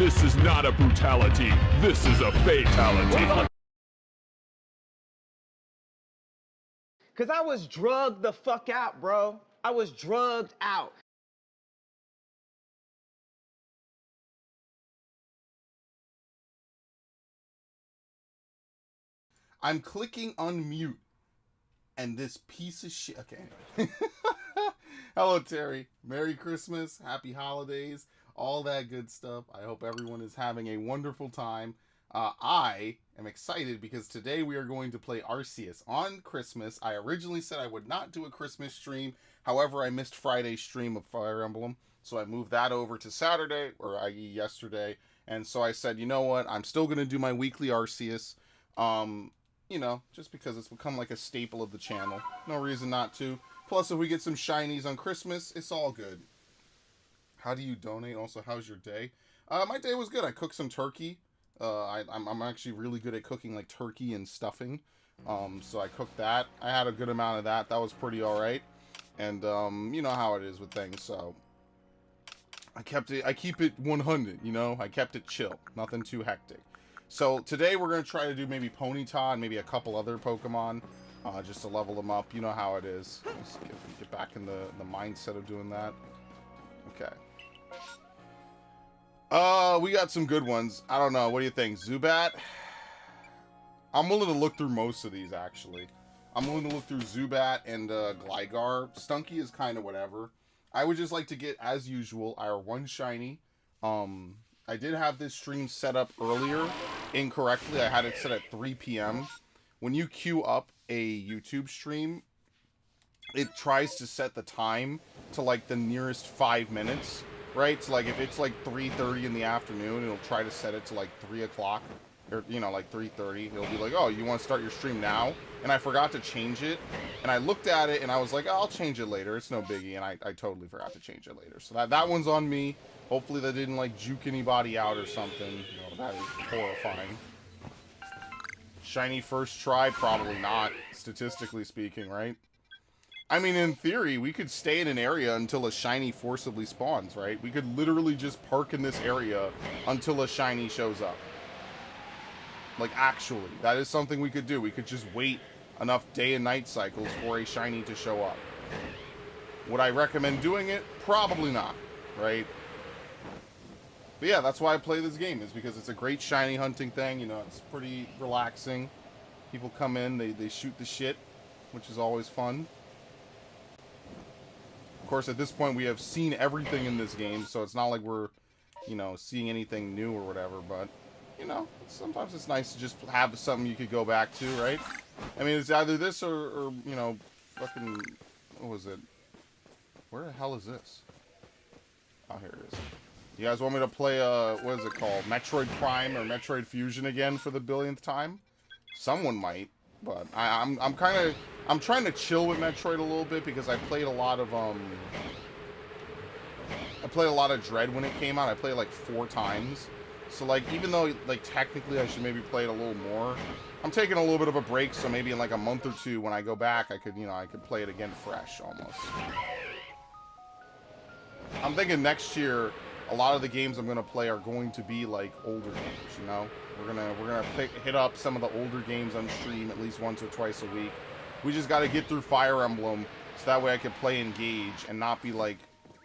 This is not a brutality. This is a fatality. Cause I was drugged the fuck out, bro. I was drugged out. I'm clicking unmute, and this piece of shit. Okay, anyway. Hello, Terry. Merry Christmas, Happy Holidays, all that good stuff. I hope everyone is having a wonderful time. I am excited because today we are going to play Arceus on Christmas. I originally said I would not do a Christmas stream. However, I missed Friday's stream of Fire Emblem, so I moved that over to Saturday, or i.e. yesterday. And so I said, you know what? I'm still going to do my weekly Arceus. You know, just because it's become like a staple of the channel. No reason not to. Plus, if we get some shinies on Christmas, it's all good. How do you donate? Also, how's your day? My day was good. I cooked some turkey. I'm actually really good at cooking like turkey and stuffing. So I cooked that. I had a good amount of that. That was pretty alright. And, you know how it is with things, so I keep it 100, you know? I kept it chill. Nothing too hectic. So today we're going to try to do maybe Ponyta and maybe a couple other Pokemon, just to level them up. You know how it is. Let's get back in the mindset of doing that. Okay. We got some good ones. I don't know. What do you think? Zubat? I'm willing to look through most of these, actually. I'm willing to look through Zubat and Gligar. Stunky is kind of whatever. I would just like to get, as usual, our one shiny. I did have this stream set up earlier incorrectly. I had it set at 3 p.m. When you queue up a YouTube stream, it tries to set the time to like the nearest 5 minutes, right? So like if it's like 3:30 in the afternoon, it'll try to set it to like 3 o'clock, or you know, like 3:30. It'll be like, oh, you want to start your stream now? And I forgot to change it, and I looked at it and I was like, oh, I'll change it later. It's no biggie, and I totally forgot to change it later. So that one's on me. Hopefully that didn't like juke anybody out or something. You know, that is horrifying. Shiny first try? Probably not, statistically speaking, right? I mean, in theory, we could stay in an area until a shiny forcibly spawns, right? We could literally just park in this area until a shiny shows up. Like, actually, that is something we could do. We could just wait enough day and night cycles for a shiny to show up. Would I recommend doing it? Probably not, right? But yeah, that's why I play this game, is because it's a great shiny hunting thing. You know, it's pretty relaxing. People come in, they shoot the shit, which is always fun. Of course, at this point, we have seen everything in this game, so it's not like we're, you know, seeing anything new or whatever, but, you know, sometimes it's nice to just have something you could go back to, right? I mean, it's either this or you know, fucking, what was it? Where the hell is this? Oh, here it is. You guys want me to play, what is it called? Metroid Prime or Metroid Fusion again for the billionth time? Someone might, but I'm trying to chill with Metroid a little bit because I played a lot of Dread when it came out. I played it like 4 times. So like, even though like technically I should maybe play it a little more, I'm taking a little bit of a break, so maybe in like a month or 2 when I go back, I could, you know, I could play it again fresh almost. I'm thinking next year a lot of the games I'm gonna play are going to be like older games, you know? We're gonna hit up some of the older games on stream at least once or twice a week. We just gotta get through Fire Emblem so that way I can play Engage and not be like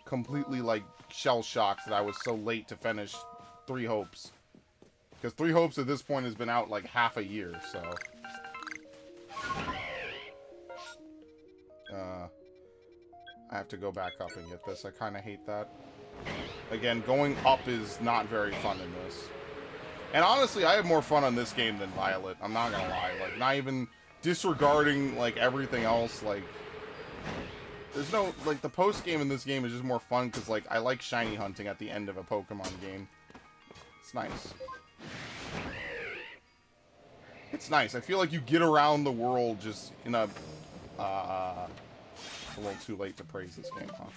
completely like shell-shocked that I was so late to finish 3 Hopes. Because 3 Hopes at this point has been out like half a year, so. I have to go back up and get this. I kind of hate that. Again, going up is not very fun in this. And honestly, I have more fun on this game than Violet. I'm not gonna lie. Like, not even disregarding, like, everything else. Like, there's no... Like, the post-game in this game is just more fun because, like, I like shiny hunting at the end of a Pokemon game. It's nice. It's nice. I feel like you get around the world just in a... it's a little too late to praise this game, huh?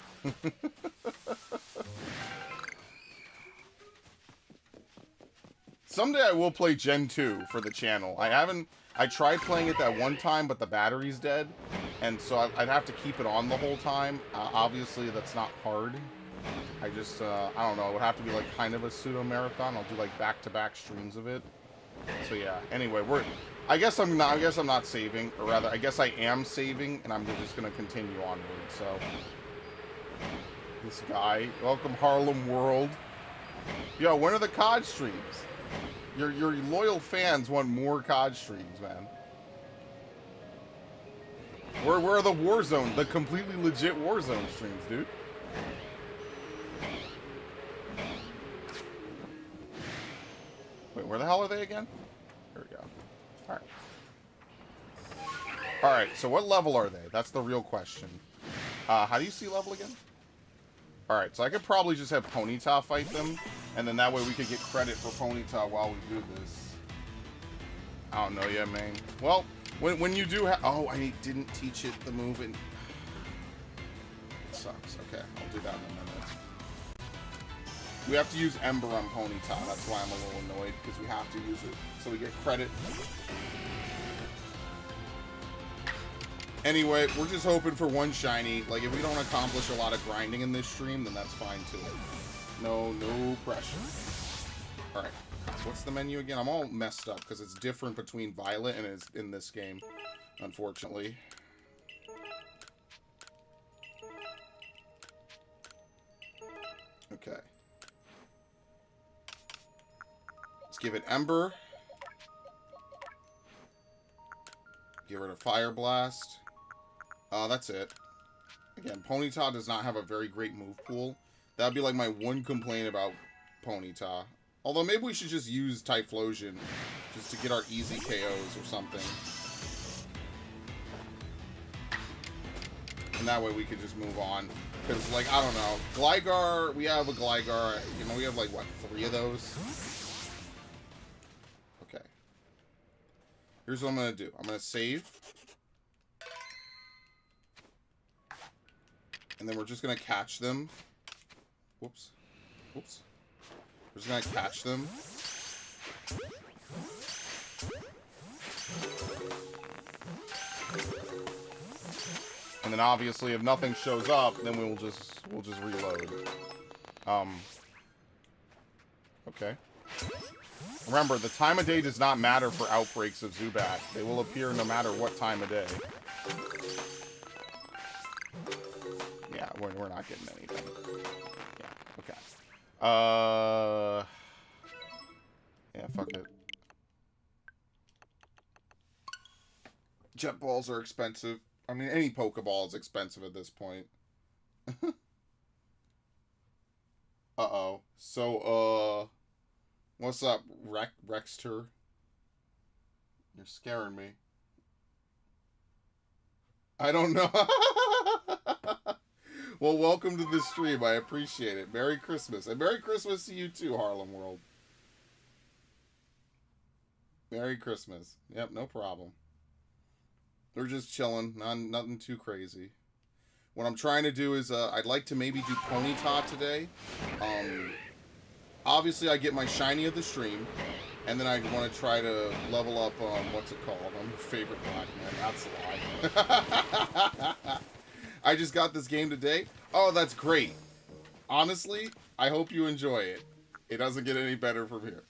Someday I will play Gen 2 for the channel. I tried playing it that one time, but the battery's dead. And so I'd have to keep it on the whole time. Obviously, that's not hard. I just, I don't know. It would have to be like kind of a pseudo marathon. I'll do like back-to-back streams of it. So yeah. Anyway, I guess I'm not saving, or rather, I guess I am saving, and I'm just gonna continue onward. So this guy, welcome Harlem World. Yo, when are the COD streams? Your loyal fans want more COD streams, man. Where are the Warzone, the completely legit Warzone streams, dude? Wait, where the hell are they again? There we go. Alright. Alright, so what level are they? That's the real question. How do you see level again? Alright, so I could probably just have Ponyta fight them, and then that way we could get credit for Ponyta while we do this. I don't know yet, man. Well, when you do have... Oh, I didn't teach it the move in... It sucks. Okay, I'll do that in a minute. We have to use Ember on Ponyta. That's why I'm a little annoyed, because we have to use it so we get credit. Anyway, we're just hoping for one shiny. Like, if we don't accomplish a lot of grinding in this stream, then that's fine, too. No pressure. Alright, what's the menu again? I'm all messed up, because it's different between Violet and it's in this game, unfortunately. Okay. Let's give it Ember. Get rid of Fire Blast. That's it. Again, Ponyta does not have a very great move pool. That would be like my one complaint about Ponyta. Although maybe we should just use Typhlosion just to get our easy KOs or something. And that way we could just move on. Because, like, I don't know. Gligar, we have a Gligar. You know, we have, like, what, 3 of those? Okay. Here's what I'm going to do. I'm going to save. And then we're just going to catch them. Whoops. Whoops. We're just going to catch them. And then obviously if nothing shows up, then we'll just reload. Okay. Remember, the time of day does not matter for outbreaks of Zubat. They will appear no matter what time of day. Yeah, we're not getting anything. Yeah, okay. Yeah, fuck it. Jet balls are expensive. I mean, any Pokeball is expensive at this point. Uh-oh. So, what's up, Rexter? You're scaring me. I don't know. Well, welcome to the stream. I appreciate it. Merry Christmas. And Merry Christmas to you too, Harlem World. Merry Christmas. Yep, no problem. We're just chilling. Nothing too crazy. What I'm trying to do is, I'd like to maybe do Ponyta today. Obviously, I get my shiny of the stream. And then I want to try to level up, what's it called? I'm your favorite black man. That's a lie. I just got this game today. Oh, that's great. Honestly, I hope you enjoy it. It doesn't get any better from here.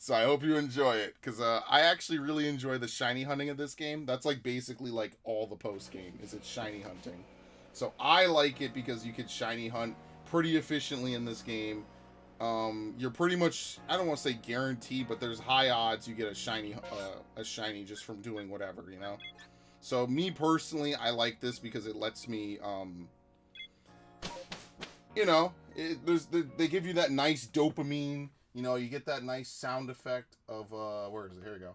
So I hope you enjoy it, because I actually really enjoy the shiny hunting of this game. That's like basically like all the post game is it's shiny hunting. So I like it because you can shiny hunt pretty efficiently in this game. You're pretty much, I don't want to say guaranteed, but there's high odds you get a shiny just from doing whatever, you know? So me personally, I like this because it lets me, you know, they give you that nice dopamine. You know, you get that nice sound effect of, where is it? Here we go.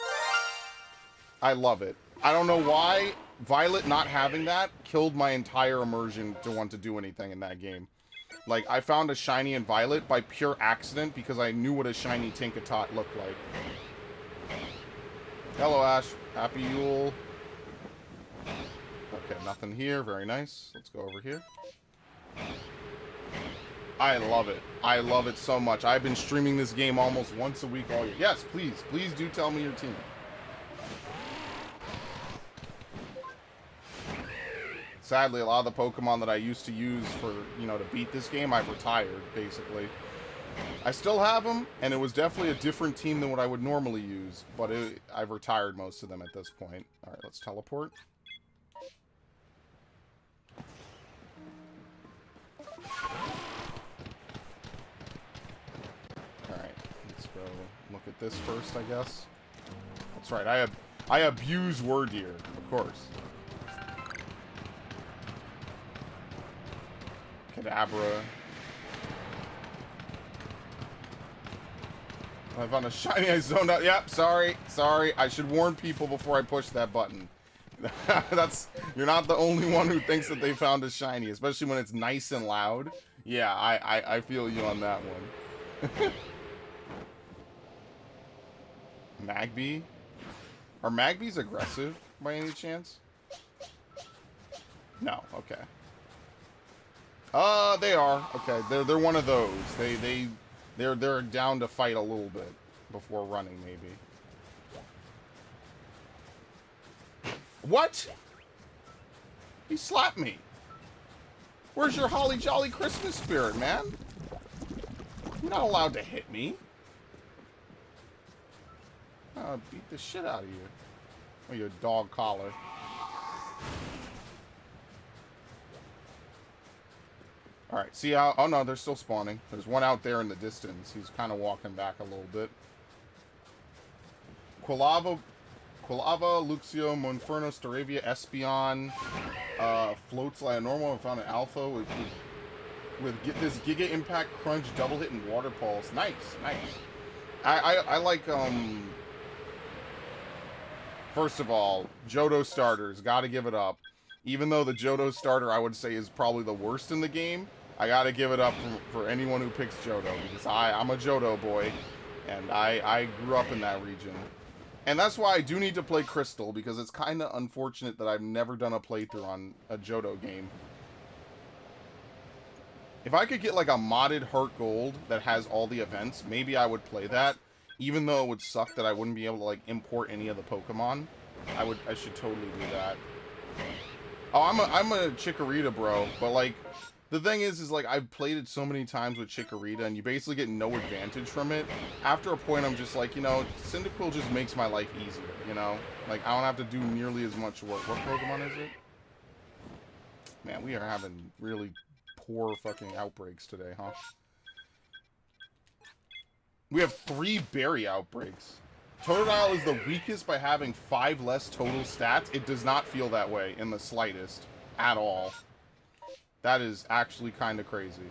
I love it. I don't know why Violet not having that killed my entire immersion to want to do anything in that game. Like, I found a shiny in Violet by pure accident because I knew what a shiny Tinkatot looked like. Hello, Ash. Happy Yule. Okay, nothing here. Very nice. Let's go over here. I love it. I love it so much. I've been streaming this game almost once a week all year. Yes, please. Please do tell me your team. Sadly, a lot of the Pokemon that I used to use for, you know, to beat this game, I've retired, basically. I still have them, and it was definitely a different team than what I would normally use, but I've retired most of them at this point. Alright, let's teleport. Alright, let's go look at this first, I guess. That's right, I abuse Wordeer, of course. Kadabra. I found a shiny, I zoned out. Yep, sorry. I should warn people before I push that button. You're not the only one who thinks that they found a shiny, especially when it's nice and loud. Yeah, I feel you on that one. Magby? Are Magbies aggressive by any chance? No, okay. They are. Okay, they're one of those. They're down to fight a little bit before running, maybe. What? He slapped me. Where's your holly jolly Christmas spirit, man? You're not allowed to hit me. I'll beat the shit out of you. Oh, you dog collar. Alright, see how... Oh, no, they're still spawning. There's one out there in the distance. He's kind of walking back a little bit. Quilava, Luxio, Monferno, Staravia, Espeon, floats like a normal. I found an alpha with get this Giga Impact, Crunch, Double Hit, and Water Pulse. Nice. I like, First of all, Johto starters. Gotta give it up. Even though the Johto starter, I would say, is probably the worst in the game, I gotta give it up for anyone who picks Johto, because I'm a Johto boy, and I grew up in that region. And that's why I do need to play Crystal, because it's kind of unfortunate that I've never done a playthrough on a Johto game. If I could get, like, a modded Heart Gold that has all the events, maybe I would play that, even though it would suck that I wouldn't be able to, like, import any of the Pokemon. I should totally do that. Oh, I'm a Chikorita, bro, but, like, the thing is, like, I've played it so many times with Chikorita, and you basically get no advantage from it. After a point, I'm just like, you know, Cyndaquil just makes my life easier, you know? Like, I don't have to do nearly as much work. What Pokemon is it? Man, we are having really poor fucking outbreaks today, huh? We have 3 berry outbreaks. Totodile is the weakest by having 5 less total stats. It does not feel that way in the slightest. At all. That is actually kind of crazy.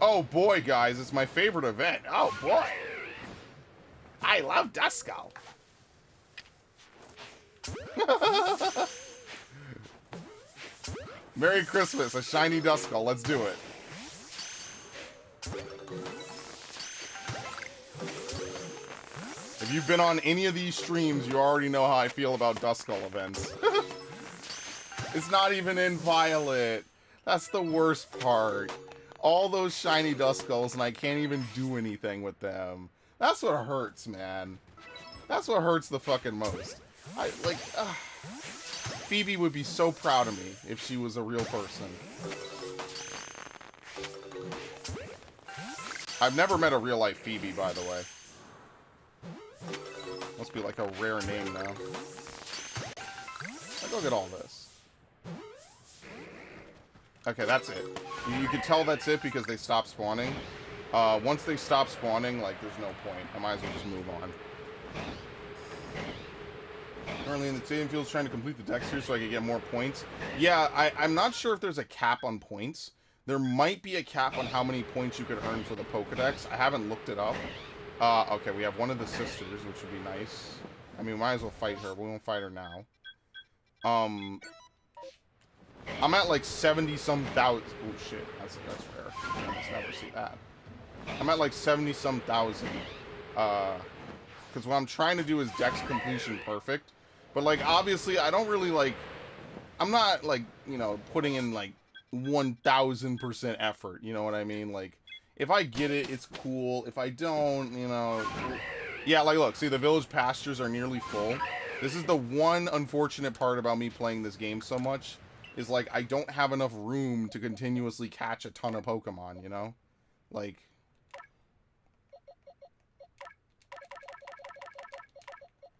Oh boy, guys, it's my favorite event. Oh boy. I love Duskull. Merry Christmas, a shiny Duskull. Let's do it. If you've been on any of these streams, you already know how I feel about Duskull events. It's not even in Violet. That's the worst part. All those shiny Duskulls, and I can't even do anything with them. That's what hurts, man. That's what hurts the fucking most. Phoebe would be so proud of me if she was a real person. I've never met a real-life Phoebe, by the way. Must be like a rare name now. Let's look at all this. Okay, that's it. You can tell that's it because they stop spawning. Once they stop spawning, like, there's no point. I might as well just move on. Currently in the stadium fields trying to complete the dex here so I can get more points. Yeah, I'm not sure if there's a cap on points. There might be a cap on how many points you could earn for the Pokedex. I haven't looked it up. Okay, we have one of the sisters, which would be nice. I mean, we might as well fight her, but we won't fight her now. I'm at like 70-some thousand. Oh shit, that's rare. I must never see that. I'm at like 70-some thousand. Because what I'm trying to do is Dex completion perfect. But like, obviously, I don't really like. I'm not like, you know, putting in like 1000% effort. You know what I mean? Like, if I get it, it's cool. If I don't, you know. Yeah, like, look, see, the village pastures are nearly full. This is the one unfortunate part about me playing this game so much. is, like, I don't have enough room to continuously catch a ton of Pokemon, you know? Like...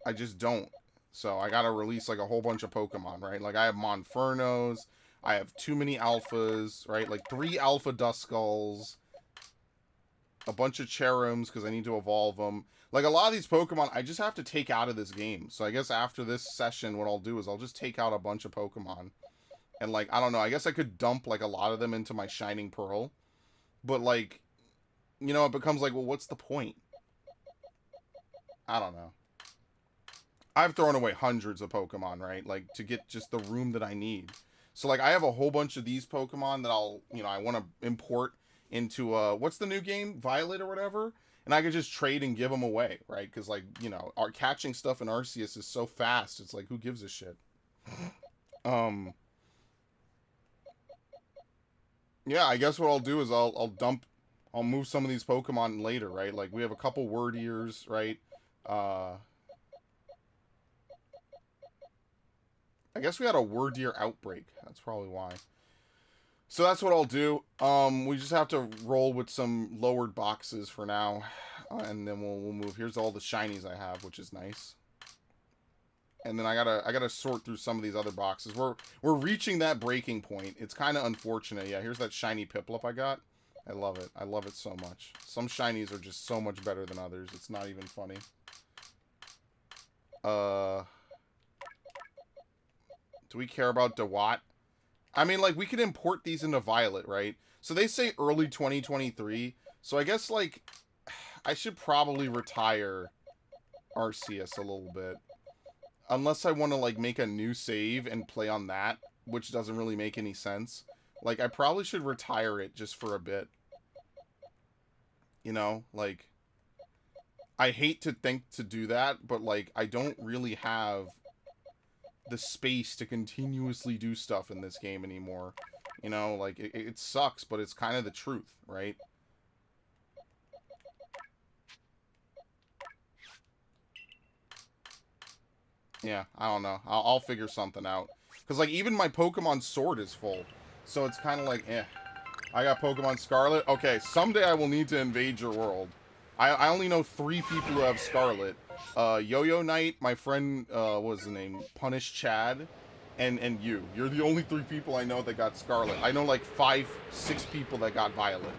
I just don't. So I gotta release, like, a whole bunch of Pokemon, right? Like, I have Monfernos, I have too many Alphas, right? Like, 3 Alpha Duskulls, a bunch of Cherums, because I need to evolve them. Like, a lot of these Pokemon, I just have to take out of this game. So I guess after this session, what I'll do is I'll just take out a bunch of Pokemon. And, like, I don't know, I guess I could dump, like, a lot of them into my Shining Pearl. But, like, you know, it becomes like, well, what's the point? I don't know. I've thrown away hundreds of Pokemon, right? Like, to get just the room that I need. So, like, I have a whole bunch of these Pokemon that I'll, you know, I want to import into, what's the new game? Violet or whatever? And I could just trade and give them away, right? Because, like, you know, our catching stuff in Arceus is so fast. It's like, who gives a shit? Yeah, I guess what I'll do is I'll move some of these Pokemon later, right? Like, we have a couple Word Ears, right? I guess we had a Wordeer outbreak. That's probably why. So that's what I'll do. We just have to roll with some lowered boxes for now. And then we'll move. Here's all the shinies I have, which is nice. And then I gotta sort through some of these other boxes. We're reaching that breaking point. It's kind of unfortunate. Yeah, here's that shiny Piplup I got. I love it. I love it so much. Some shinies are just so much better than others. It's not even funny. Do we care about DeWatt? I mean, like, we could import these into Violet, right? So they say early 2023. So I guess, like, I should probably retire Arceus a little bit. Unless I want to, like, make a new save and play on that, which doesn't really make any sense. Like, I probably should retire it just for a bit. You know, like, I hate to think to do that, but, like, I don't really have the space to continuously do stuff in this game anymore. You know, like, it sucks, but it's kind of the truth, right? Yeah, I don't know. I'll figure something out. Because, like, even my Pokemon Sword is full. So it's kind of like, eh. I got Pokemon Scarlet. Okay, someday I will need to invade your world. I only know 3 people who have Scarlet. Yo-Yo Knight, my friend, what was the name? Punish Chad, and you. You're the only 3 people I know that got Scarlet. I know, like, 5, 6 people that got Violet.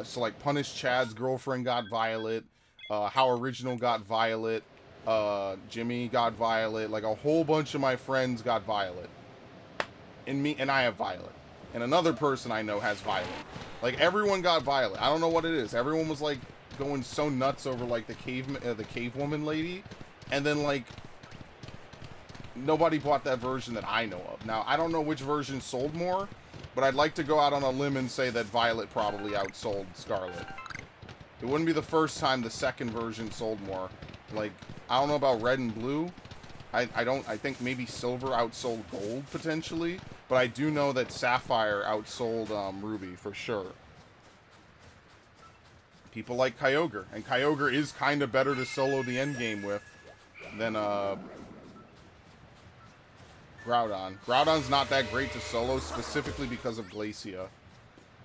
So, like, Punish Chad's girlfriend got Violet. How Original got Violet. Jimmy got Violet. Like, a whole bunch of my friends got Violet. And I have Violet. And another person I know has Violet. Like, everyone got Violet. I don't know what it is. Everyone was, like, going so nuts over, like, the cave woman lady. And then, like, nobody bought that version that I know of. Now, I don't know which version sold more, but I'd like to go out on a limb and say that Violet probably outsold Scarlet. It wouldn't be the first time the second version sold more. Like, I don't know about Red and Blue. I think maybe Silver outsold Gold, potentially. But I do know that Sapphire outsold Ruby, for sure. People like Kyogre. And Kyogre is kind of better to solo the endgame with than Groudon. Groudon's not that great to solo, specifically because of Glacia.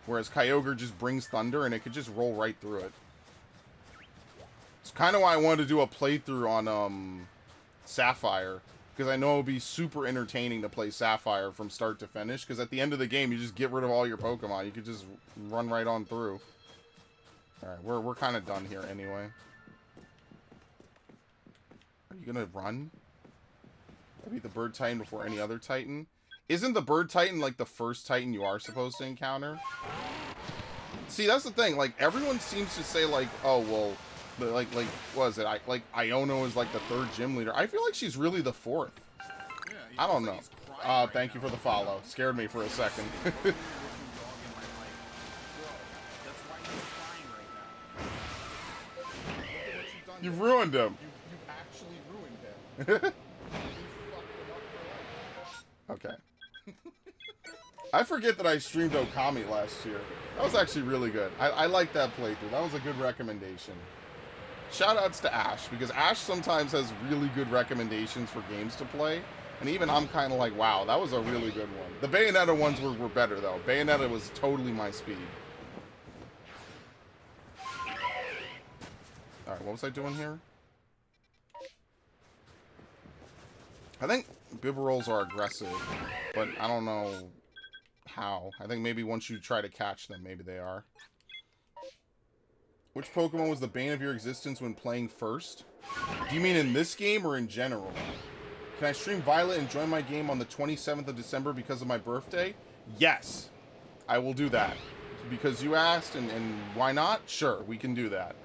Whereas Kyogre just brings Thunder, and it could just roll right through it. It's kind of why I wanted to do a playthrough on Sapphire. Because I know it would be super entertaining to play Sapphire from start to finish. Because at the end of the game, you just get rid of all your Pokemon. You could just run right on through. Alright, we're kind of done here anyway. Are you going to run? Beat the Bird Titan before any other Titan? Isn't the Bird Titan, like, the first Titan you are supposed to encounter? See, that's the thing. Like, everyone seems to say, like, oh, well... Like, what is it? Like, Iono is, like, the 3rd gym leader. I feel like she's really the 4th. Yeah, I don't know. Thank you for the follow. Scared me for a second. You've ruined him. You actually ruined him. Okay. I forget that I streamed Okami last year. That was actually really good. I like that playthrough. That was a good recommendation. Shoutouts to Ash, because Ash sometimes has really good recommendations for games to play, And even I'm kind of like, wow, that was a really good one. The Bayonetta ones were better, though. Bayonetta was totally my speed. Alright, what was I doing here? I think Bibarels are aggressive, but I don't know how. I think maybe once you try to catch them, maybe they are. Which Pokemon was the bane of your existence when playing first? Do you mean in this game or in general? Can I stream Violet and join my game on the 27th of December because of my birthday? Yes, I will do that. Because you asked, and why not? Sure, we can do that.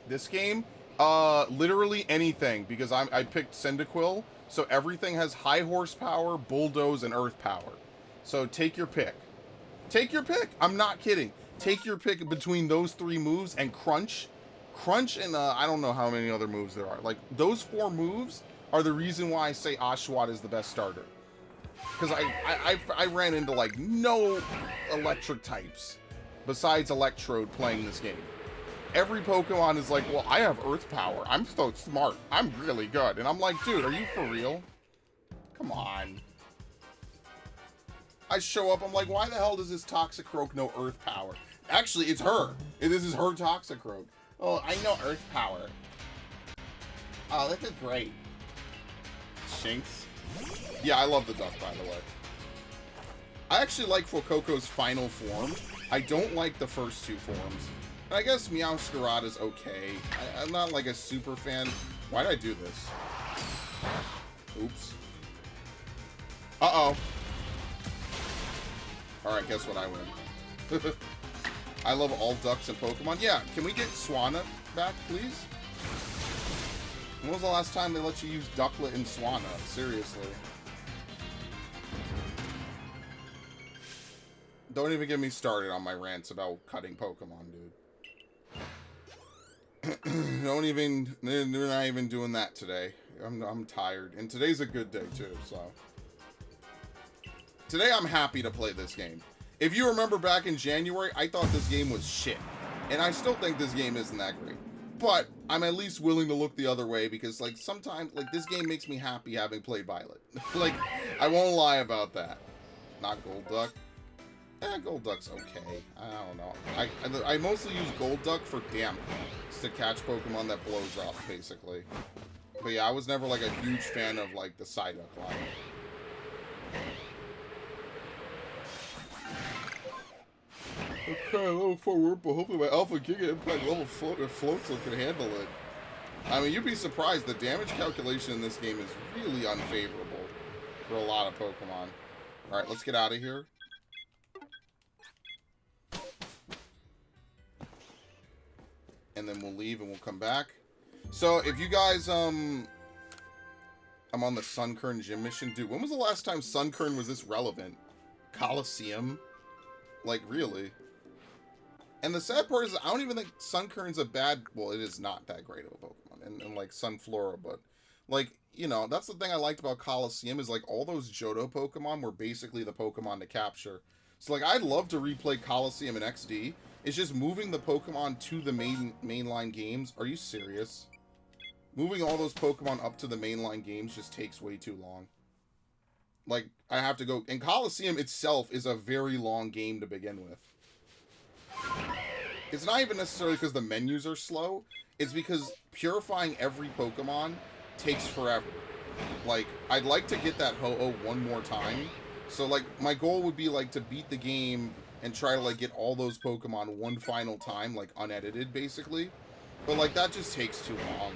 This game? Literally anything, because I picked Cyndaquil, so everything has high horsepower, bulldoze, and earth power. So take your pick. Take your pick. I'm not kidding. Take your pick between those 3 moves and Crunch. Crunch and I don't know how many other moves there are. Like, those 4 moves are the reason why I say Oshawott is the best starter. Because I ran into, like, no electric types besides Electrode playing this game. Every Pokemon is like, well, I have Earth Power. I'm so smart. I'm really good. And I'm like, dude, are you for real? Come on. I show up, I'm like, why the hell does this Toxicroak know Earth Power? Actually, it's her. This is her Toxicroak. Oh, I know Earth Power. Oh, this is great. Shinx. Yeah, I love the duck, by the way. I actually like Fuecoco's final form. I don't like the first 2 forms. I guess Meowscarada is okay. I'm not like a super fan. Why did I do this? Oops. Uh-oh. Alright, guess what? I win. I love all ducks and Pokemon. Yeah, can we get Swanna back, please? When was the last time they let you use Ducklet and Swanna? Seriously. Don't even get me started on my rants about cutting Pokemon, dude. They're not even doing that today. I'm tired. And today's a good day, too, so. Today, I'm happy to play this game. If you remember back in January, I thought this game was shit. And I still think this game isn't that great. But I'm at least willing to look the other way because, like, sometimes, like, this game makes me happy having played Violet. Like, I won't lie about that. Not Golduck. Golduck's okay. I don't know. I mostly use Golduck for damp. To catch Pokemon that blows up, basically. But yeah, I was never, like, a huge fan of, like, the Psyduck line. Okay, level 4 Wurmple. Hopefully my Alpha Giga Impact level Floatzel can handle it. I mean, you'd be surprised. The damage calculation in this game is really unfavorable for a lot of Pokemon. Alright, let's get out of here. And then we'll leave and we'll come back. So, if you guys, I'm on the Sunkern gym mission. Dude, when was the last time Sunkern was this relevant? Coliseum? Like, really? And the sad part is, I don't even think Sunkern's a bad... Well, it is not that great of a Pokemon. And like, Sunflora, but... Like, you know, that's the thing I liked about Coliseum, is like, all those Johto Pokemon were basically the Pokemon to capture. So, like, I'd love to replay Coliseum in XD. It's just moving the Pokemon to the mainline games. Are you serious? Moving all those Pokemon up to the mainline games just takes way too long. Like, I have to go... And Coliseum itself is a very long game to begin with. It's not even necessarily because the menus are slow. It's because purifying every Pokemon takes forever. Like, I'd like to get that Ho-Oh one more time. So, like, my goal would be, like, to beat the game... and try to, like, get all those Pokemon one final time, like, unedited, basically. But, like, that just takes too long.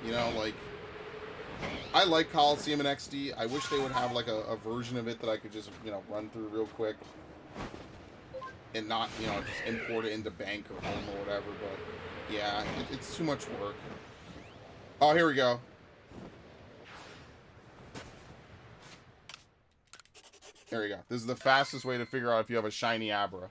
You know, like... I like Coliseum and XD. I wish they would have, like, a version of it that I could just, you know, run through real quick. And not, you know, just import it into Bank or Home or whatever, but... Yeah, it's too much work. Oh, here we go. There we go. This is the fastest way to figure out if you have a shiny Abra.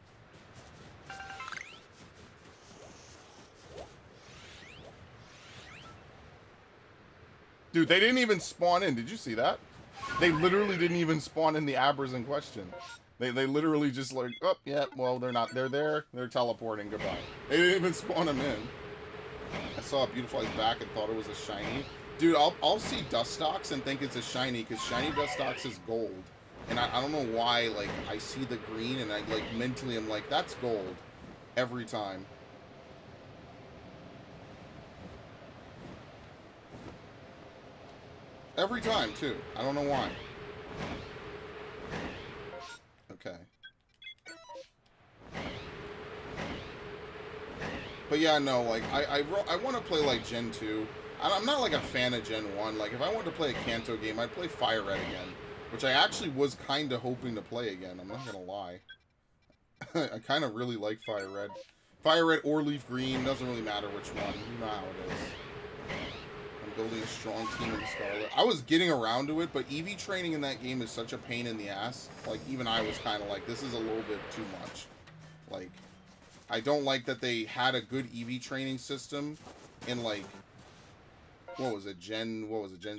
Dude, they didn't even spawn in. Did you see that? They literally didn't even spawn in the Abras in question. They literally just like, oh, yeah, well, they're not. They're there. They're teleporting. Goodbye. They didn't even spawn them in. I saw Beautifly's back and thought it was a shiny. Dude, I'll see Dustox and think it's a shiny, because shiny Dustox is gold. And I don't know why, like, I see the green and I, like, mentally I'm like, that's gold. Every time. Every time, too. I don't know why. Okay. But yeah, no, like, I want to play, like, Gen 2. I'm not, like, a fan of Gen 1. Like, if I wanted to play a Kanto game, I'd play Fire Red again. Which I actually was kind of hoping to play again. I'm not going to lie. I kind of really like Fire Red. Fire Red or Leaf Green. Doesn't really matter which one. You know how it is. I'm building a strong team in Scarlet. I was getting around to it, but Eevee training in that game is such a pain in the ass. Like, even I was kind of like, this is a little bit too much. Like, I don't like that they had a good Eevee training system in, like, what was it, Gen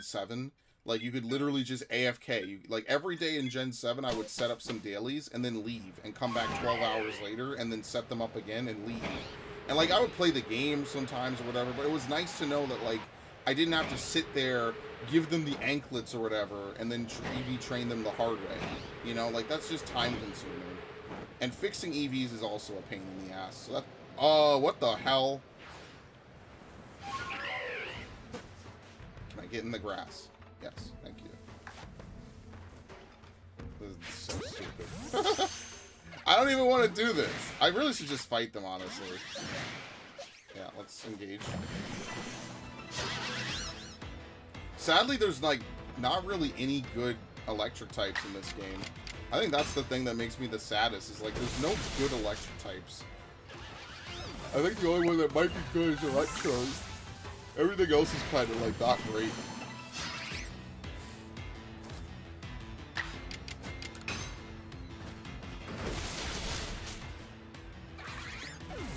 7? Like, you could literally just AFK. Like, every day in Gen 7, I would set up some dailies and then leave and come back 12 hours later and then set them up again and leave. And, like, I would play the game sometimes or whatever, but it was nice to know that, like, I didn't have to sit there, give them the anklets or whatever, and then EV train them the hard way. You know, like, that's just time-consuming. And fixing EVs is also a pain in the ass. So that... what the hell? Can I get in the grass? Yes, thank you. This is so stupid. I don't even want to do this. I really should just fight them, honestly. Yeah, let's engage. Sadly, there's, like, not really any good electric types in this game. I think that's the thing that makes me the saddest, is, like, there's no good electric types. I think the only one that might be good is Electros. Everything else is kind of, like, not great.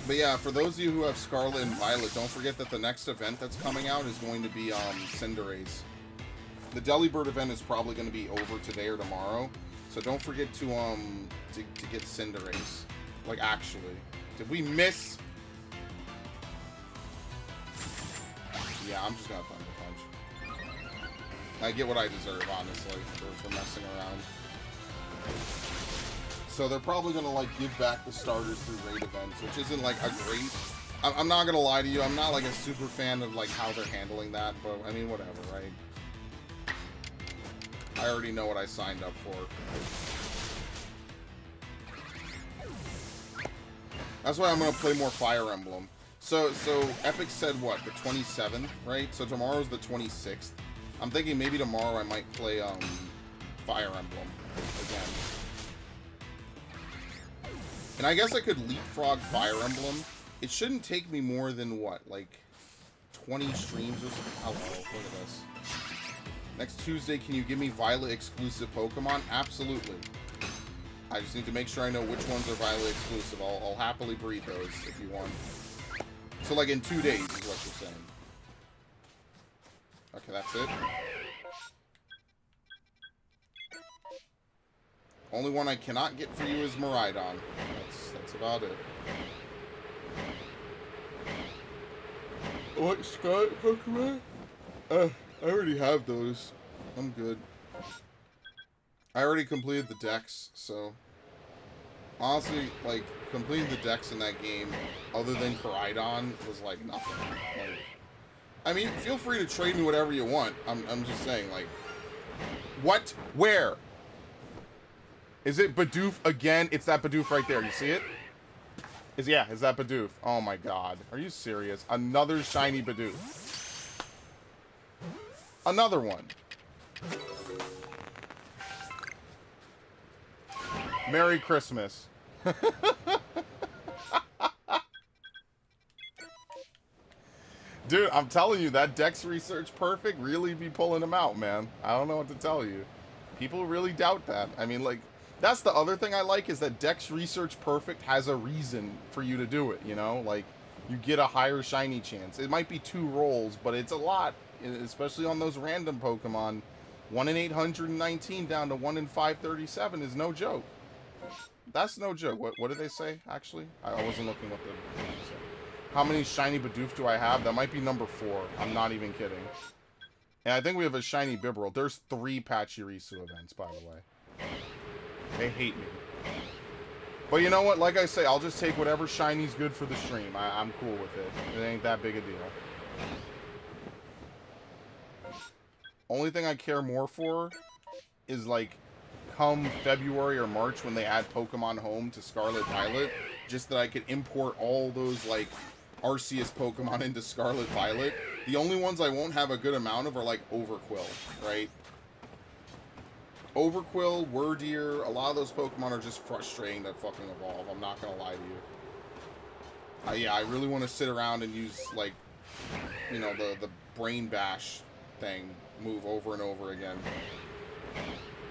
But yeah, for those of you who have Scarlet and Violet, don't forget that the next event that's coming out is going to be Cinderace. The Delibird event is probably going to be over today or tomorrow, so don't forget to get Cinderace. Like, actually, did we miss? Yeah, I'm just gonna Thunder Punch. I get what I deserve, honestly, for messing around. So they're probably going to, like, give back the starters through raid events, which isn't, like, a great... I'm not going to lie to you, I'm not, like, a super fan of, like, how they're handling that, but, I mean, whatever, right? I already know what I signed up for. That's why I'm going to play more Fire Emblem. So Epic said, what, the 27th, right? So tomorrow's the 26th. I'm thinking maybe tomorrow I might play, Fire Emblem again. And I guess I could leapfrog Fire Emblem. It shouldn't take me more than, what, like, 20 streams or something? Hello, look at this. Next Tuesday, can you give me Violet exclusive Pokemon? Absolutely. I just need to make sure I know which ones are Violet exclusive. I'll happily breed those if you want. So, like, in 2 days is what you're saying. Okay, that's it. Only one I cannot get for you is Miraidon. That's about it. What, Scott Pokemon? I already have those. I'm good. I already completed the decks, so... Honestly, like, completing the decks in that game, other than Koraidon, was, like, nothing. Like, I mean, feel free to trade me whatever you want. I'm just saying, like... What? Where? Is it Bidoof again? It's that Bidoof right there. You see it? Yeah, it's that Bidoof. Oh my god. Are you serious? Another shiny Bidoof. Another one. Merry Christmas. Dude, I'm telling you, that Dex Research Perfect really be pulling them out, man. I don't know what to tell you. People really doubt that. I mean, like, that's the other thing I like, is that Dex Research Perfect has a reason for you to do it, you know? Like, you get a higher shiny chance. It might be 2 rolls, but it's a lot, especially on those random Pokemon. 1 in 819 down to 1 in 537 is no joke. That's no joke. What did they say, actually? I wasn't looking what they said. How many shiny Bidoof do I have? That might be number 4. I'm not even kidding. Yeah, I think we have a shiny Bibarel. There's 3 Pachirisu events, by the way. They hate me. But you know what? Like I say, I'll just take whatever shiny's good for the stream. I'm cool with it. It ain't that big a deal. Only thing I care more for is, like, come February or March when they add Pokemon Home to Scarlet Violet, just that I could import all those, like, Arceus Pokemon into Scarlet Violet. The only ones I won't have a good amount of are, like, Overquill, right? Overquill, Wordeer, a lot of those Pokemon are just frustrating to fucking evolve. I'm not gonna lie to you. Yeah, I really want to sit around and use, like, you know, the Brain Bash thing move over and over again.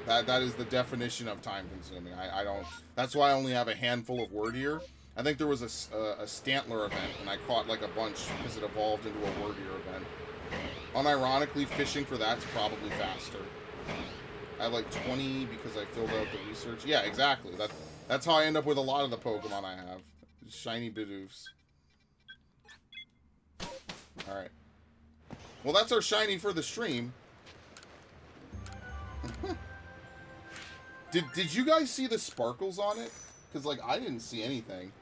That is the definition of time consuming. I don't. That's why I only have a handful of Wordeer. I think there was a Stantler event, and I caught like a bunch because it evolved into a Wordeer event. Unironically, fishing for that's probably faster. I have like 20 because I filled out the research. Yeah, exactly. That's how I end up with a lot of the Pokemon I have. Shiny Bidoofs. Alright. Well, that's our shiny for the stream. Did you guys see the sparkles on it? Because, like, I didn't see anything.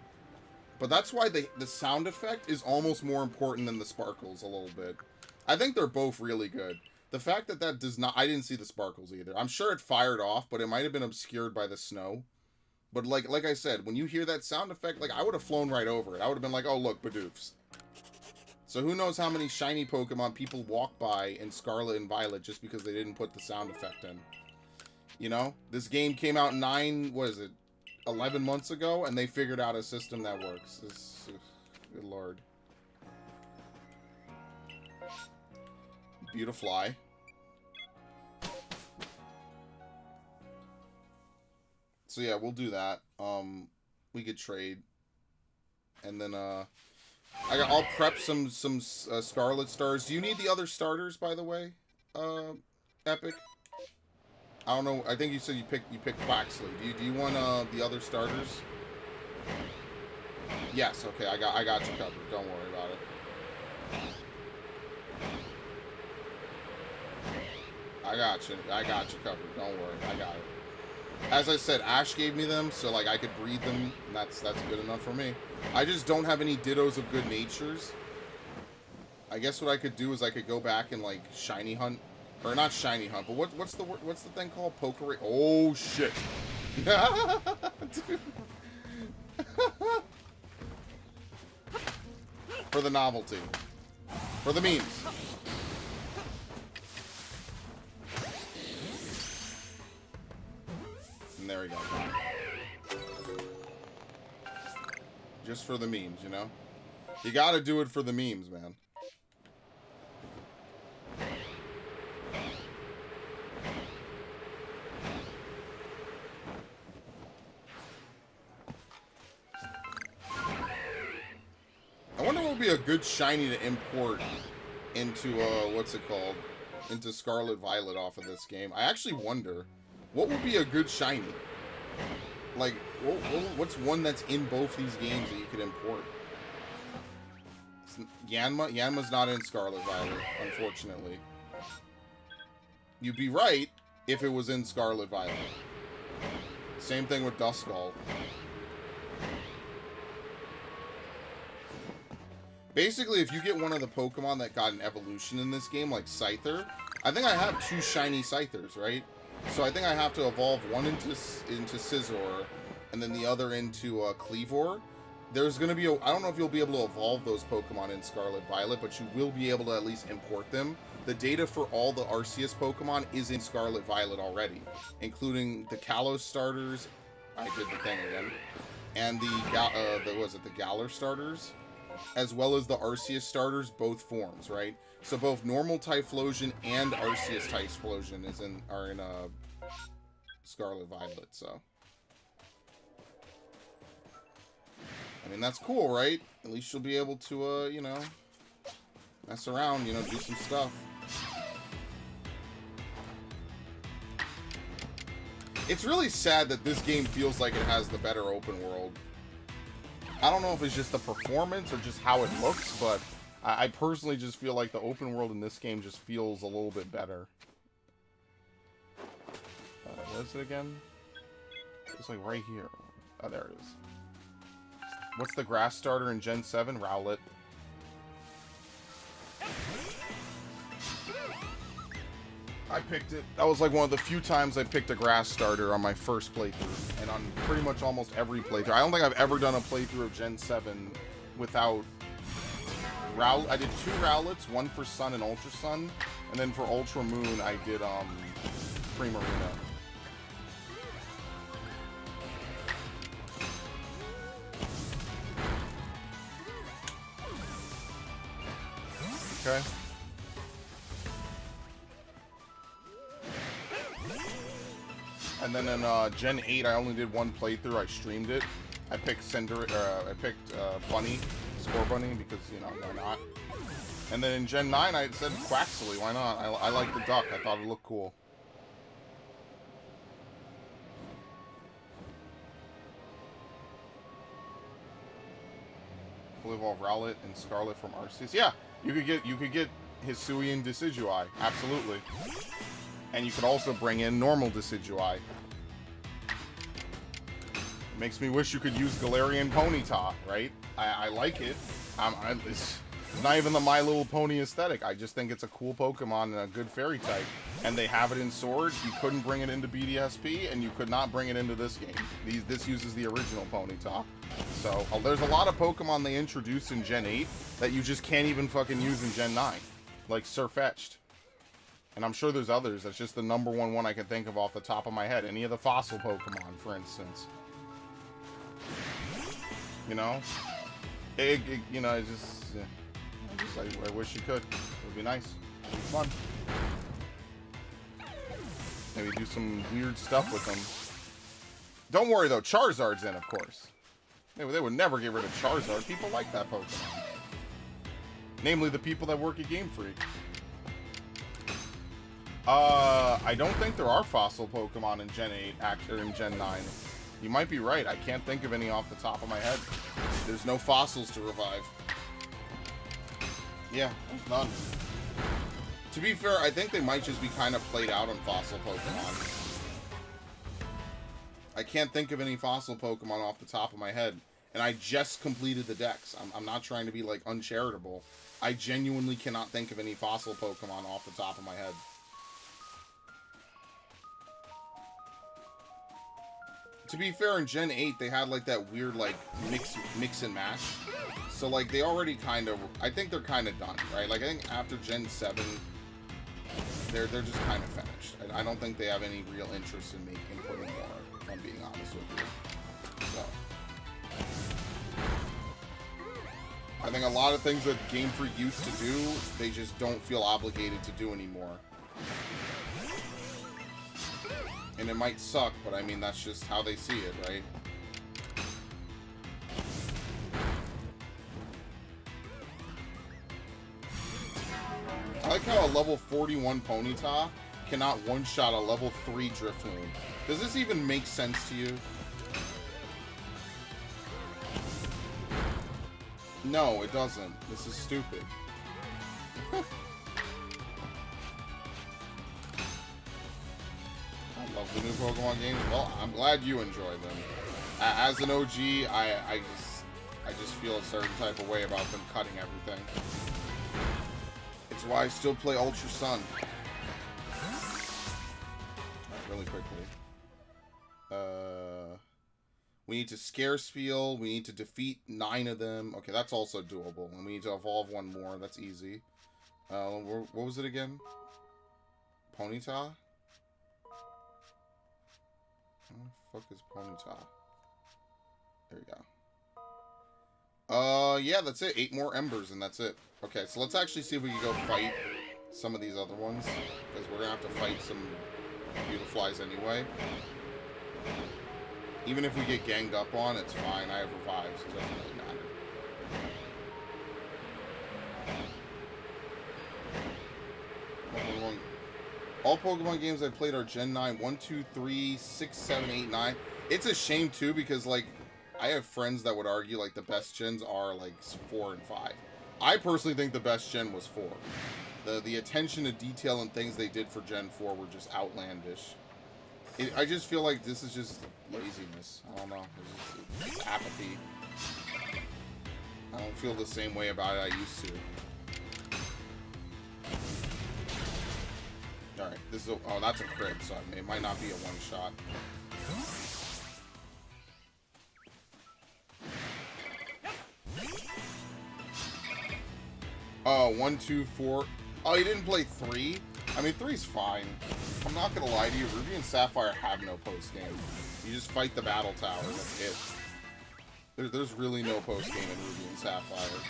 But that's why the sound effect is almost more important than the sparkles a little bit. I think they're both really good. The fact that that does not... I didn't see the sparkles either. I'm sure it fired off, but it might have been obscured by the snow. But like I said, when you hear that sound effect, like, I would have flown right over it. I would have been like, oh, look, Bidoofs. So who knows how many shiny Pokemon people walk by in Scarlet and Violet just because they didn't put the sound effect in. You know? This game came out 11 months ago, and they figured out a system that works. Good lord. Beautifly. So yeah, we'll do that. We could trade. And then, I'll prep some Scarlet Stars. Do you need the other starters, by the way? Epic? I don't know. I think you said you picked Quaxley. Do you want the other starters? Yes. Okay. I got you covered. Don't worry about it. I got you covered. Don't worry. I got it. As I said, Ash gave me them, so like I could breed them, and that's good enough for me. I just don't have any Dittos of good natures. I guess what I could do is I could go back and like shiny hunt. Or not shiny hunt, but what's the thing called? Pokerate? Oh shit! Dude. For the novelty, for the memes. And there we go. Just for the memes, you know. You got to do it for the memes, man. I wonder what would be a good shiny to import into, what's it called? Into Scarlet Violet off of this game. I actually wonder, what would be a good shiny? Like, what's one that's in both these games that you could import? Yanma? Yanma's not in Scarlet Violet, unfortunately. You'd be right if it was in Scarlet Violet. Same thing with Duskull. Basically, if you get one of the Pokemon that got an evolution in this game, like Scyther, I think I have 2 shiny Scythers, right? So I think I have to evolve one into Scizor, and then the other into Kleavor. There's going to be I don't know if you'll be able to evolve those Pokemon in Scarlet Violet, but you will be able to at least import them. The data for all the Arceus Pokemon is in Scarlet Violet already, including the Kalos starters. I did the thing again. And the Galar starters, as well as the Arceus starters, both forms, right? So both normal Typhlosion and Arceus Typhlosion are in Scarlet Violet, so. I mean, that's cool, right? At least you'll be able to, you know, mess around, you know, do some stuff. It's really sad that this game feels like it has the better open world. I don't know if it's just the performance or just how it looks, but I personally just feel like the open world in this game just feels a little bit better. What is it again? It's like right here. Oh, there it is. What's the grass starter in Gen 7? Rowlet. I picked it. That was like one of the few times I picked a grass starter on my first playthrough. And on pretty much almost every playthrough. I don't think I've ever done a playthrough of Gen 7 without Rowlet. I did 2 Rowlets, one for Sun and Ultra Sun. And then for Ultra Moon, I did Primarina. Okay. And then in Gen 8, I only did one playthrough. I streamed it. I picked Bunny, Scorbunny, because, you know, why not? And then in Gen 9, I said Quaxly. Why not? I like the duck. I thought it looked cool. Full Evolve Rowlet and Scarlet from Arceus. Yeah, you could get Hisuian Decidueye, absolutely. And you could also bring in normal Decidueye. It makes me wish you could use Galarian Ponyta, right? I like it. It's not even the My Little Pony aesthetic. I just think it's a cool Pokemon and a good fairy type. And they have it in Sword. You couldn't bring it into BDSP, and you could not bring it into this game. This uses the original Ponyta. So, there's a lot of Pokemon they introduced in Gen 8 that you just can't even fucking use in Gen 9. Like Sirfetch'd. And I'm sure there's others. That's just the #1 one I can think of off the top of my head. Any of the fossil Pokemon, for instance. You know? You know, it's just... I wish you could. It would be nice. It would be fun. Maybe do some weird stuff with them. Don't worry, though. Charizard's in, of course. They would never get rid of Charizard. People like that Pokemon. Namely, the people that work at Game Freak. I don't think there are fossil Pokemon in Gen 8, or in Gen 9. You might be right. I can't think of any off the top of my head. There's no fossils to revive. Yeah, there's none. To be fair, I think they might just be kind of played out on fossil Pokemon. I can't think of any fossil Pokemon off the top of my head. And I just completed the dex. I'm not trying to be, like, uncharitable. I genuinely cannot think of any fossil Pokemon off the top of my head. To be fair, in Gen 8, they had, like, that weird, like, mix and match. So, like, they already kind of... I think they're kind of done, right? Like, I think after Gen 7, they're just kind of finished. I don't think they have any real interest in putting more, if I'm being honest with you. So... I think a lot of things that Game Freak used to do, they just don't feel obligated to do anymore. And it might suck, but I mean, that's just how they see it, right? I like how a level 41 Ponyta cannot one-shot a level 3 Drifloon. Does this even make sense to you? No, it doesn't. This is stupid. I love the new Pokemon games. Well, I'm glad you enjoy them. As an OG, I just feel a certain type of way about them cutting everything. It's why I still play Ultra Sun. Really quickly. We need to scare Spheal. We need to defeat 9 of them. Okay, that's also doable. And we need to evolve one more. That's easy. What was it again? Ponyta? What the fuck is Ponyta? There we go. Yeah, that's it. 8 more embers and that's it. Okay, so let's actually see if we can go fight some of these other ones. Because we're going to have to fight some Beautiflies anyway. Even if we get ganged up on, it's fine. I have revives. It doesn't really matter. All Pokemon games I've played are Gen 9. 1, 2, 3, 6, 7, 8, 9. It's a shame, too, because, like, I have friends that would argue, like, the best gens are, like, 4 and 5. I personally think the best Gen was 4. The attention to detail and things they did for Gen 4 were just outlandish. I just feel like this is just laziness. I don't know. It's apathy. I don't feel the same way about it I used to. Alright, this is a, oh, that's a crit, so it might not be a one-shot. Oh, 1, 2, 4. Oh, you didn't play 3? I mean, 3's fine. I'm not gonna lie to you, Ruby and Sapphire have no post-game. You just fight the battle tower, that's it. There's really no post-game in Ruby and Sapphire.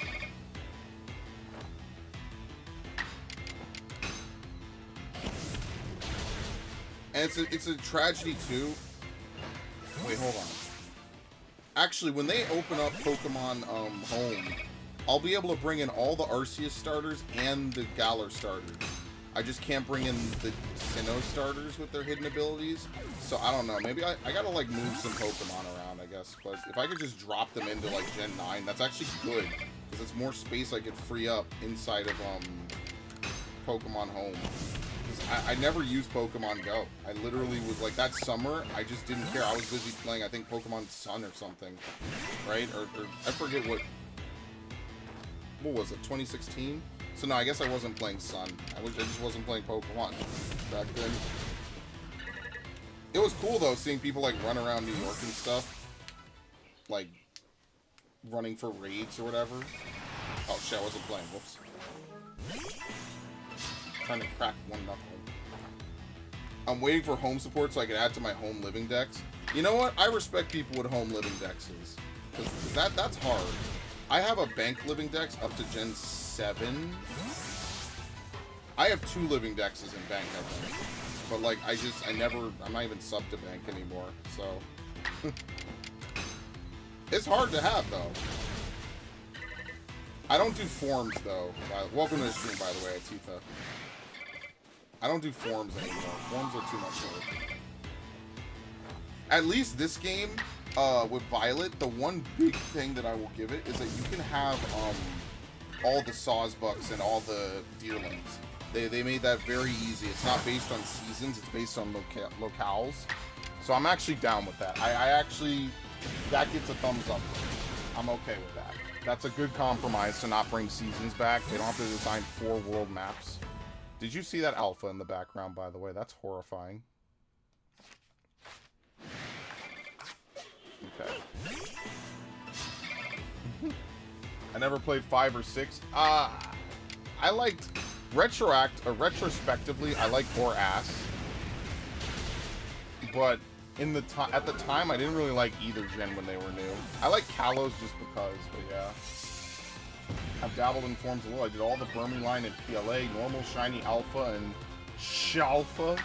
And it's a tragedy too. Wait, hold on. Actually, when they open up Pokemon Home, I'll be able to bring in all the Arceus starters and the Galar starters. I just can't bring in the Sinnoh starters with their hidden abilities. So I don't know. Maybe I gotta like move some Pokemon around, I guess. But if I could just drop them into like Gen 9, that's actually good. Because it's more space I could free up inside of Pokemon Home. I never used Pokemon Go. I literally was like, that summer, I just didn't care. I was busy playing, I think, Pokemon Sun or something. Right? Or I forget what was it, 2016? So no, I guess I wasn't playing Sun. I just wasn't playing Pokemon back then. It was cool, though, seeing people, like, run around New York and stuff. Like, running for raids or whatever. Oh, shit, I wasn't playing. Whoops. Trying to crack one knuckle. I'm waiting for home support so I can add to my home living decks. You know what? I respect people with home living decks. Because that's hard. I have a bank living decks up to Gen 7. I have 2 living decks in bank, I think. But, like, I'm not even sub to bank anymore, so. It's hard to have, though. I don't do forms, though. Welcome to the stream, by the way, Atitha. I don't do forms anymore. Forms are too much work. At least this game, with Violet, the one big thing that I will give it is that you can have all the Sawsbucks and all the Deerlings. They made that very easy. It's not based on seasons, it's based on locales. So I'm actually down with that. I actually, that gets a thumbs up. I'm okay with that. That's a good compromise to not bring seasons back. They don't have to design 4 world maps. Did you see that alpha in the background, by the way? That's horrifying. Okay. I never played 5 or 6. I liked retrospectively, I liked Ass. But at the time, I didn't really like either gen when they were new. I like Kalos just because, but yeah. I've dabbled in forms a little. I did all the Burmy line and PLA, normal, shiny, alpha, and Shalpha.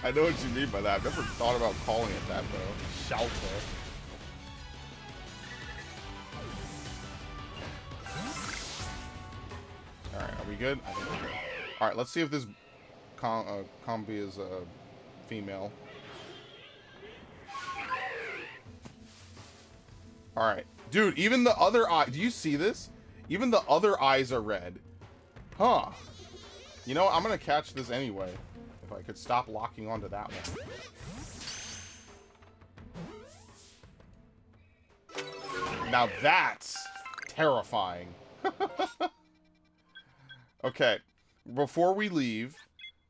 I know what you mean by that. I've never thought about calling it that, though. Shalpha. Alright, are we good? I think we're good. Alright, let's see if this combi is female. Alright. Dude, even the other eye... Do you see this? Even the other eyes are red. Huh. You know, I'm gonna catch this anyway. If I could stop locking onto that one. Now that's terrifying. Okay. Before we leave,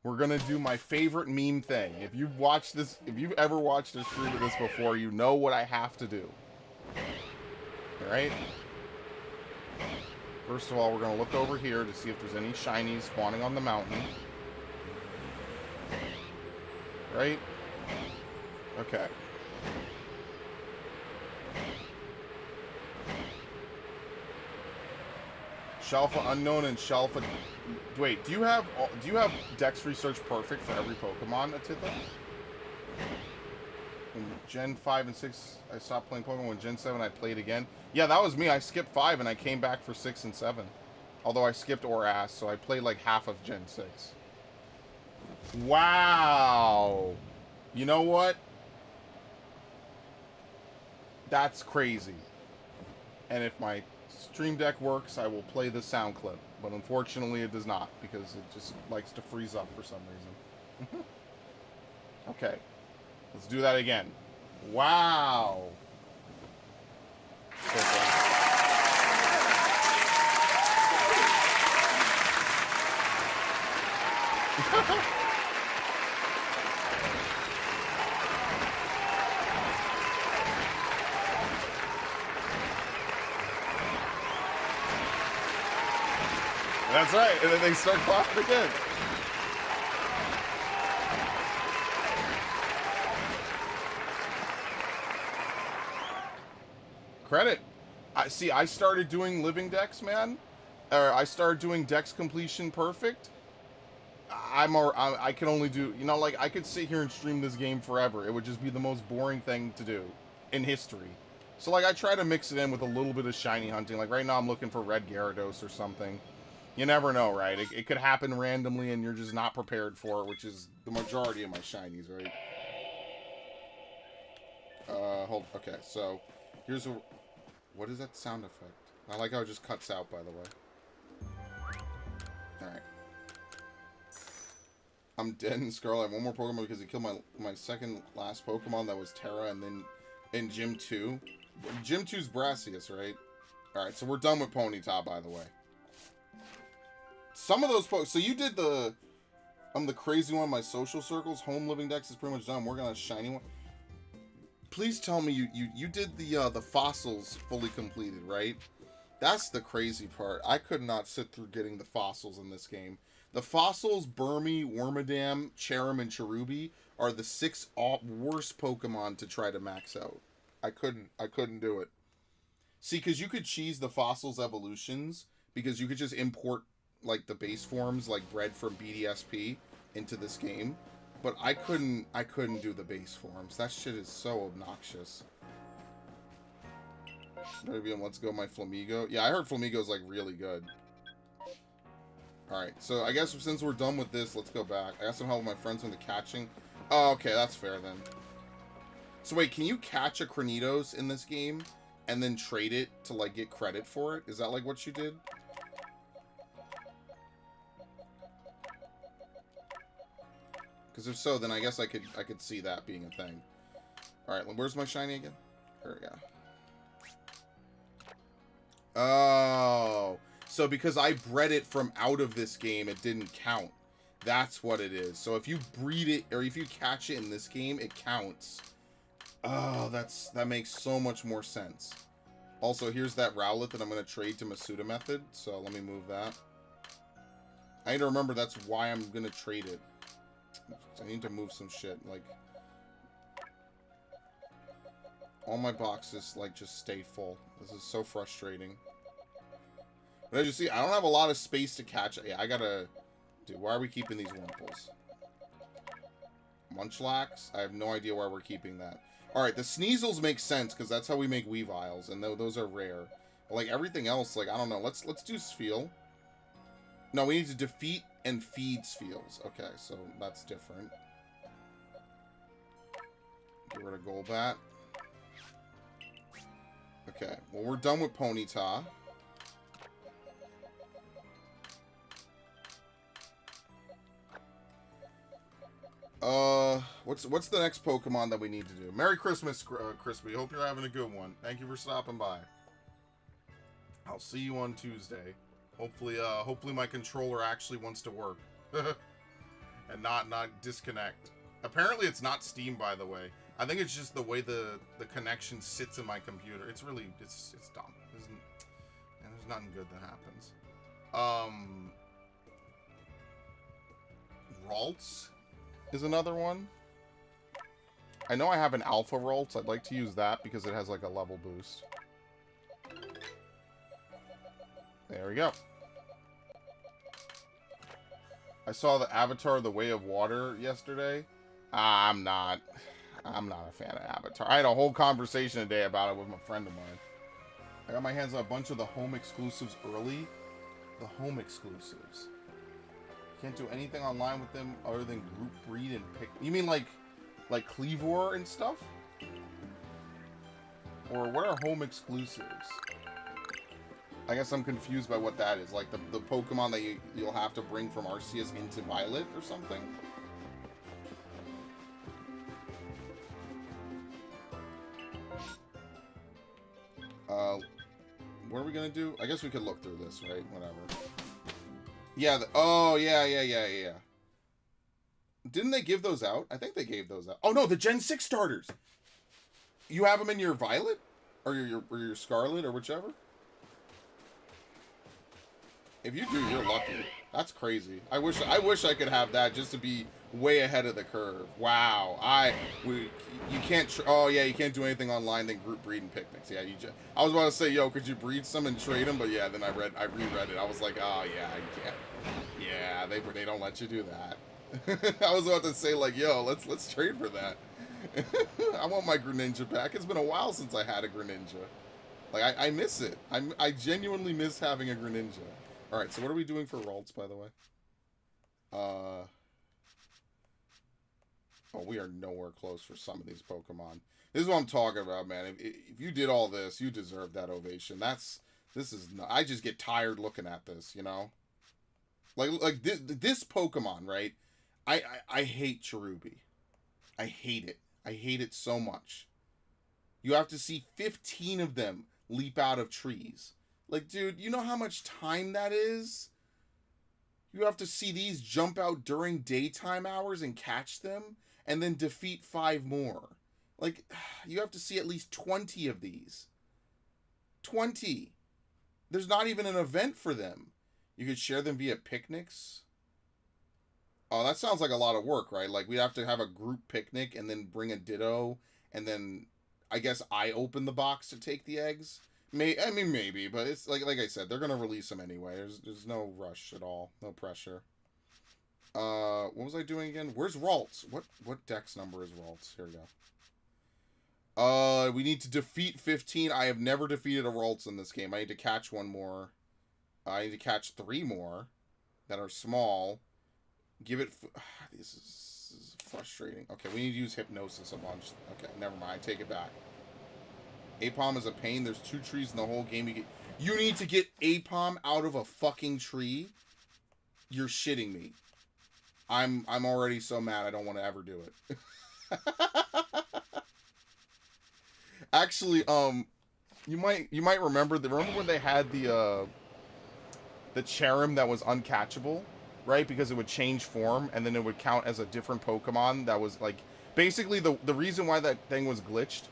we're gonna do my favorite meme thing. If you've watched this... If you've ever watched a stream of this before, you know what I have to do. Alright? First of all, we're going to look over here to see if there's any shinies spawning on the mountain. Right? Okay. Shalfa Unknown and Shalfa... Wait, do you have Dex Research Perfect for every Pokemon, Atitha? In Gen 5 and 6, I stopped playing Pokemon. When Gen 7, I played again. Yeah, that was me. I skipped 5 and I came back for 6 and 7. Although I skipped Ass, so I played like half of Gen 6. Wow! You know what? That's crazy. And if my Stream Deck works, I will play the sound clip. But unfortunately, it does not, because it just likes to freeze up for some reason. Okay. Let's do that again. Wow. So That's right, and then they start clapping again. Credit. I started doing living decks, man. Or I started doing decks completion perfect. I can only do, you know, like, I could sit here and stream this game forever. It would just be the most boring thing to do in history. So, like, I try to mix it in with a little bit of shiny hunting. Like, right now I'm looking for red Gyarados or something. You never know, right? It could happen randomly and you're just not prepared for it, which is the majority of my shinies, right? Okay, so, here's a... What is that sound effect? I like how it just cuts out, by the way. Alright. I'm dead in Scarlet. I have one more Pokemon because he killed my second last Pokemon that was Terra, and then in Gym 2. Gym 2's Brassius, right? Alright, so we're done with Ponyta, by the way. Some of those so you did the crazy one, my social circles. Home living decks is pretty much done. I'm working on a shiny one. Please tell me you did the fossils fully completed, right? That's the crazy part. I could not sit through getting the fossils in this game. The fossils, Burmy, Wormadam, Cherim, and Cherubi are the 6 worst Pokemon to try to max out. I couldn't do it. See, because you could cheese the fossils evolutions because you could just import like the base forms like bred from BDSP into this game. But I couldn't do the base forms. That shit is so obnoxious. Maybe let's go my Flamigo. Yeah, I heard Flamigo's like really good. Alright, so I guess since we're done with this, let's go back. I got some help with my friends from the catching. Oh, okay, that's fair then. So wait, can you catch a Cranidos in this game and then trade it to like get credit for it? Is that like what you did? Because if so, then I guess I could see that being a thing. Alright, where's my shiny again? There we go. Oh, so because I bred it from out of this game, it didn't count. That's what it is. So if you breed it, or if you catch it in this game, it counts. Oh, that makes so much more sense. Also, here's that Rowlet that I'm going to trade to Masuda Method. So let me move that. I need to remember that's why I'm going to trade it. I need to move some shit. Like, all my boxes, like, just stay full. This is so frustrating. But as you see, I don't have a lot of space to catch. Yeah, I gotta... Dude, why are we keeping these Wurmples? Munchlax? I have no idea why we're keeping that. Alright, the Sneasels make sense, because that's how we make Weaviles, and those are rare. But, like, everything else, like, I don't know. Let's do Spheal. No, we need to defeat and feed Spheals. Okay, so that's different. Get rid of Golbat. Okay, well, we're done with Ponyta. What's the next Pokemon that we need to do? Merry Christmas, Crispy. Hope you're having a good one. Thank you for stopping by. I'll see you on Tuesday. Hopefully my controller actually wants to work. And not disconnect. Apparently it's not Steam, by the way. I think it's just the way the connection sits in my computer. It's really, it's dumb. And there's nothing good that happens. Ralts is another one. I know I have an Alpha Ralts. I'd like to use that because it has like a level boost. There we go. I saw the Avatar The Way of Water yesterday. I'm not a fan of Avatar. I had a whole conversation today about it with a friend of mine. I got my hands on a bunch of the home exclusives early. The home exclusives. Can't do anything online with them other than group breed and pick. You mean like Cleavor and stuff? Or what are home exclusives? I guess I'm confused by what that is. Like the Pokemon that you'll have to bring from Arceus into Violet or something? What are we gonna do? I guess we could look through this, right? Whatever. Yeah, oh, yeah. Didn't they give those out? I think they gave those out. Oh, no, the Gen 6 starters! You have them in your Violet? Or your Scarlet, or whichever? If you do, you're lucky. That's crazy. I wish I could have that just to be way ahead of the curve. Wow. You can't. Oh yeah, you can't do anything online than group breeding picnics. Yeah, I was about to say, yo, could you breed some and trade them? But yeah, then I reread it. I was like, oh yeah, you can't. Yeah, they don't let you do that. I was about to say like, yo, let's trade for that. I want my Greninja back. It's been a while since I had a Greninja. Like I miss it. I genuinely miss having a Greninja. All right, so what are we doing for Ralts, by the way? Oh, we are nowhere close for some of these Pokemon. This is what I'm talking about, man. If you did all this, you deserve that ovation. I just get tired looking at this, you know? Like this Pokemon, right? I hate Cherubi. I hate it. I hate it so much. You have to see 15 of them leap out of trees. Like, dude, you know how much time that is? You have to see these jump out during daytime hours and catch them, and then defeat 5 more. Like, you have to see at least 20 of these. 20! There's not even an event for them. You could share them via picnics. Oh, that sounds like a lot of work, right? Like, we have to have a group picnic and then bring a Ditto, and then I guess I open the box to take the eggs. I mean, maybe, but it's like I said, they're gonna release them anyway. There's no rush at all, no pressure. What was I doing again? Where's Ralts? What dex number is Ralts? Here we go. We need to defeat 15. I have never defeated a Ralts in this game. I need to catch one more. I need to catch 3 more that are small. Give it. This is frustrating. Okay, we need to use Hypnosis a bunch. Okay, never mind. I take it back. Apom is a pain. There's 2 trees in the whole game. You need to get Apom out of a fucking tree? You're shitting me. I'm already so mad I don't want to ever do it. Actually, you might remember when they had the Cherrim that was uncatchable, right? Because it would change form and then it would count as a different Pokemon that was like basically the reason why that thing was glitched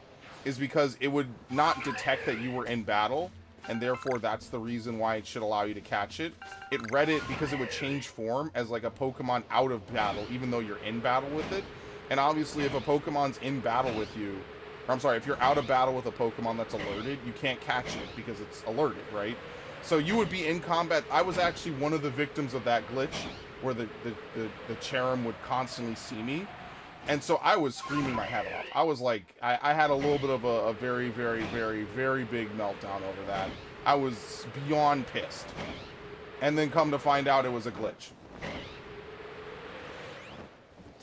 is because it would not detect that you were in battle, and therefore that's the reason why it should allow you to catch it. It read it because it would change form as like a Pokemon out of battle, even though you're in battle with it. And obviously if a Pokemon's in battle with you, or I'm sorry, if you're out of battle with a Pokemon that's alerted, you can't catch it because it's alerted, right? So you would be in combat. I was actually one of the victims of that glitch where the Cherrim would constantly see me. And so I was screaming my head off. I was like, I had a little bit of a very, very, very, very big meltdown over that. I was beyond pissed. And then come to find out it was a glitch.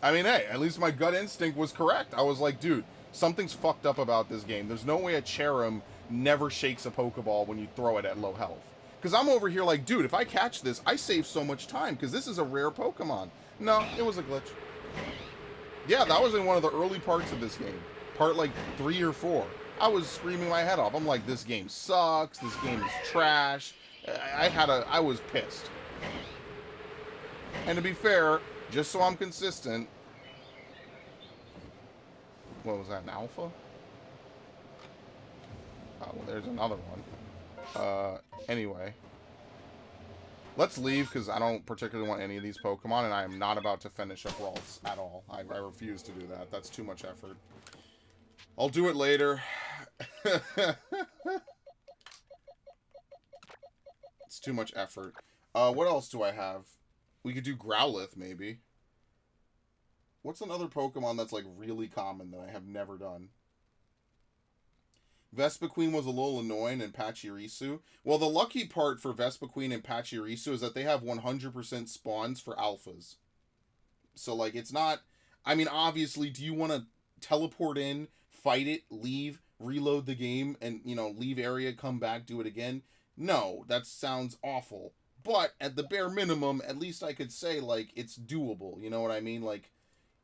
I mean, hey, at least my gut instinct was correct. I was like, dude, something's fucked up about this game. There's no way a Cherrim never shakes a Pokeball when you throw it at low health. Because I'm over here like, dude, if I catch this, I save so much time because this is a rare Pokemon. No, it was a glitch. Yeah, that was in one of the early parts of this game. Part like 3 or 4. I was screaming my head off. I'm like, this game sucks. This game is trash. I was pissed. And to be fair, just so I'm consistent. What was that, an alpha? Oh, well, there's another one. Anyway. Let's leave, because I don't particularly want any of these Pokemon, and I am not about to finish up Ralts at all. I refuse to do that. That's too much effort. I'll do it later. It's too much effort. What else do I have? We could do Growlithe, maybe. What's another Pokemon that's, like, really common that I have never done? Vespiquen was a little annoying, and Pachirisu. Well, the lucky part for Vespiquen and Pachirisu is that they have 100% spawns for alphas. So, like, it's not... I mean, obviously, do you want to teleport in, fight it, leave, reload the game, and, you know, leave area, come back, do it again? No, that sounds awful. But at the bare minimum, at least I could say, like, it's doable. You know what I mean? Like,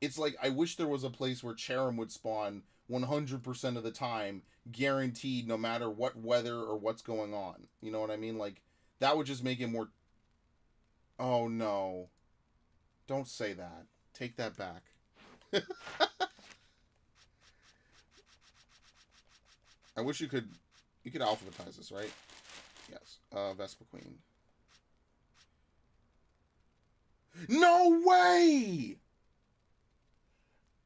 it's like, I wish there was a place where Cherim would spawn 100% of the time, guaranteed, no matter what weather or what's going on. You know what I mean? Like, that would just make it more... Oh, no. Don't say that. Take that back. I wish you could alphabetize this, right? Yes. Vespiquen. No way!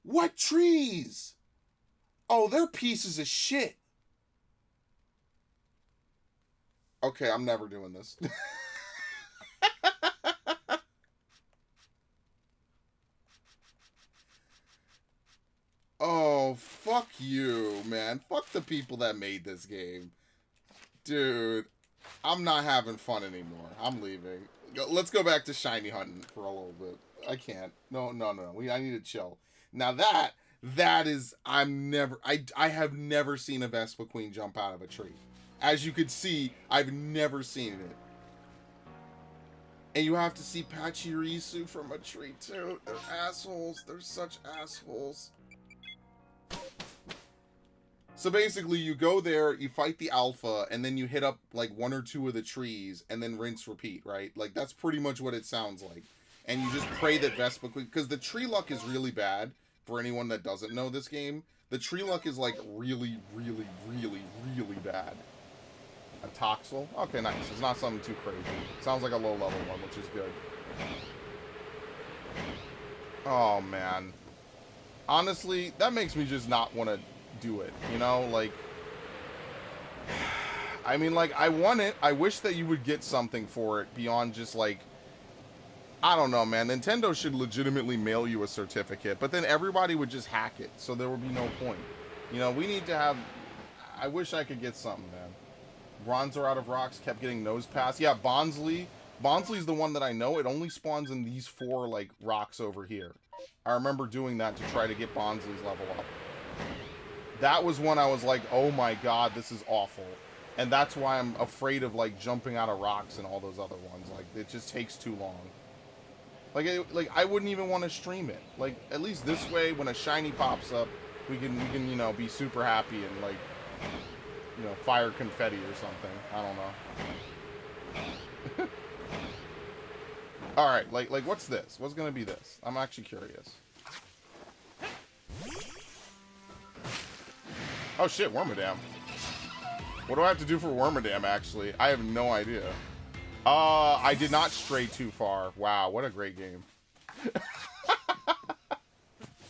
What trees? Oh, they're pieces of shit. Okay, I'm never doing this. Oh, fuck you, man. Fuck the people that made this game. Dude, I'm not having fun anymore. I'm leaving. Let's go back to shiny hunting for a little bit. I can't. No. I need to chill. Now that is, I have never seen a Vespiquen jump out of a tree. As you could see, I've never seen it. And you have to see Pachirisu from a tree too. They're assholes. They're such assholes. So basically, you go there, you fight the alpha, and then you hit up, like, 1 or 2 of the trees, and then rinse, repeat, right? Like, that's pretty much what it sounds like. And you just pray that Vespiquen... Because the tree luck is really bad, for anyone that doesn't know this game. The tree luck is, like, really, really, really, really bad. A Toxel? Okay, nice. It's not something too crazy. Sounds like a low-level one, which is good. Oh, man. Honestly, that makes me just not want to do it, you know? Like, I mean, like, I want it. I wish that you would get something for it beyond just, like, I don't know, man. Nintendo should legitimately mail you a certificate, but then everybody would just hack it, so there would be no point. You know, we need to have... I wish I could get something, man. Bronzer out of rocks kept getting nose pass. Yeah, Bonsly. Bonsly's the one that I know. It only spawns in these 4, like, rocks over here. I remember doing that to try to get Bonsly's level up. That was when I was like, oh my god, this is awful. And that's why I'm afraid of, like, jumping out of rocks and all those other ones. Like, it just takes too long. Like, I wouldn't even want to stream it. Like, at least this way, when a shiny pops up, we can, you know, be super happy and, like, you know, fire confetti or something. I don't know. Alright, like, what's this? What's gonna be this? I'm actually curious. Oh shit, Wormadam. What do I have to do for Wormadam, actually? I have no idea. I did not stray too far. Wow, what a great game.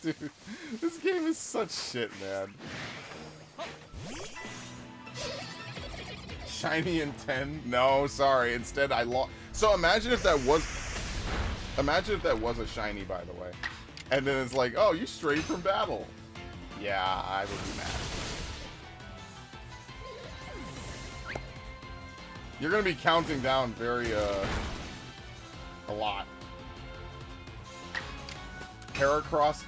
Dude, this game is such shit, man. Shiny in 10? No, sorry. Instead, I lost. So imagine if that was... Imagine if that was a shiny, by the way. And then it's like, oh, you strayed from battle. Yeah, I would be mad. You're gonna be counting down very, a lot. Heracross,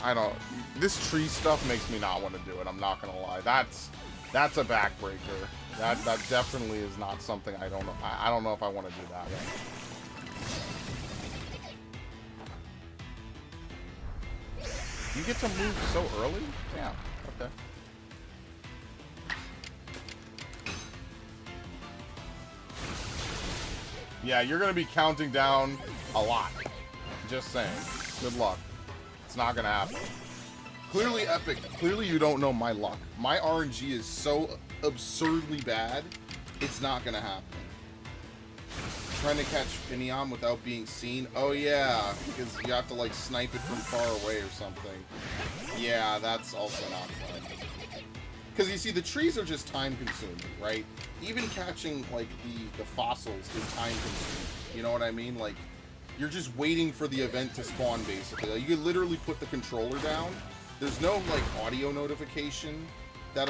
I don't. This tree stuff makes me not want to do it. I'm not gonna lie. That's a backbreaker. That definitely is not something I don't know. I don't know if I want to do that. You get to move so early? Yeah. Okay. Yeah, you're gonna be counting down a lot. Just saying. Good luck. It's not gonna happen. Clearly epic. Clearly you don't know my luck. My RNG is so absurdly bad, it's not gonna happen. Trying to catch Finion without being seen? Oh yeah, because you have to like snipe it from far away or something. Yeah, that's also not fun. Because you see, the trees are just time consuming, right? Even catching like the fossils is time consuming. You know what I mean? Like, you're just waiting for the event to spawn, basically. Like, you could literally put the controller down. There's no like audio notification that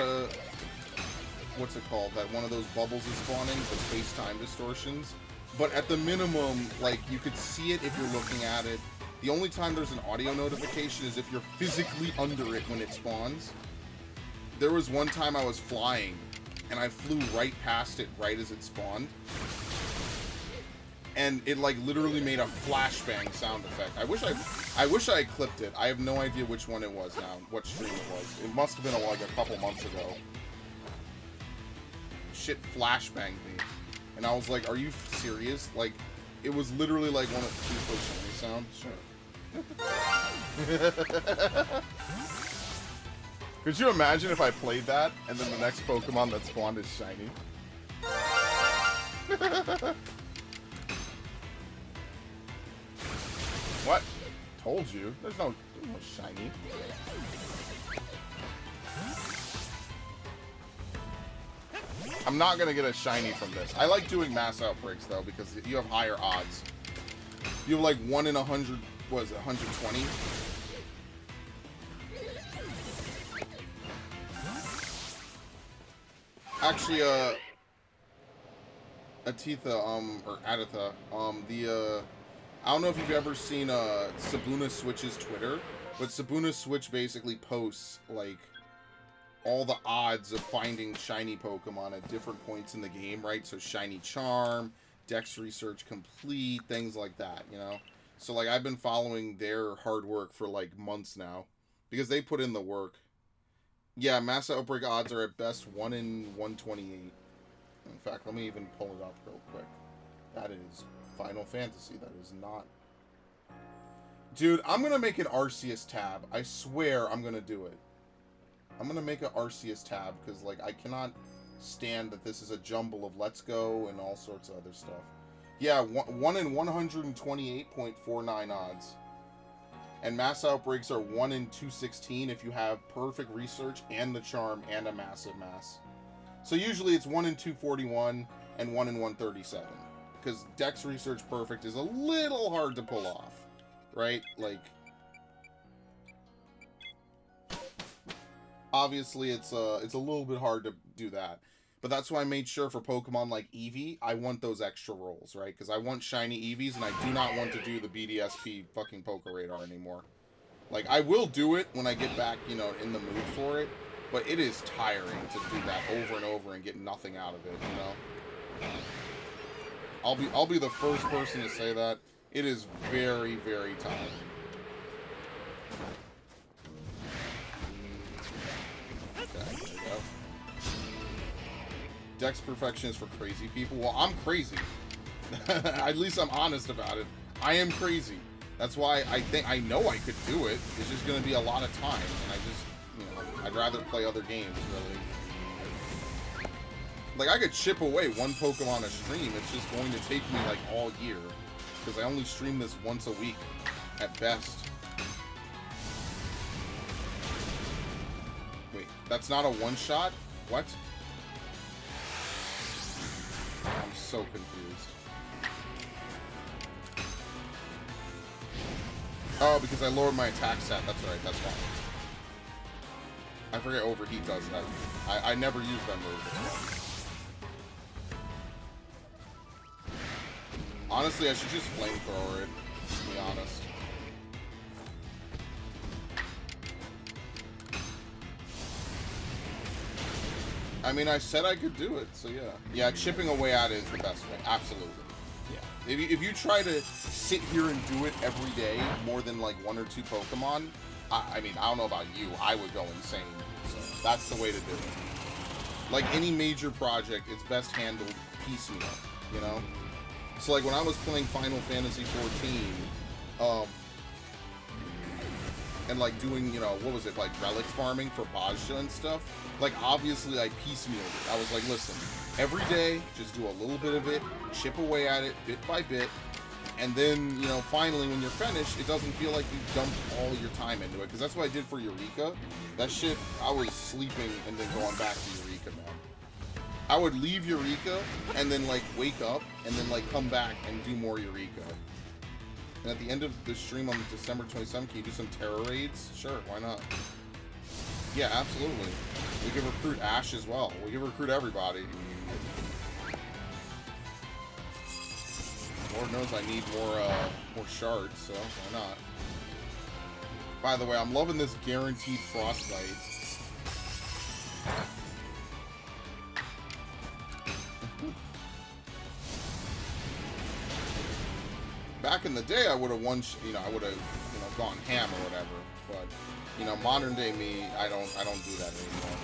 what's it called? That one of those bubbles is spawning, the space-time distortions. But at the minimum, like, you could see it if you're looking at it. The only time there's an audio notification is if you're physically under it when it spawns. There was one time I was flying, and I flew right past it right as it spawned. And it like literally made a flashbang sound effect. I wish I clipped it. I have no idea which one it was now, what stream it was. It must have been like a couple months ago. Shit flashbanged me. And I was like, are you serious? Like, it was literally like one of the sound. Sure. Could you imagine if I played that and then the next Pokemon that spawned is shiny? What? Told you. There's no shiny. I'm not gonna get a shiny from this. I like doing mass outbreaks though because you have higher odds. You have like 1 in 100. What is it? 120. Actually, Atitha, or Aditha, I don't know if you've ever seen Sabuna Switch's Twitter, but Sabuna Switch basically posts like all the odds of finding shiny Pokemon at different points in the game, right? So shiny charm, Dex research complete, things like that, you know? So like I've been following their hard work for like months now because they put in the work. Yeah, mass outbreak odds are at best 1 in 128. In fact, let me even pull it up real quick. That is Final Fantasy. That is not... Dude, I'm going to make an Arceus tab. I swear I'm going to do it. I'm going to make an Arceus tab because, like, I cannot stand that this is a jumble of Let's Go and all sorts of other stuff. Yeah, 1 in 128.49 odds. And mass outbreaks are 1 in 216 if you have perfect research and the charm and a massive mass. So usually it's 1 in 241 and 1 in 137. Because Dex research perfect is a little hard to pull off. Right? Like, obviously it's a little bit hard to do that. But that's why I made sure for Pokemon like Eevee, I want those extra rolls, right? Because I want shiny Eevees, and I do not want to do the BDSP fucking Poké Radar anymore. Like, I will do it when I get back, you know, in the mood for it, but it is tiring to do that over and over and get nothing out of it, you know? I'll be the first person to say that. It is very, very tiring. Okay, there we go. Dex perfection is for crazy people. Well, I'm crazy. At least I'm honest about it. I am crazy. That's why I know I could do it. It's just going to be a lot of time, and I just, you know, I'd rather play other games, really. Like, I could chip away one Pokemon a stream. It's just going to take me, like, all year. Because I only stream this once a week, at best. Wait, that's not a one-shot? What? I'm so confused. Oh, because I lowered my attack stat. That's right, that's why. I forget Overheat does that. I never use that move. Honestly, I should just flamethrower it, to be honest. I mean, I said I could do it, so yeah. Yeah, chipping away at it is the best way. Absolutely. Yeah. If you try to sit here and do it every day, more than like 1 or 2 Pokemon, I mean, I don't know about you, I would go insane. So that's the way to do it. Like any major project, it's best handled piecemeal, you know? So like when I was playing Final Fantasy XIV, and like doing, you know, what was it, like relic farming for Bajja and stuff, like obviously I piecemealed it. I was like, listen, every day, just do a little bit of it, chip away at it, bit by bit, and then, you know, finally when you're finished, it doesn't feel like you dumped all your time into it, because that's what I did for Eureka. That shit, I was sleeping and then going back to Eureka, man. I would leave Eureka, and then, like, wake up, and then, like, come back and do more Eureka. And at the end of the stream on December 27th, can you do some Terror Raids? Sure, why not? Yeah, absolutely. We can recruit Ash as well. We can recruit everybody. Lord knows I need more shards, so why not? By the way, I'm loving this guaranteed frostbite. back in the day, I would have I would have, gone ham or whatever. But, modern day me, I don't do that anymore.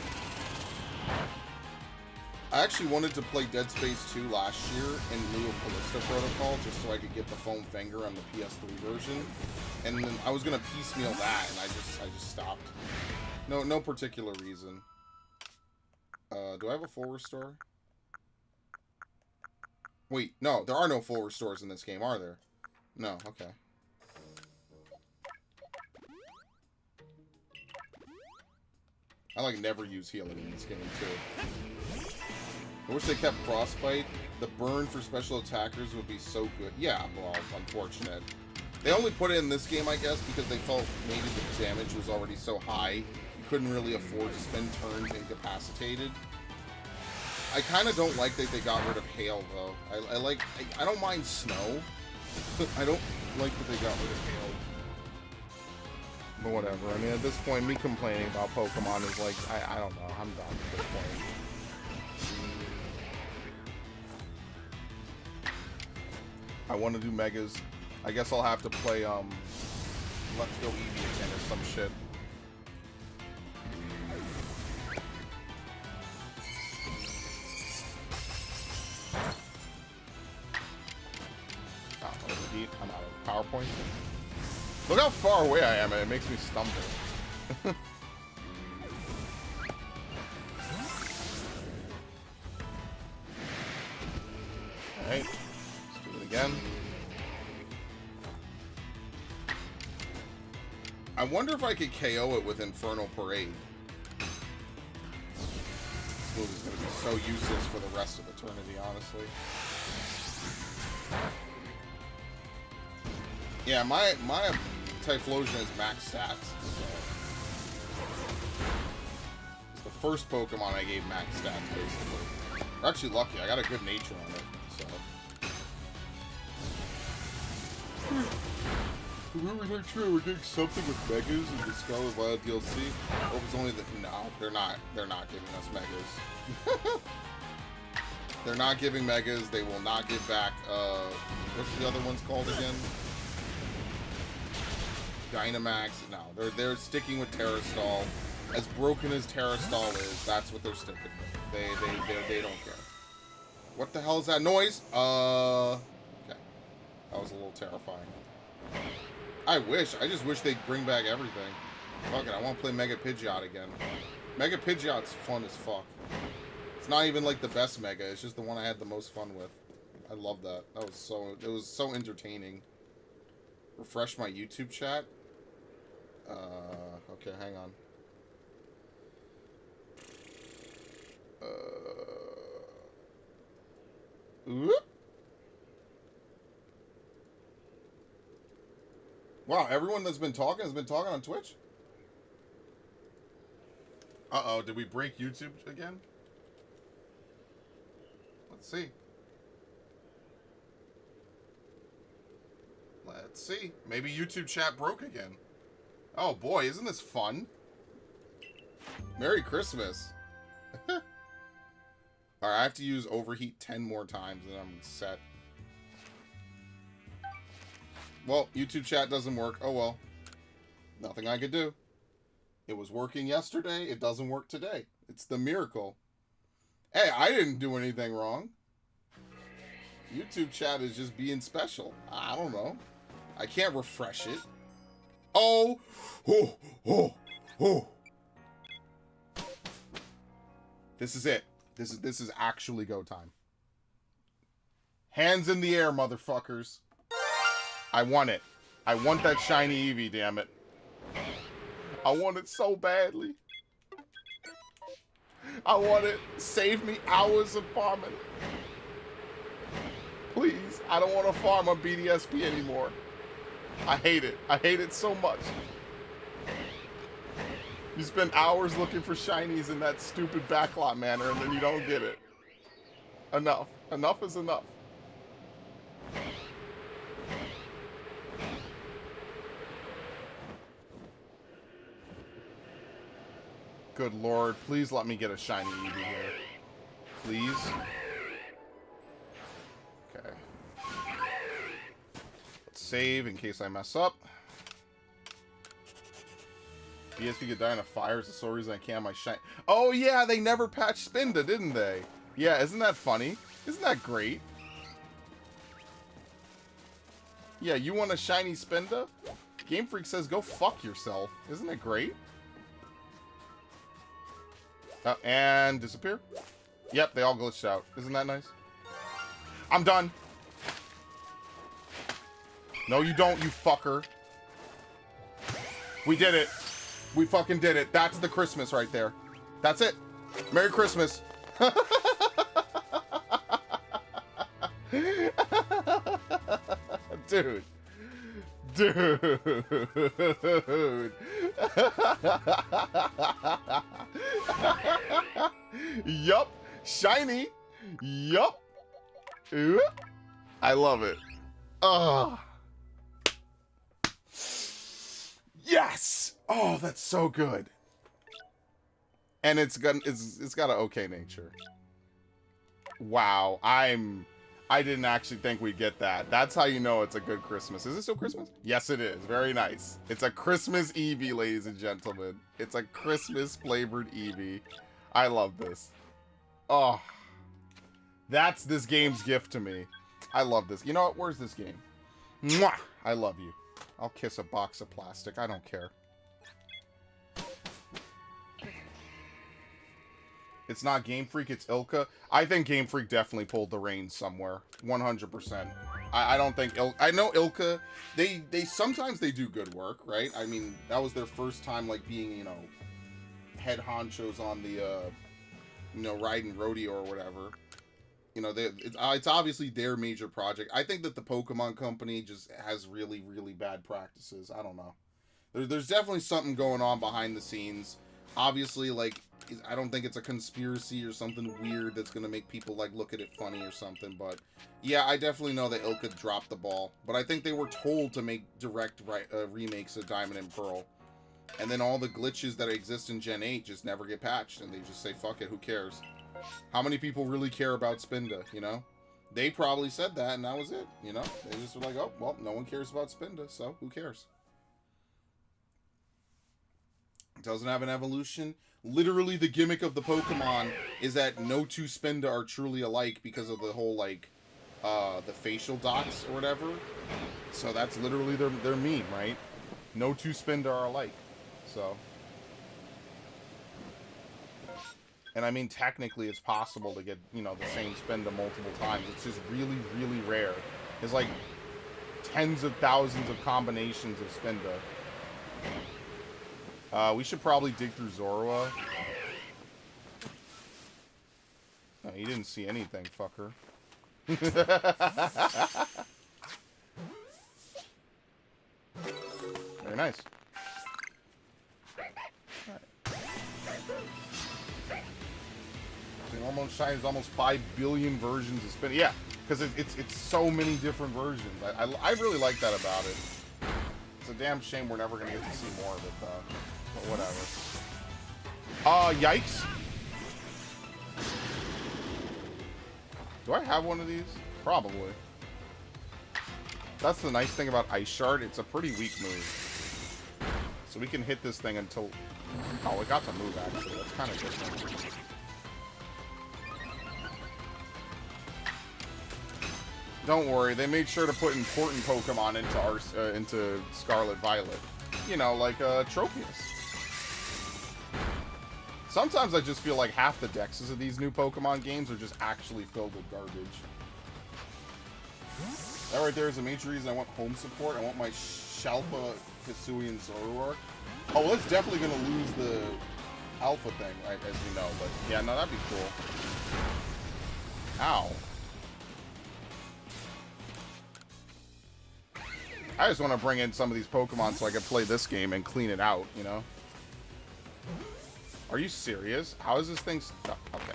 I actually wanted to play Dead Space 2 last year in lieu of Callisto Protocol, just so I could get the foam finger on the PS3 version. And then I was gonna piecemeal that, and I just stopped. No particular reason. Do I have a full restore? Wait, no, there are no full restores in this game, are there? No, okay. I never use healing in this game too. I wish they kept Frostbite. The burn for special attackers would be so good. Yeah, well, unfortunate. They only put it in this game, I guess, because they felt maybe the damage was already so high, you couldn't really afford to spend turns incapacitated. I kind of don't like that they got rid of hail, though. I don't mind snow. I don't like that they got rid of hail. But whatever. I mean, at this point, me complaining about Pokemon is like, I don't know. I'm done at this point. I want to do Megas. I guess I'll have to play, Let's Go Eevee again or some shit. Overheat. I'm out of PowerPoint. Look how far away I am, and it makes me stumble. Alright. Let's do it again. I wonder if I could KO it with Infernal Parade. This move is going to be so useless for the rest of eternity, honestly. Yeah, my Typhlosion is max stats. So. It's the first Pokemon I gave max stats, basically. We're actually lucky. I got a good nature on it, so. Remember, true. We're getting something with Megas in the Scarlet Violet DLC. Oh, it's only the no. They're not giving us Megas. They're not giving Megas. They will not give back. What's the other one's called again? Dynamax. No, they're sticking with Terrastall. As broken as Terrastall is, that's what they're sticking with. They don't care. What the hell is that noise? Okay. That was a little terrifying. I just wish they'd bring back everything. Fuck it, I want to play Mega Pidgeot again. Mega Pidgeot's fun as fuck. It's not even like the best Mega, it's just the one I had the most fun with. I love that. It was so entertaining. Refresh my YouTube chat. Okay, hang on. Whoop. Wow, everyone that's been talking has been talking on Twitch? Uh-oh, did we break YouTube again? Let's see. Let's see. Maybe YouTube chat broke again. Oh boy, isn't this fun? Merry Christmas. Alright, I have to use Overheat 10 more times and I'm set. Well, YouTube chat doesn't work. Oh well. Nothing I could do. It was working yesterday. It doesn't work today. It's the miracle. Hey, I didn't do anything wrong. YouTube chat is just being special. I don't know. I can't refresh it. Oh! Oh! Oh! Oh! This is it. This is actually go time. Hands in the air, motherfuckers. I want it. I want that shiny Eevee, damn it. I want it so badly. I want it. Save me hours of farming. Please. I don't want to farm on BDSP anymore. I hate it. I hate it so much. You spend hours looking for shinies in that stupid backlot manner and then you don't get it. Enough. Enough is enough. Good lord, please let me get a shiny Eevee here. Please. Okay. save in case I mess up. ESP could die in a fire is the sole reason I can't my shine. Oh yeah, they never patched Spinda, didn't they? Yeah, isn't that funny? Isn't that great? Yeah, you want a shiny Spinda? Game Freak says go fuck yourself. Isn't it great? And disappear. Yep, they all glitched out. Isn't that nice? I'm done. No, you don't, you fucker. We did it. We fucking did it. That's the Christmas right there. That's it. Merry Christmas. Dude. Dude. Yup. Shiny. Yup. I love it. Ugh. Yes! Oh, that's so good. And it's got an okay nature. Wow, I didn't actually think we'd get that. That's how you know it's a good Christmas. Is it still Christmas? Yes, it is. Very nice. It's a Christmas Eevee, ladies and gentlemen. It's a Christmas flavored Eevee. I love this. Oh, that's this game's gift to me. I love this. You know what? Where's this game? Mwah! I love you. I'll kiss a box of plastic. I don't care. It's not Game Freak, it's Ilka. I think Game Freak definitely pulled the reins somewhere. 100%. I don't think I know Ilka, they sometimes they do good work, right? I mean, that was their first time like being, you know, head honchos on the you know, riding rodeo or whatever. You know, it's obviously their major project. I think that the Pokemon Company just has really, really bad practices. I don't know. There's definitely something going on behind the scenes. Obviously, like, I don't think it's a conspiracy or something weird that's going to make people, like, look at it funny or something. But, yeah, I definitely know that Ilka dropped the ball. But I think they were told to make direct remakes of Diamond and Pearl. And then all the glitches that exist in Gen 8 just never get patched. And they just say, fuck it, who cares? How many people really care about Spinda, you know? They probably said that, and that was it, you know? They just were like, oh, well, no one cares about Spinda, so who cares? It doesn't have an evolution. Literally, the gimmick of the Pokemon is that no two Spinda are truly alike because of the whole, like, the facial dots or whatever. So that's literally their meme, right? No two Spinda are alike, so... And I mean, technically, it's possible to get, you know, the same Spinda multiple times. It's just really, really rare. There's like tens of thousands of combinations of Spinda. We should probably dig through Zorua. No, you didn't see anything, fucker. Very nice. Almost Shiny is almost 5 billion versions of Spinda. Yeah, because it's so many different versions. I really like that about it. It's a damn shame we're never going to get to see more of it, though. But whatever. Yikes. Do I have one of these? Probably. That's the nice thing about Ice Shard. It's a pretty weak move. So we can hit this thing until... Oh, it got to move, actually. That's kind of different. Don't worry, they made sure to put important Pokemon into Scarlet Violet. You know, like Tropius. Sometimes I just feel like half the dexes of these new Pokemon games are just actually filled with garbage. That right there is a major reason I want home support. I want my Shalpa, Hisui, and Zoroark. Oh, well, it's definitely going to lose the Alpha thing, right, as you know. But yeah, no, that'd be cool. Ow. I just want to bring in some of these Pokemon so I can play this game and clean it out, you know? Are you serious? How is this thing stuck? Okay.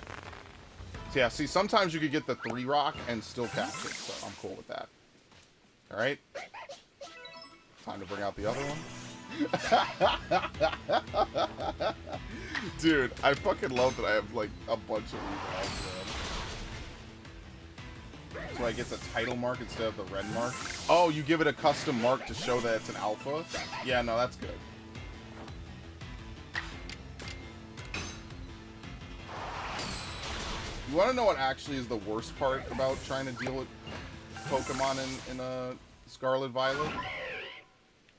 So yeah, see, sometimes you could get the 3-rock and still catch it, so I'm cool with that. Alright? Time to bring out the other one. Dude, I fucking love that I have, like, a bunch of these. So it gets a title mark instead of the red mark. Oh, you give it a custom mark to show that it's an alpha? Yeah, no, that's good. You want to know what actually is the worst part about trying to deal with Pokemon in Scarlet Violet?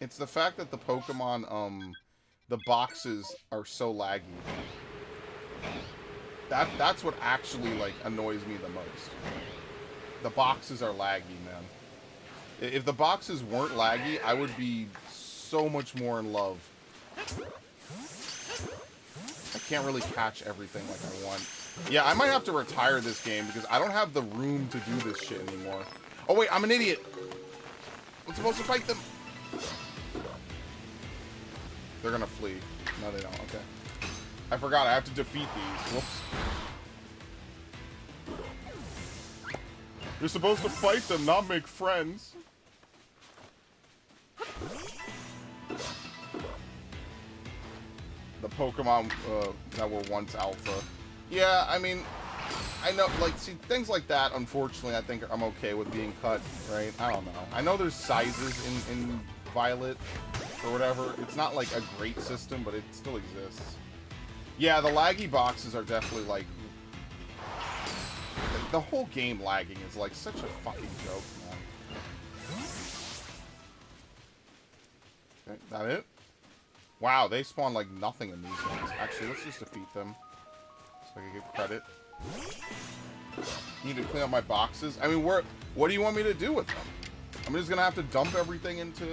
It's the fact that the Pokemon, the boxes are so laggy. That's what actually, like, annoys me the most. The boxes are laggy, man. If the boxes weren't laggy, I would be so much more in love. I can't really catch everything like I want. Yeah, I might have to retire this game because I don't have the room to do this shit anymore. Oh, wait, I'm an idiot. I'm supposed to fight them. They're gonna flee. No, they don't. Okay. I forgot. I have to defeat these. Whoops. You're supposed to fight them, not make friends. The Pokemon that were once alpha. Yeah, I mean, I know, like, see, things like that, unfortunately, I think I'm okay with being cut, right? I don't know. I know there's sizes in Violet or whatever. It's not, like, a great system, but it still exists. Yeah, the laggy boxes are definitely, like... The whole game lagging is, like, such a fucking joke, man. Okay, that it? Wow, they spawn, like, nothing in these ones. Actually, let's just defeat them. So I can get credit. Need to clean up my boxes. I mean, what do you want me to do with them? I'm just gonna have to dump everything into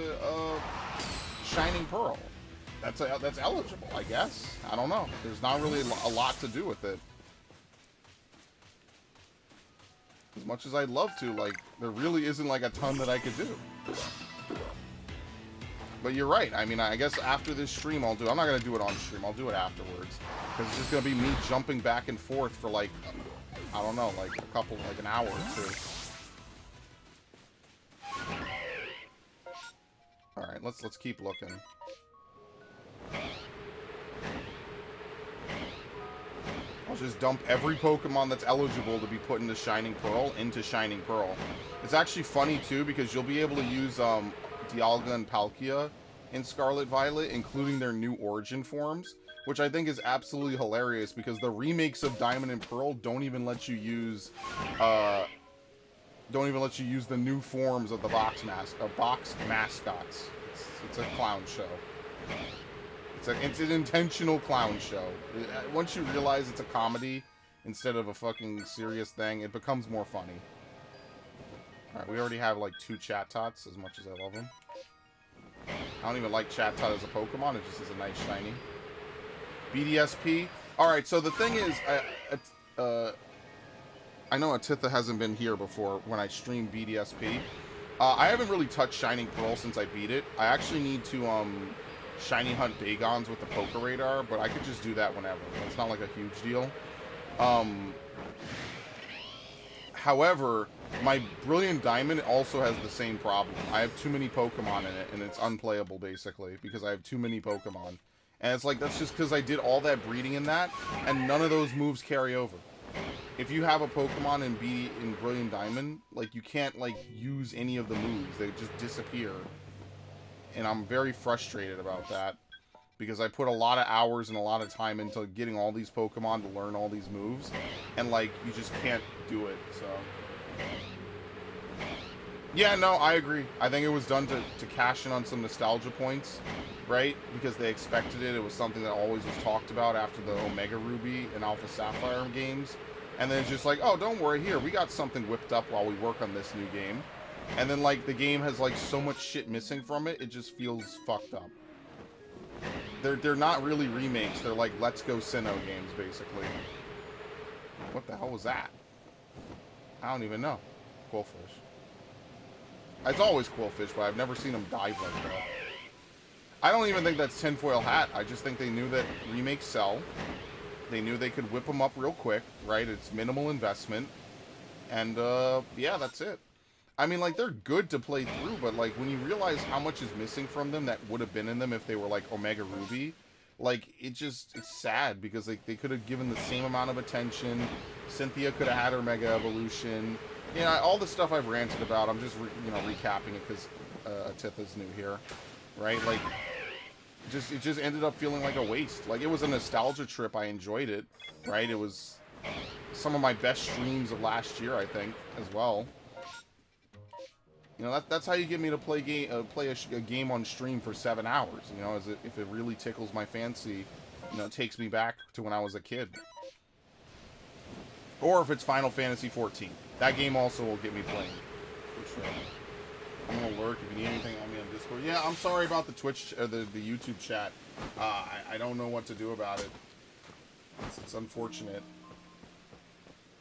Shining Pearl. That's eligible, I guess. I don't know. There's not really a lot to do with it. As much as I'd love to, like, there really isn't, like, a ton that I could do. But you're right. I mean, I guess after this stream I'll do... I'm not going to do it on stream. I'll do it afterwards. Because it's just going to be me jumping back and forth for, like, I don't know, like, an hour or two. Alright, let's keep looking. I'll just dump every Pokemon that's eligible to be put into Shining Pearl into Shining Pearl. It's actually funny, too, because you'll be able to use, Dialga and Palkia in Scarlet Violet, including their new origin forms, which I think is absolutely hilarious because the remakes of Diamond and Pearl don't even let you use the new forms of the box mascots. It's a clown show. It's an intentional clown show. Once you realize it's a comedy instead of a fucking serious thing, it becomes more funny. Alright, we already have like 2 Chat-Tots, as much as I love them. I don't even like Chat-Tot as a Pokemon, it just is a nice shiny. BDSP. Alright, so the thing is, I know Atitha hasn't been here before when I stream BDSP. I haven't really touched Shining Pearl since I beat it. I actually need to shiny hunt Bagons with the Poké Radar, but I could just do that whenever. It's not like a huge deal. However, my Brilliant Diamond also has the same problem. I have too many Pokemon in it, and it's unplayable, basically, because I have too many Pokemon. And it's like, that's just because I did all that breeding in that, and none of those moves carry over. If you have a Pokemon in Brilliant Diamond, like, you can't, like, use any of the moves. They just disappear. And I'm very frustrated about that, because I put a lot of hours and a lot of time into getting all these Pokemon to learn all these moves, and, like, you just can't do it, so... Yeah, no, I agree. I think it was done to cash in on some nostalgia points, right? Because they expected it. It was something that always was talked about after the Omega Ruby and Alpha Sapphire games. And then it's just like, oh, don't worry, here, we got something whipped up while we work on this new game. And then, like, the game has, like, so much shit missing from it, it just feels fucked up. They're not really remakes. They're like Let's Go Sinnoh games, basically. What the hell was that? I don't even know. Quillfish. It's always Quillfish, but I've never seen them dive like that. I don't even think that's Tinfoil Hat. I just think they knew that remakes sell. They knew they could whip them up real quick, right? It's minimal investment. And, yeah, that's it. I mean, like, they're good to play through, but, like, when you realize how much is missing from them that would have been in them if they were, like, Omega Ruby, like, it's sad, because, like, they could have given the same amount of attention. Cynthia could have had her Mega Evolution. Yeah, all the stuff I've ranted about, I'm just recapping it because Atitha's new here, right? Like, it just ended up feeling like a waste. Like, it was a nostalgia trip. I enjoyed it, right? It was some of my best streams of last year, I think, as well. You know, that's how you get me to play a game on stream for 7 hours. You know, if it really tickles my fancy, you know, it takes me back to when I was a kid. Or if it's Final Fantasy XIV, that game also will get me playing. For sure. I'm gonna lurk if you need anything on me on Discord. Yeah, I'm sorry about the Twitch, the YouTube chat. I don't know what to do about it. It's unfortunate.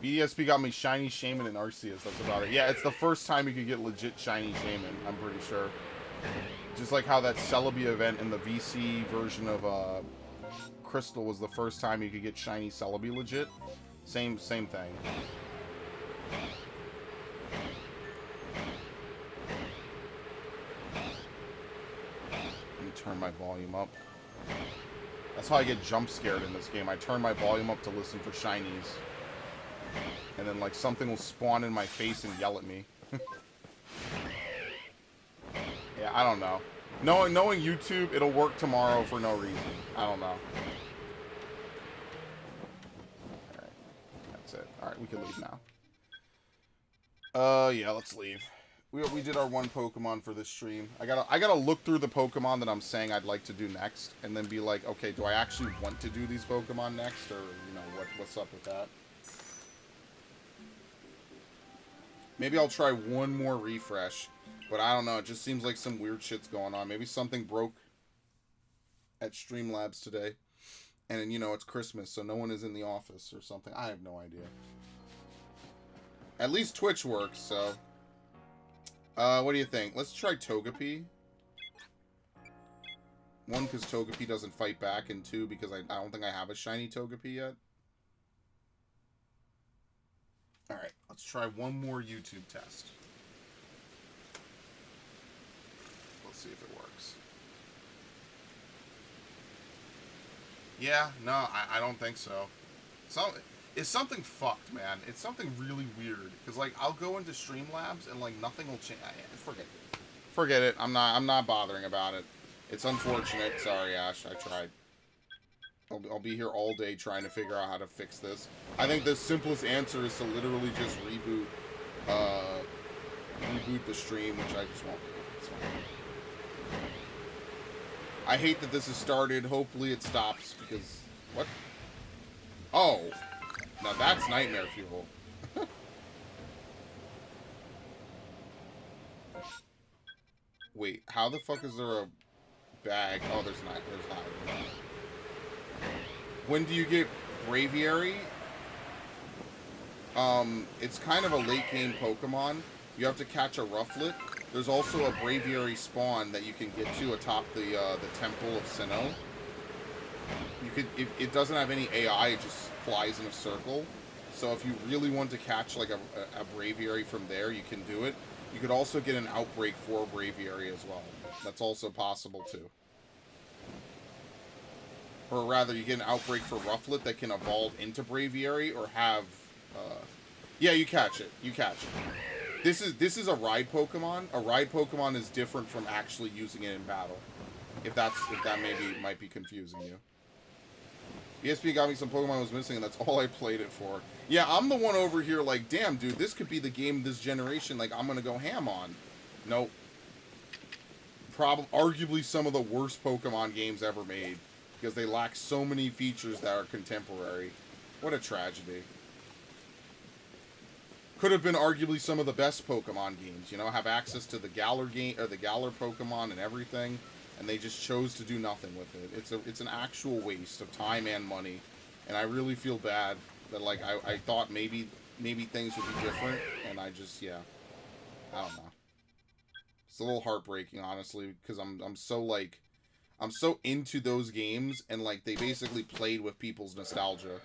BDSP got me Shiny Shaman and Arceus. That's about it. Yeah, it's the first time you could get legit Shiny Shaman, I'm pretty sure. Just like how that Celebi event in the VC version of Crystal was the first time you could get Shiny Celebi legit. Same thing. Let me turn my volume up. That's how I get jump scared in this game. I turn my volume up to listen for shinies. And then, like, something will spawn in my face and yell at me. Yeah, I don't know. Knowing YouTube, it'll work tomorrow for no reason. I don't know. Alright. That's it. Alright, we can leave now. Yeah, let's leave. We did our one Pokemon for this stream. I gotta look through the Pokemon that I'm saying I'd like to do next, and then be like, okay, do I actually want to do these Pokemon next, or, you know, what's up with that? Maybe I'll try one more refresh, but I don't know. It just seems like some weird shit's going on. Maybe something broke at Streamlabs today, and, you know, it's Christmas, so no one is in the office or something. I have no idea. At least Twitch works, so... what do you think? Let's try Togepi. One, because Togepi doesn't fight back, and two, because I don't think I have a shiny Togepi yet. Alright, let's try one more YouTube test. Let's see if it works. Yeah, no, I don't think so. It's something fucked, man. It's something really weird. Because, like, I'll go into Streamlabs and, like, nothing will change. Forget it. Forget it. I'm not bothering about it. It's unfortunate. Sorry, Ash. I tried. I'll be here all day trying to figure out how to fix this. I think the simplest answer is to literally just reboot the stream, which I just won't do. It's fine. I hate that this has started. Hopefully it stops, because... What? Oh! Now that's nightmare fuel. Wait, how the fuck is there a bag? Oh, there's not. There's not. When do you get Braviary? It's kind of a late game Pokemon. You have to catch a Rufflet. There's also a Braviary spawn that you can get to atop the Temple of Sinnoh. You could, if it doesn't have any AI, it just flies in a circle. So if you really want to catch like a Braviary from there, you can do it. You could also get an Outbreak for Braviary as well. That's also possible too. Or rather, you get an Outbreak for Rufflet that can evolve into Braviary, or have... yeah, you catch it. You catch it. This is a ride Pokemon. A ride Pokemon is different from actually using it in battle. If that might be confusing you. ESP got me some Pokemon I was missing, and that's all I played it for. Yeah, I'm the one over here like, damn, dude, this could be the game this generation, like, I'm gonna go ham on. Nope. Arguably some of the worst Pokemon games ever made, because they lack so many features that are contemporary. What a tragedy. Could have been arguably some of the best Pokemon games, you know, have access to the Galar game, or the Galar Pokemon and everything. And they just chose to do nothing with it. It's an actual waste of time and money, and I really feel bad that, like, I thought maybe things would be different, and I just, yeah, I don't know. It's a little heartbreaking, honestly, because I'm so into those games, and, like, they basically played with people's nostalgia.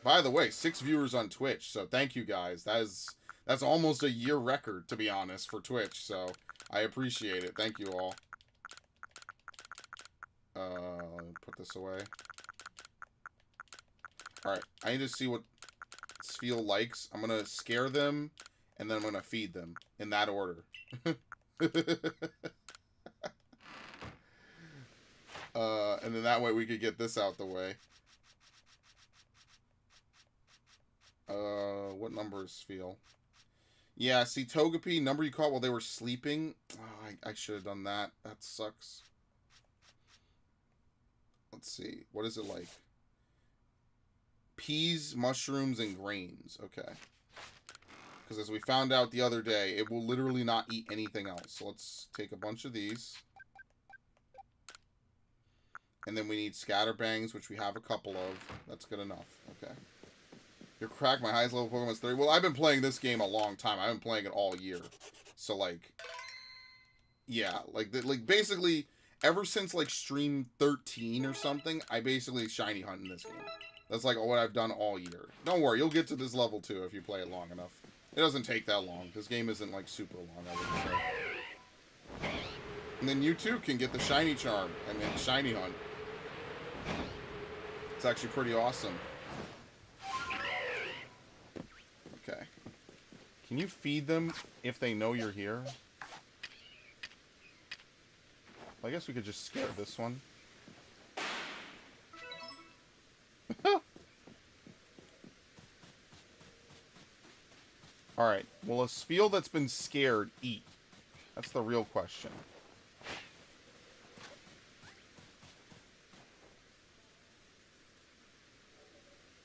By the way, 6 viewers on Twitch, so thank you guys. That's almost a year record, to be honest, for Twitch. So I appreciate it. Thank you all. Put this away. Alright, I need to see what Spheal likes. I'm gonna scare them And then I'm going to feed them in that order. And then that way we could get this out the way. What number is Spheal? Yeah, see, Togepi, number you caught while they were sleeping. Oh, I should have done that. That sucks. Let's see. What is it like? Peas, mushrooms, and grains. Okay. Because as we found out the other day, it will literally not eat anything else. So let's take a bunch of these. And then we need scatterbangs, which we have a couple of. That's good enough. Okay. You're cracked. My highest level Pokemon is 30. Well, I've been playing this game a long time. I've been playing it all year. So, like... Yeah. Like basically, ever since, like, stream 13 or something, I basically shiny hunt in this game. That's, like, what I've done all year. Don't worry. You'll get to this level, too, if you play it long enough. It doesn't take that long. This game isn't, like, super long, I would say. And then you, too, can get the shiny charm and then shiny hunt. It's actually pretty awesome. Okay. Can you feed them if they know you're here? I guess we could just scare this one. Alright. Will a Spheal that's been scared eat? That's the real question.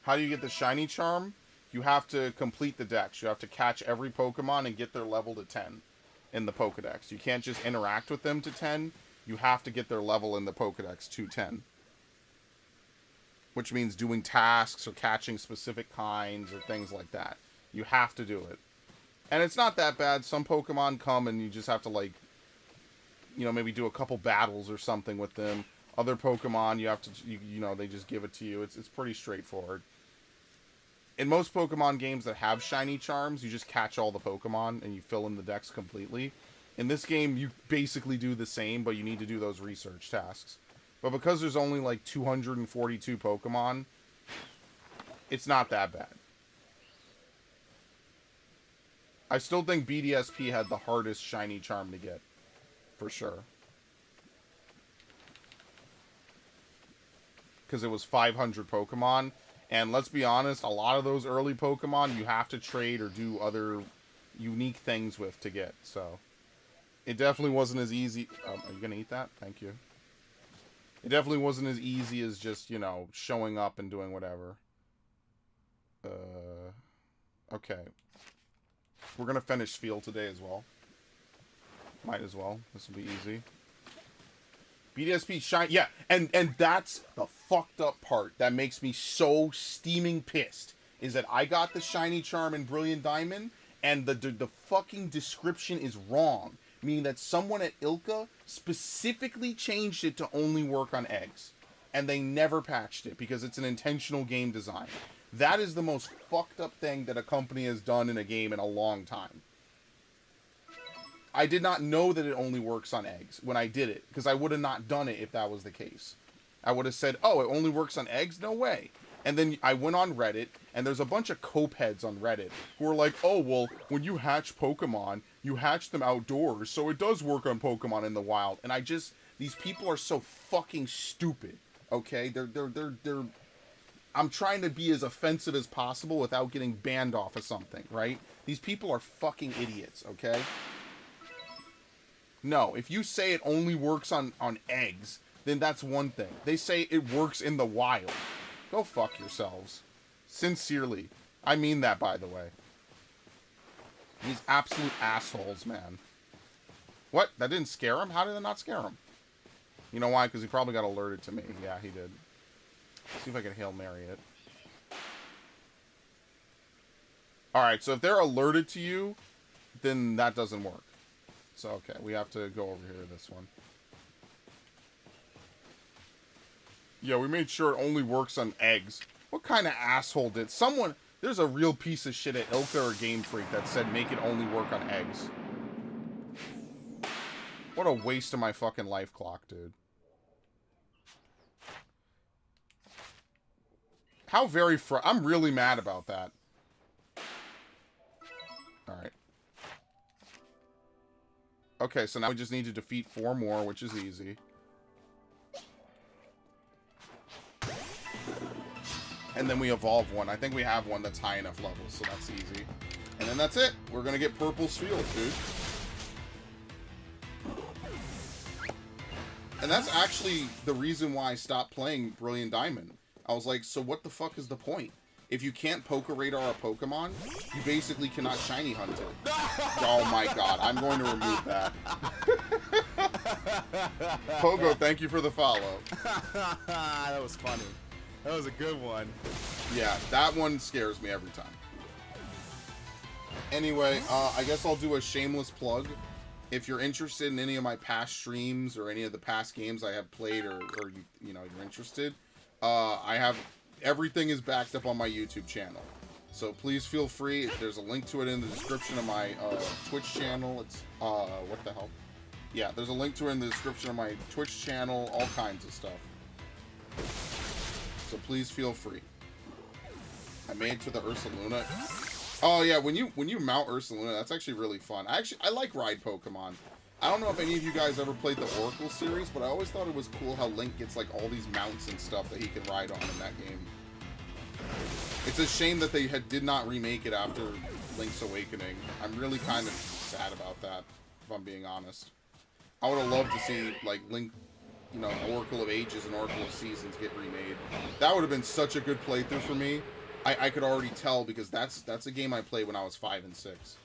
How do you get the shiny charm? You have to complete the dex. You have to catch every Pokemon and get their level to 10 in the Pokedex. You can't just interact with them to 10. You have to get their level in the Pokedex to 10. Which means doing tasks or catching specific kinds or things like that. You have to do it. And it's not that bad. Some Pokemon come and you just have to, like, you know, maybe do a couple battles or something with them. Other Pokemon, you have to, you know, they just give it to you. It's pretty straightforward. In most Pokemon games that have shiny charms, you just catch all the Pokemon and you fill in the dex completely. In this game, you basically do the same, but you need to do those research tasks. But because there's only like 242 Pokemon, it's not that bad. I still think BDSP had the hardest shiny charm to get. For sure. Because it was 500 Pokemon. And let's be honest, a lot of those early Pokemon you have to trade or do other unique things with to get. So, it definitely wasn't as easy. Are you going to eat that? Thank you. It definitely wasn't as easy as just, you know, showing up and doing whatever. Okay. We're going to finish Spheal today as well. Might as well. This will be easy. BDSP shine, yeah, and that's the fucked up part that makes me so steaming pissed, is that I got the shiny charm in Brilliant Diamond, and the fucking description is wrong, meaning that someone at Ilka specifically changed it to only work on eggs, and they never patched it, because it's an intentional game design. That is the most fucked up thing that a company has done in a game in a long time. I did not know that it only works on eggs when I did it, because I would have not done it if that was the case. I would have said, oh, it only works on eggs? No way. And then I went on Reddit, and there's a bunch of copeheads on Reddit who are like, oh, well, when you hatch Pokemon, you hatch them outdoors, so it does work on Pokemon in the wild. And I just, these people are so fucking stupid, okay? I'm trying to be as offensive as possible without getting banned off of something, right? These people are fucking idiots, okay? No, if you say it only works on eggs, then that's one thing. They say it works in the wild. Go fuck yourselves. Sincerely. I mean that, by the way. These absolute assholes, man. What? That didn't scare him? How did that not scare him? You know why? Because he probably got alerted to me. Yeah, he did. Let's see if I can Hail Mary it. Alright, so if they're alerted to you, then that doesn't work. So, okay, we have to go over here to this one. Yeah, we made sure it only works on eggs. What kind of asshole did... Someone... There's a real piece of shit at Ilka or Game Freak that said make it only work on eggs. What a waste of my fucking life clock, dude. How very I'm really mad about that. Alright, Okay, so now we just need to defeat 4 more, which is easy. And then we evolve one. I think we have one that's high enough level, so that's easy. And then that's it. We're gonna get purple Spheal, dude. And that's actually the reason why I stopped playing Brilliant Diamond. I was like, so what the fuck is the point? If you can't Poké Radar a Pokemon, you basically cannot shiny hunt it. Oh my god, I'm going to remove that. Pogo, thank you for the follow. That was funny. That was a good one. Yeah, that one scares me every time. Anyway, I guess I'll do a shameless plug. If you're interested in any of my past streams or any of the past games I have played, or you know, you're interested, I have everything is backed up on my YouTube channel. So please feel free. There's a link to it in the description of my Twitch channel. It's what the hell? Yeah, there's a link to it in the description of my Twitch channel. All kinds of stuff. So please feel free. I made it to the Ursaluna. Oh yeah, when you mount Ursaluna, that's actually really fun. I like ride Pokemon. I don't know if any of you guys ever played the Oracle series, but I always thought it was cool how Link gets like all these mounts and stuff that he can ride on in that game. It's a shame that they did not remake it after Link's Awakening. I'm really kind of sad about that, if I'm being honest. I would have loved to see like Link, you know, Oracle of Ages and Oracle of Seasons get remade. That would have been such a good playthrough for me. I could already tell, because that's a game I played when I was 5 and 6.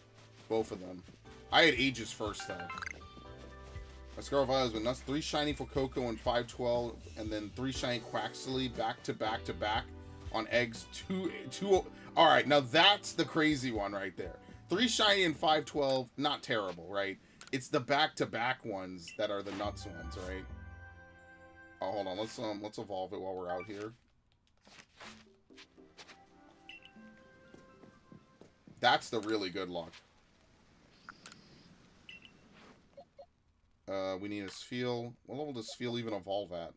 Both of them. I had Ages first though. My Scarlet Violet has been nuts. 3 shiny for Coco and 512, and then 3 shiny Quaxley back to back to back on eggs. Two. All right, now that's the crazy one right there. 3 shiny and 512, not terrible, right? It's the back to back ones that are the nuts ones, right? Oh, hold on. Let's evolve it while we're out here. That's the really good luck. We need a Spheal. What level does Spheal even evolve at?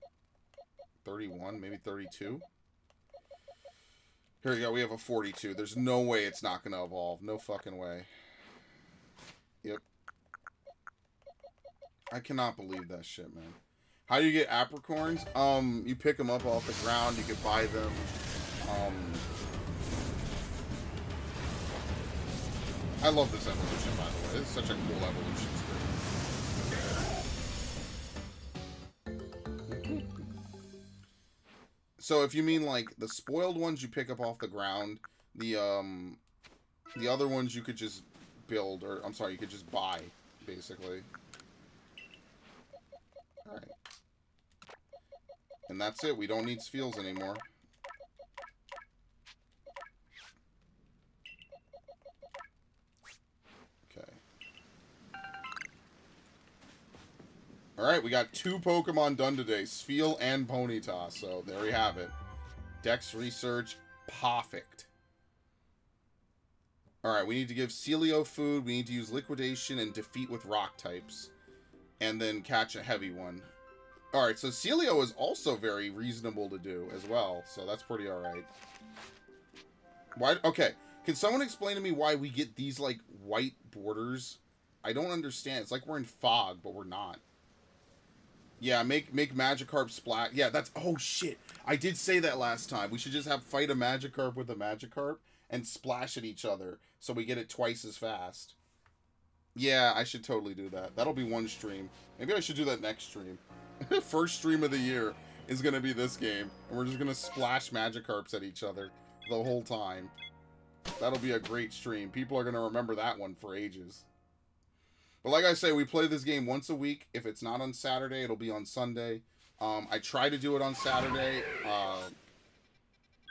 31, maybe 32? Here we go, we have a 42. There's no way it's not going to evolve. No fucking way. Yep. I cannot believe that shit, man. How do you get apricorns? You pick them up off the ground. You can buy them. I love this evolution, by the way. It's such a cool evolution screen. So if you mean like the spoiled ones you pick up off the ground, the other ones you could just build, or I'm sorry, you could just buy, basically. Alright. And that's it. We don't need Spheals anymore. Okay. Alright, we got 2 Pokemon done today. Spheal and Ponyta. So, there we have it. Dex Research. Perfect. Alright, we need to give Celio food. We need to use Liquidation and Defeat with Rock types. And then catch a heavy one. Alright, so Celio is also very reasonable to do as well. So, that's pretty alright. Why? Okay. Can someone explain to me why we get these, like, white borders? I don't understand. It's like we're in fog, but we're not. Yeah, make Magikarp splat. Yeah, that's... Oh, shit. I did say that last time. We should just fight a Magikarp with a Magikarp and splash at each other so we get it twice as fast. Yeah, I should totally do that. That'll be one stream. Maybe I should do that next stream. First stream of the year is going to be this game. And we're just going to splash Magikarps at each other the whole time. That'll be a great stream. People are going to remember that one for ages. But like I say, we play this game once a week. If it's not on Saturday, it'll be on Sunday. I try to do it on Saturday.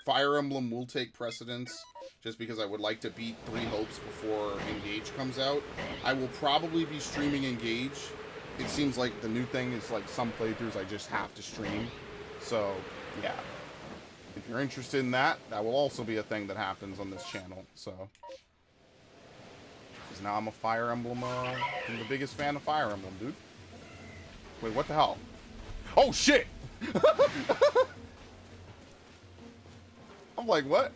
Fire Emblem will take precedence, just because I would like to beat 3 Hopes before Engage comes out. I will probably be streaming Engage. It seems like the new thing is like some playthroughs I just have to stream. So, yeah. If you're interested in that, that will also be a thing that happens on this channel. So, because now I'm a Fire Emblem, I'm the biggest fan of Fire Emblem, dude. Wait, what the hell? Oh, shit! I'm like, what?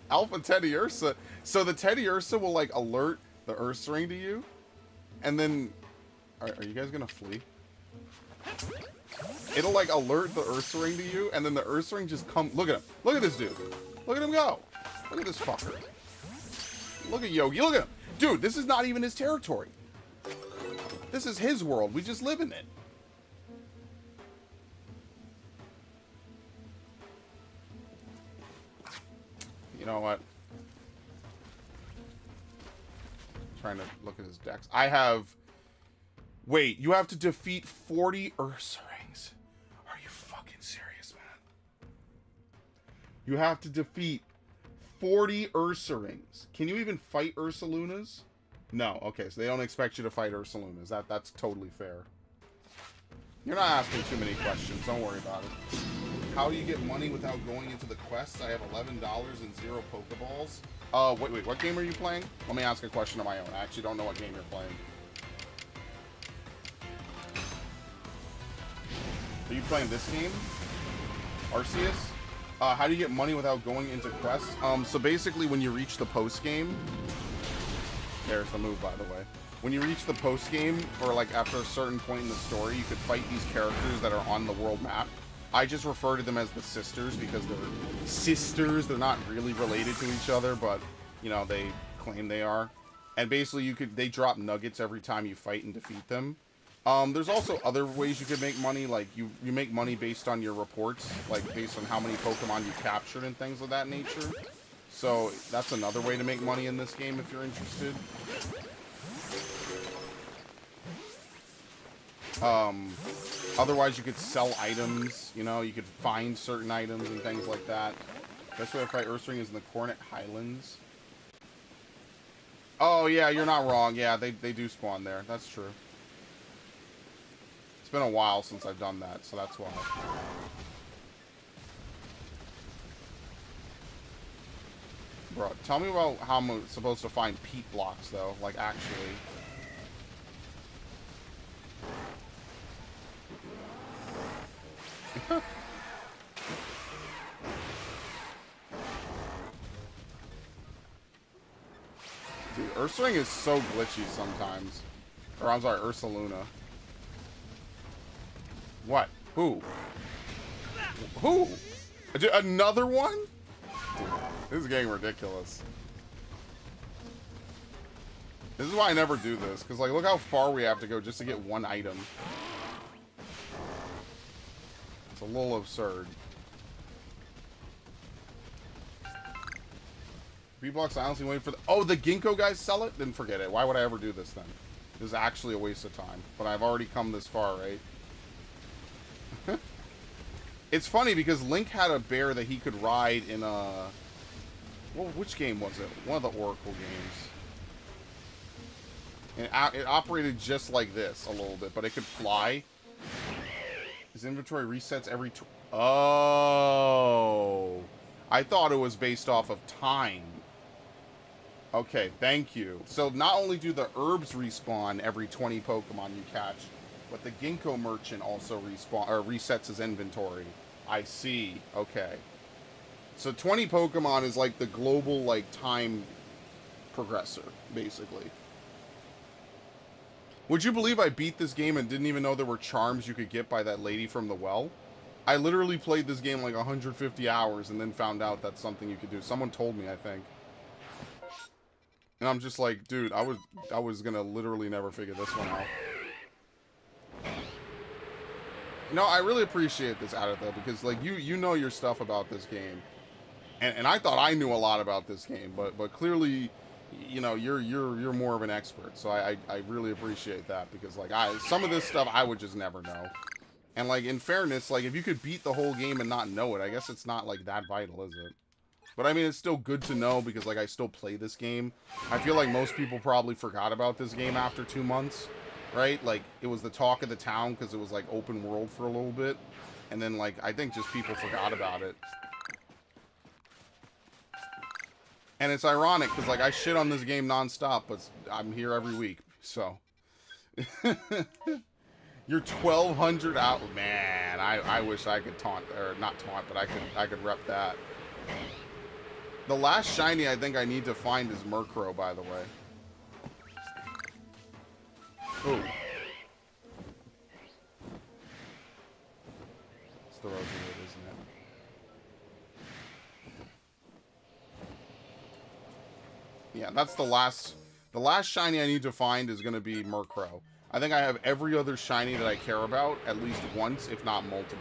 Alpha Teddiursa. So the Teddiursa will, like, alert the Earth Ring to you, and then Are you guys gonna flee? It'll like alert the Ursaring to you, and then the Ursaring just come. Look at him. Look at this dude. Look at him go. Look at this fucker. Look at Yogi. Look at him. Dude, this is not even his territory. This is his world. We just live in it. You know what? Trying to look at his decks. I have... Wait, you have to defeat 40 Ursarings. Are you fucking serious, man? You have to defeat 40 Ursaring. Can you even fight Ursalunas? No. Okay, so they don't expect you to fight Ursalunas. That's totally fair. You're not asking too many questions. Don't worry about it. How do you get money without going into the quests? I have $11 and 0 Pokeballs. Wait. What game are you playing? Let me ask a question of my own. I actually don't know what game you're playing. Are you playing this game? Arceus? How do you get money without going into quests? So basically when you reach the post game... There's the move, by the way. When you reach the post game, or like after a certain point in the story, you could fight these characters that are on the world map. I just refer to them as the sisters because they're sisters. They're not really related to each other, but you know, they claim they are. And basically they drop nuggets every time you fight and defeat them. There's also other ways you could make money, like you make money based on your reports, like based on how many Pokemon you captured and things of that nature. So that's another way to make money in this game if you're interested. Otherwise you could sell items, you know, you could find certain items and things like that. Best way to fight Ursaring is in the Cornet Highlands. Oh yeah, you're not wrong. Yeah, they do spawn there. That's true. It's been a while since I've done that, so that's why. Bro, tell me about how I'm supposed to find peat blocks, though. Like, actually. Dude, Ursaring is so glitchy sometimes. Or, I'm sorry, Ursaluna. What? Who? Who? Another one? Dude, this is getting ridiculous. This is why I never do this, because, like, look how far we have to go just to get one item. It's a little absurd. B-Blocks, I honestly waiting for the... Oh, the Ginkgo guys sell it? Then forget it. Why would I ever do this, then? This is actually a waste of time. But I've already come this far, right? It's funny because Link had a bear that he could ride in a... Well, which game was it? One of the Oracle games. And it operated just like this a little bit, but it could fly. His inventory resets every... Oh! I thought it was based off of time. Okay, thank you. So not only do the herbs respawn every 20 Pokemon you catch, but the Ginkgo merchant also resets his inventory. I see. Okay. So 20 Pokemon is like the global, like, time progressor, basically. Would you believe I beat this game and didn't even know there were charms you could get by that lady from the well? I literally played this game like 150 hours and then found out that's something you could do. Someone told me, I think. And I'm just like, dude, I was gonna literally never figure this one out. No, I really appreciate this, Adatha, because like you know your stuff about this game, and I thought I knew a lot about this game, but clearly, you know, you're more of an expert, so I really appreciate that, because like some of this stuff I would just never know, and like in fairness, like if you could beat the whole game and not know it, I guess it's not like that vital, is it? But I mean, it's still good to know because like I still play this game. I feel like most people probably forgot about this game after 2 months. Right? Like, it was the talk of the town because it was, like, open world for a little bit. And then, like, I think just people forgot about it. And it's ironic because, like, I shit on this game nonstop, but I'm here every week. So. You're 1,200 out. Man, I wish I could taunt, or not taunt, but I could rep that. The last shiny I think I need to find is Murkrow, by the way. Ooh. Yeah, that's the last shiny I need to find is going to be Murkrow. I think I have every other shiny that I care about at least once, if not multiple.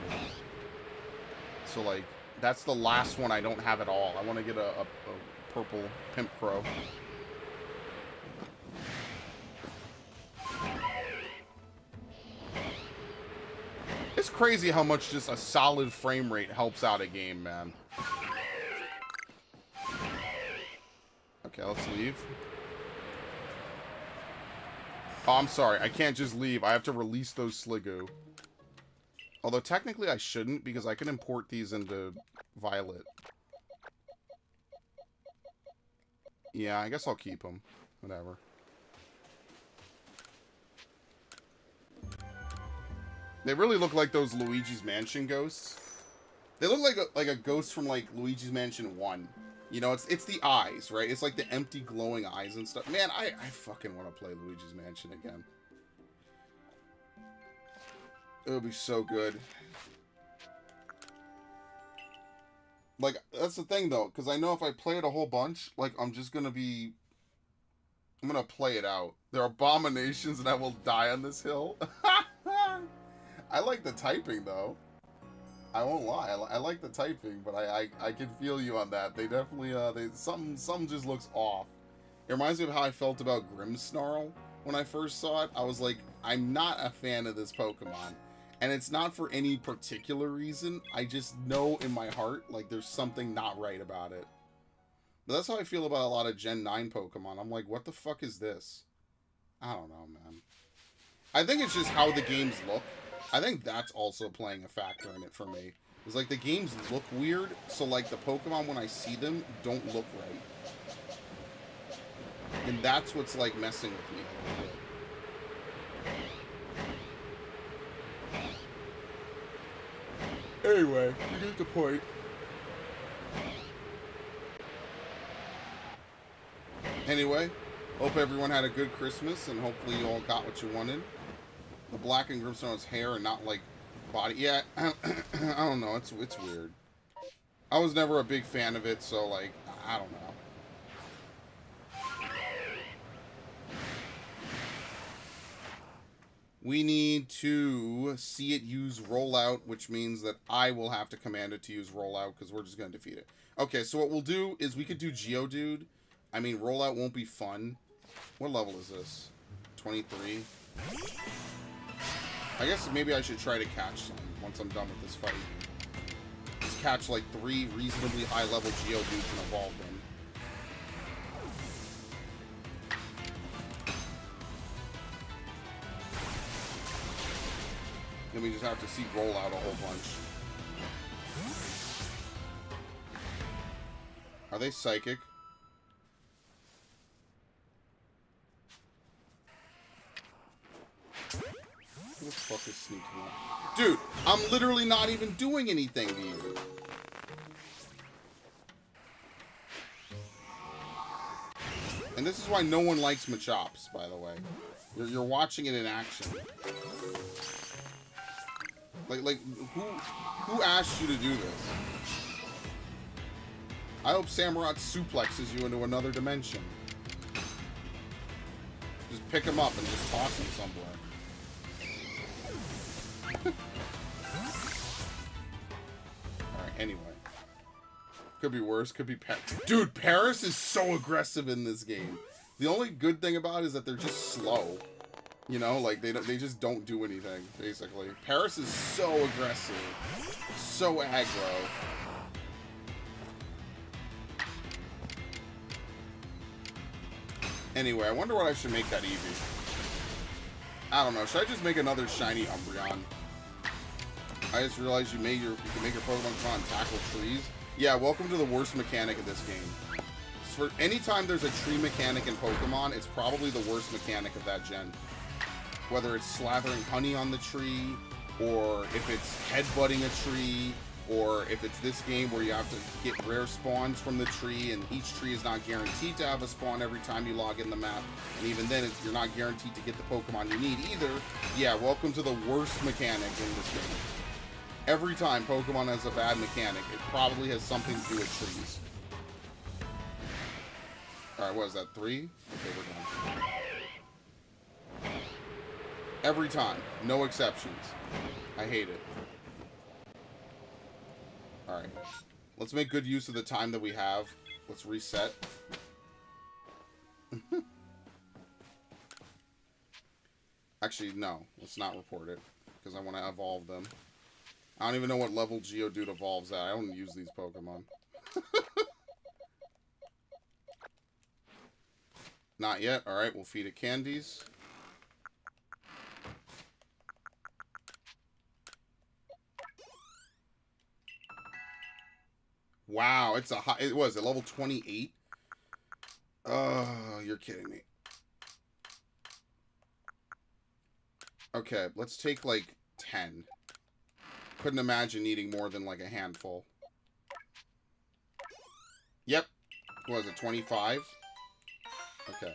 So, like, that's the last one I don't have at all. I want to get a purple Pimp Crow. It's crazy how much just a solid frame rate helps out a game, man. Okay, let's leave. Oh, I'm sorry. I can't just leave. I have to release those Sliggoo. Although, technically, I shouldn't, because I can import these into Violet. Yeah, I guess I'll keep them. Whatever. They really look like those Luigi's Mansion ghosts. They look like a ghost from, like, Luigi's Mansion 1. You know, it's the eyes, right? It's like the empty glowing eyes and stuff. Man, I fucking want to play Luigi's Mansion again. It would be so good. Like, that's the thing, though, because I know if I play it a whole bunch, like, I'm gonna play it out. There are abominations and I will die on this hill. I like the typing, though. I won't lie. I like the typing, but I can feel you on that. They definitely, something just looks off. It reminds me of how I felt about Grimmsnarl when I first saw it. I was like, I'm not a fan of this Pokemon. And it's not for any particular reason. I just know in my heart, like, there's something not right about it. But that's how I feel about a lot of Gen 9 Pokemon. I'm like, what the fuck is this? I don't know, man. I think it's just how the games look. I think that's also playing a factor in it for me. It's like the games look weird, so like the Pokemon when I see them don't look right. And that's what's like messing with me a little bit. Anyway, you get the point. Anyway, hope everyone had a good Christmas and hopefully you all got what you wanted. The black and Grimmsnarl's hair and not like body. Yeah, I don't know. It's weird. I was never a big fan of it, so like I don't know. We need to see it use rollout, which means that I will have to command it to use rollout because we're just going to defeat it. Okay, so what we'll do is we could do Geodude. I mean, rollout won't be fun. What level is this? 23. I guess maybe I should try to catch some once I'm done with this fight. Just catch like 3 reasonably high level Geodudes and evolve them. Then we just have to see rollout a whole bunch. Are they psychic? Who the fuck is sneaking up? Dude, I'm literally not even doing anything to you. And this is why no one likes Machops, by the way. You're watching it in action. Like, who asked you to do this? I hope Samurott suplexes you into another dimension. Just pick him up and just toss him somewhere. Alright, anyway. Could be worse, could be Dude, Paris is so aggressive in this game. The only good thing about it is that they're just slow. You know, like, they just don't do anything, basically. Paris is so aggressive. So aggro. Anyway, I wonder what I should make that Eevee. I don't know. Should I just make another shiny Umbreon? I just realized you can make your Pokemon come on and tackle trees. Yeah, welcome to the worst mechanic of this game. For anytime there's a tree mechanic in Pokemon, it's probably the worst mechanic of that gen. Whether it's slathering honey on the tree, or if it's headbutting a tree, or if it's this game where you have to get rare spawns from the tree, and each tree is not guaranteed to have a spawn every time you log in the map, and even then you're not guaranteed to get the Pokemon you need either. Yeah, welcome to the worst mechanic in this game. Every time Pokemon has a bad mechanic, it probably has something to do with trees. Alright, what is that? 3? Okay, we're done. Every time. No exceptions. I hate it. Alright. Let's make good use of the time that we have. Let's reset. Actually, no. Let's not report it. Because I want to evolve them. I don't even know what level Geodude evolves at. I don't use these Pokemon. Not yet. Alright, we'll feed it candies. Wow, it's a high... It was at level 28? Oh, you're kidding me. Okay, let's take, like, 10. Couldn't imagine needing more than, like, a handful. Yep. What was it, 25? Okay.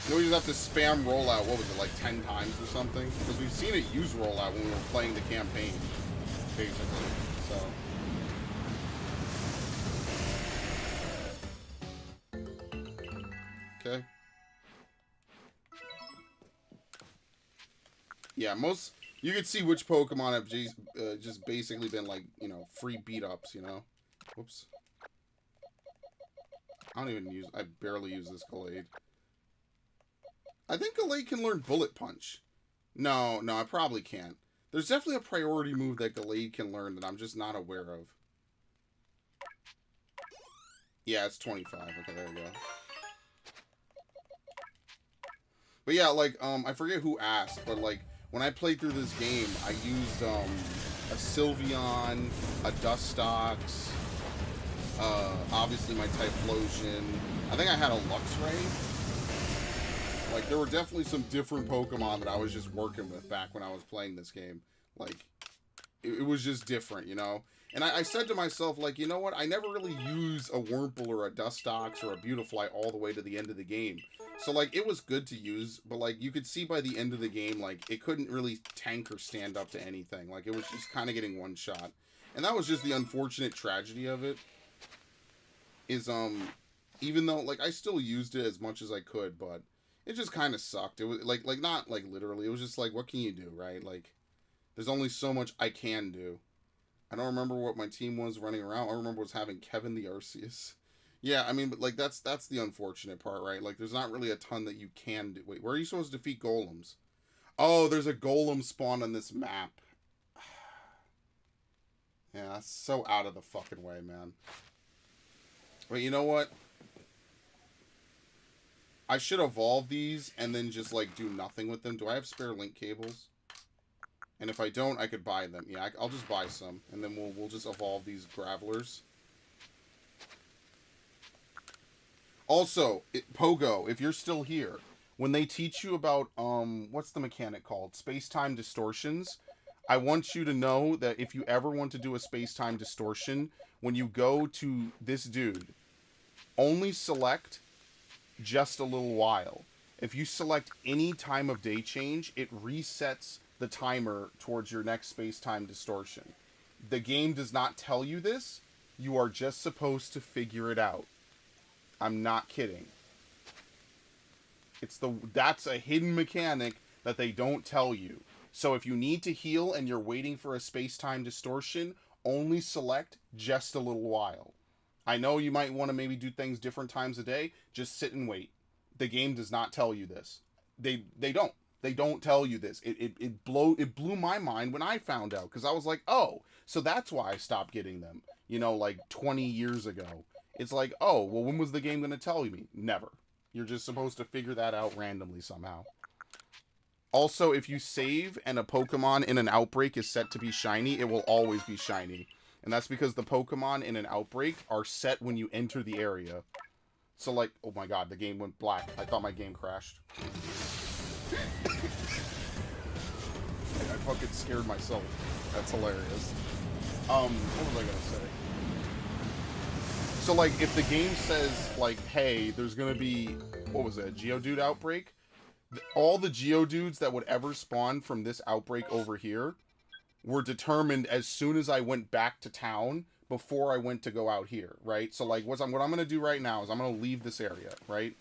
We just have to spam rollout, what was it, like 10 times or something? Because we've seen it use rollout when we were playing the campaign, basically, so. Okay. Yeah, you can see which Pokemon have just basically been like, you know, free beat-ups, you know? Whoops. I barely use this Gallade. I think Gallade can learn Bullet Punch. No, I probably can't. There's definitely a priority move that Gallade can learn that I'm just not aware of. Yeah, it's 25. Okay, there we go. But yeah, like, I forget who asked, but like, when I played through this game, I used, a Sylveon, a Dustox, obviously my Typhlosion. I think I had a Luxray. Like, there were definitely some different Pokemon that I was just working with back when I was playing this game. Like, it was just different, you know? And I said to myself, like, you know what? I never really use a Wurmple or a Dustox or a Beautifly all the way to the end of the game. So, like, it was good to use, but, like, you could see by the end of the game, like, it couldn't really tank or stand up to anything. Like, it was just kind of getting one shot. And that was just the unfortunate tragedy of it. Is, even though, like, I still used it as much as I could, but it just kind of sucked. It was, like, not, like, literally. It was just, like, what can you do, right? Like, there's only so much I can do. I don't remember what my team was running around. I remember was having Kevin the Arceus. Yeah, I mean, but, like, that's the unfortunate part, right? Like, there's not really a ton that you can do. Wait, where are you supposed to defeat golems? Oh, there's a golem spawn on this map. Yeah, that's so out of the fucking way, man. Wait, you know what? I should evolve these and then just, like, do nothing with them. Do I have spare link cables? And if I don't, I could buy them. Yeah, I'll just buy some. And then we'll just evolve these Gravelers. Also, Pogo, if you're still here, when they teach you about, what's the mechanic called? Space-time distortions. I want you to know that if you ever want to do a space-time distortion, when you go to this dude, only select just a little while. If you select any time of day change, it resets the timer towards your next space-time distortion. The game does not tell you this. You are just supposed to figure it out. I'm not kidding. That's a hidden mechanic that they don't tell you. So if you need to heal and you're waiting for a space-time distortion, only select just a little while. I know you might want to maybe do things different times a day. Just sit and wait. The game does not tell you this. They don't. They don't tell you this. It blew my mind when I found out, because I was like, oh, so that's why I stopped getting them. You know, like 20 years ago. It's like, oh, well, when was the game going to tell me? Never. You're just supposed to figure that out randomly somehow. Also, if you save and a Pokemon in an outbreak is set to be shiny, it will always be shiny. And that's because the Pokemon in an outbreak are set when you enter the area. So, like, oh my god, the game went black. I thought my game crashed. I fucking scared myself. That's hilarious. What was I gonna say? So, like, if the game says, like, hey, there's gonna be, what was it, a Geodude outbreak? All the Geodudes that would ever spawn from this outbreak over here were determined as soon as I went back to town before I went to go out here, right? So, like, what I'm going to do right now is I'm going to leave this area, right?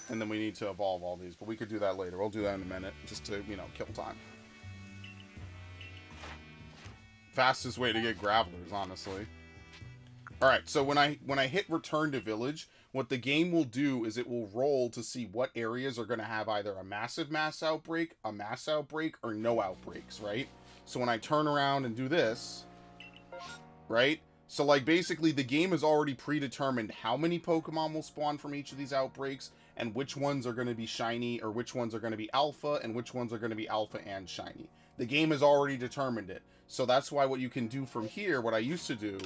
And then we need to evolve all these, but we could do that later. We'll do that in a minute, just to, you know, kill time. Fastest way to get Gravelers, honestly. Alright, so when I hit return to village, what the game will do is it will roll to see what areas are going to have either a massive mass outbreak, a mass outbreak, or no outbreaks, right? So when I turn around and do this, right? So, like, basically the game has already predetermined how many Pokemon will spawn from each of these outbreaks, and which ones are going to be shiny, or which ones are going to be alpha, and which ones are going to be alpha and shiny. The game has already determined it. So that's why what you can do from here, what I used to do,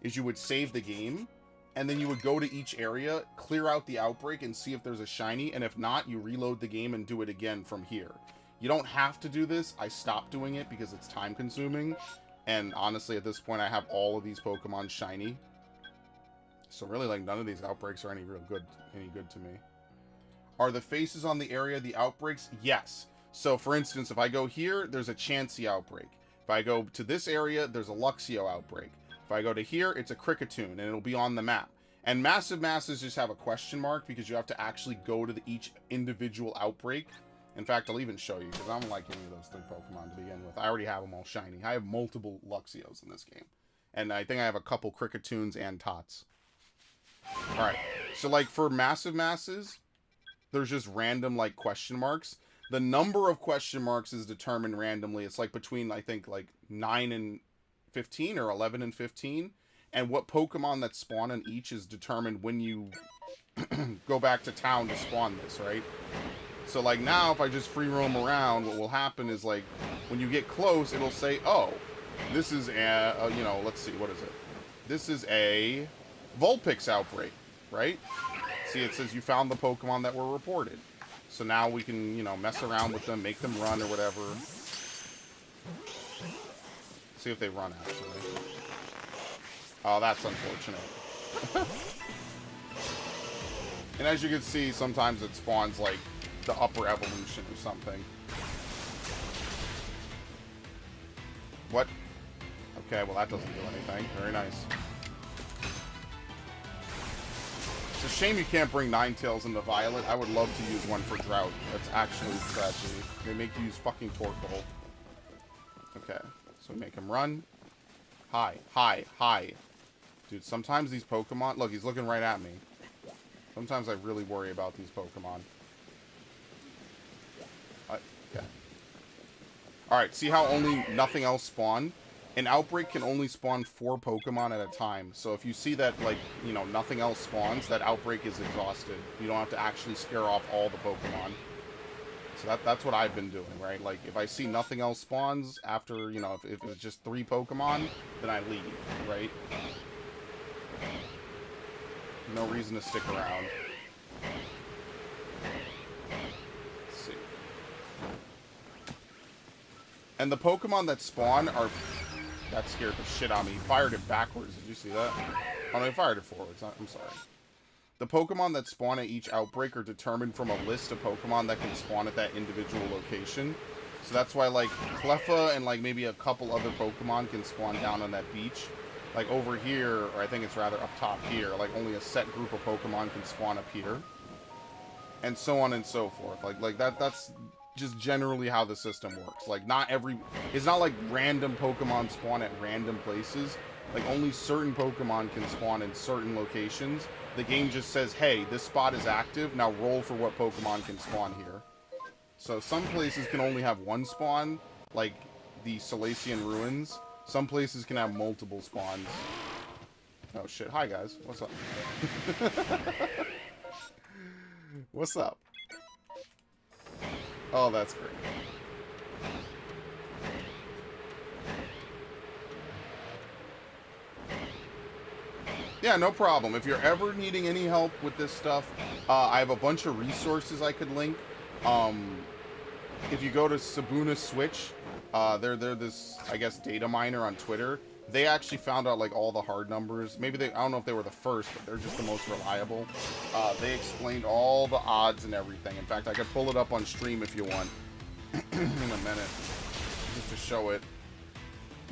is you would save the game, and then you would go to each area, clear out the outbreak, and see if there's a shiny, and if not, you reload the game and do it again from here. You don't have to do this. I stopped doing it because it's time consuming, and honestly, at this point, I have all of these Pokemon shiny. So really, like, none of these outbreaks are any good to me. Are the faces on the area the outbreaks? Yes. So, for instance, if I go here, there's a Chansey outbreak. If I go to this area, there's a Luxio outbreak. If I go to here, it's a Kricketune, and it'll be on the map. And massive masses just have a question mark because you have to actually go to each individual outbreak. In fact, I'll even show you because I don't like any of those 3 Pokemon to begin with. I already have them all shiny. I have multiple Luxios in this game. And I think I have a couple Kricketoons and Tots. Alright, so like for massive masses, there's just random like question marks. The number of question marks is determined randomly. It's like between, I think, like 9 and 15 or 11 and 15. And what Pokemon that spawn in each is determined when you go back to town to spawn this, right? So, like, now, if I just free roam around, what will happen is, like, when you get close, it'll say, oh, this is a you know, let's see, what is it? This is a Vulpix outbreak, right? See, it says you found the Pokemon that were reported. So now we can, you know, mess around with them, make them run or whatever. See if they run, actually. Oh, that's unfortunate. And as you can see, sometimes it spawns, like, the upper evolution or something. What? Okay, well that doesn't do anything. Very nice. It's a shame you can't bring Ninetales into Violet. I would love to use one for Drought. That's actually a tragedy. They make you use fucking Torkoal. Okay, so we make him run. Hi, hi, hi. Dude, sometimes these Pokemon... Look, he's looking right at me. Sometimes I really worry about these Pokemon. Okay. Alright, see how only nothing else spawned? An outbreak can only spawn 4 Pokemon at a time. So if you see that, like, you know, nothing else spawns, that outbreak is exhausted. You don't have to actually scare off all the Pokemon. So that's what I've been doing, right? Like, if I see nothing else spawns after, you know, if it's just 3 Pokemon, then I leave, right? No reason to stick around. Let's see. And the Pokemon that spawn are... That scared the shit out of me. He fired it backwards. Did you see that? Oh, no, he fired it forwards. I'm sorry. The Pokemon that spawn at each outbreak are determined from a list of Pokemon that can spawn at that individual location. So that's why, like, Cleffa and, like, maybe a couple other Pokemon can spawn down on that beach. Like, over here, or I think it's rather up top here, like, only a set group of Pokemon can spawn up here. And so on and so forth. Like that's just generally how the system works. Like, not every... It's not like random Pokemon spawn at random places. Like, only certain Pokemon can spawn in certain locations. The game just says, hey, this spot is active, now roll for what Pokemon can spawn here. So some places can only have 1 spawn, like the Salacian Ruins. Some places can have multiple spawns. Oh shit, hi guys, what's up? What's up? Oh, that's great. Yeah, no problem. If you're ever needing any help with this stuff, I have a bunch of resources I could link. If you go to Sabuna Switch, they're this, I guess, data miner on Twitter. They actually found out, like, all the hard numbers. Maybe I don't know if they were the first, but they're just the most reliable. They explained all the odds and everything. In fact, I could pull it up on stream if you want. in a minute, just to show it.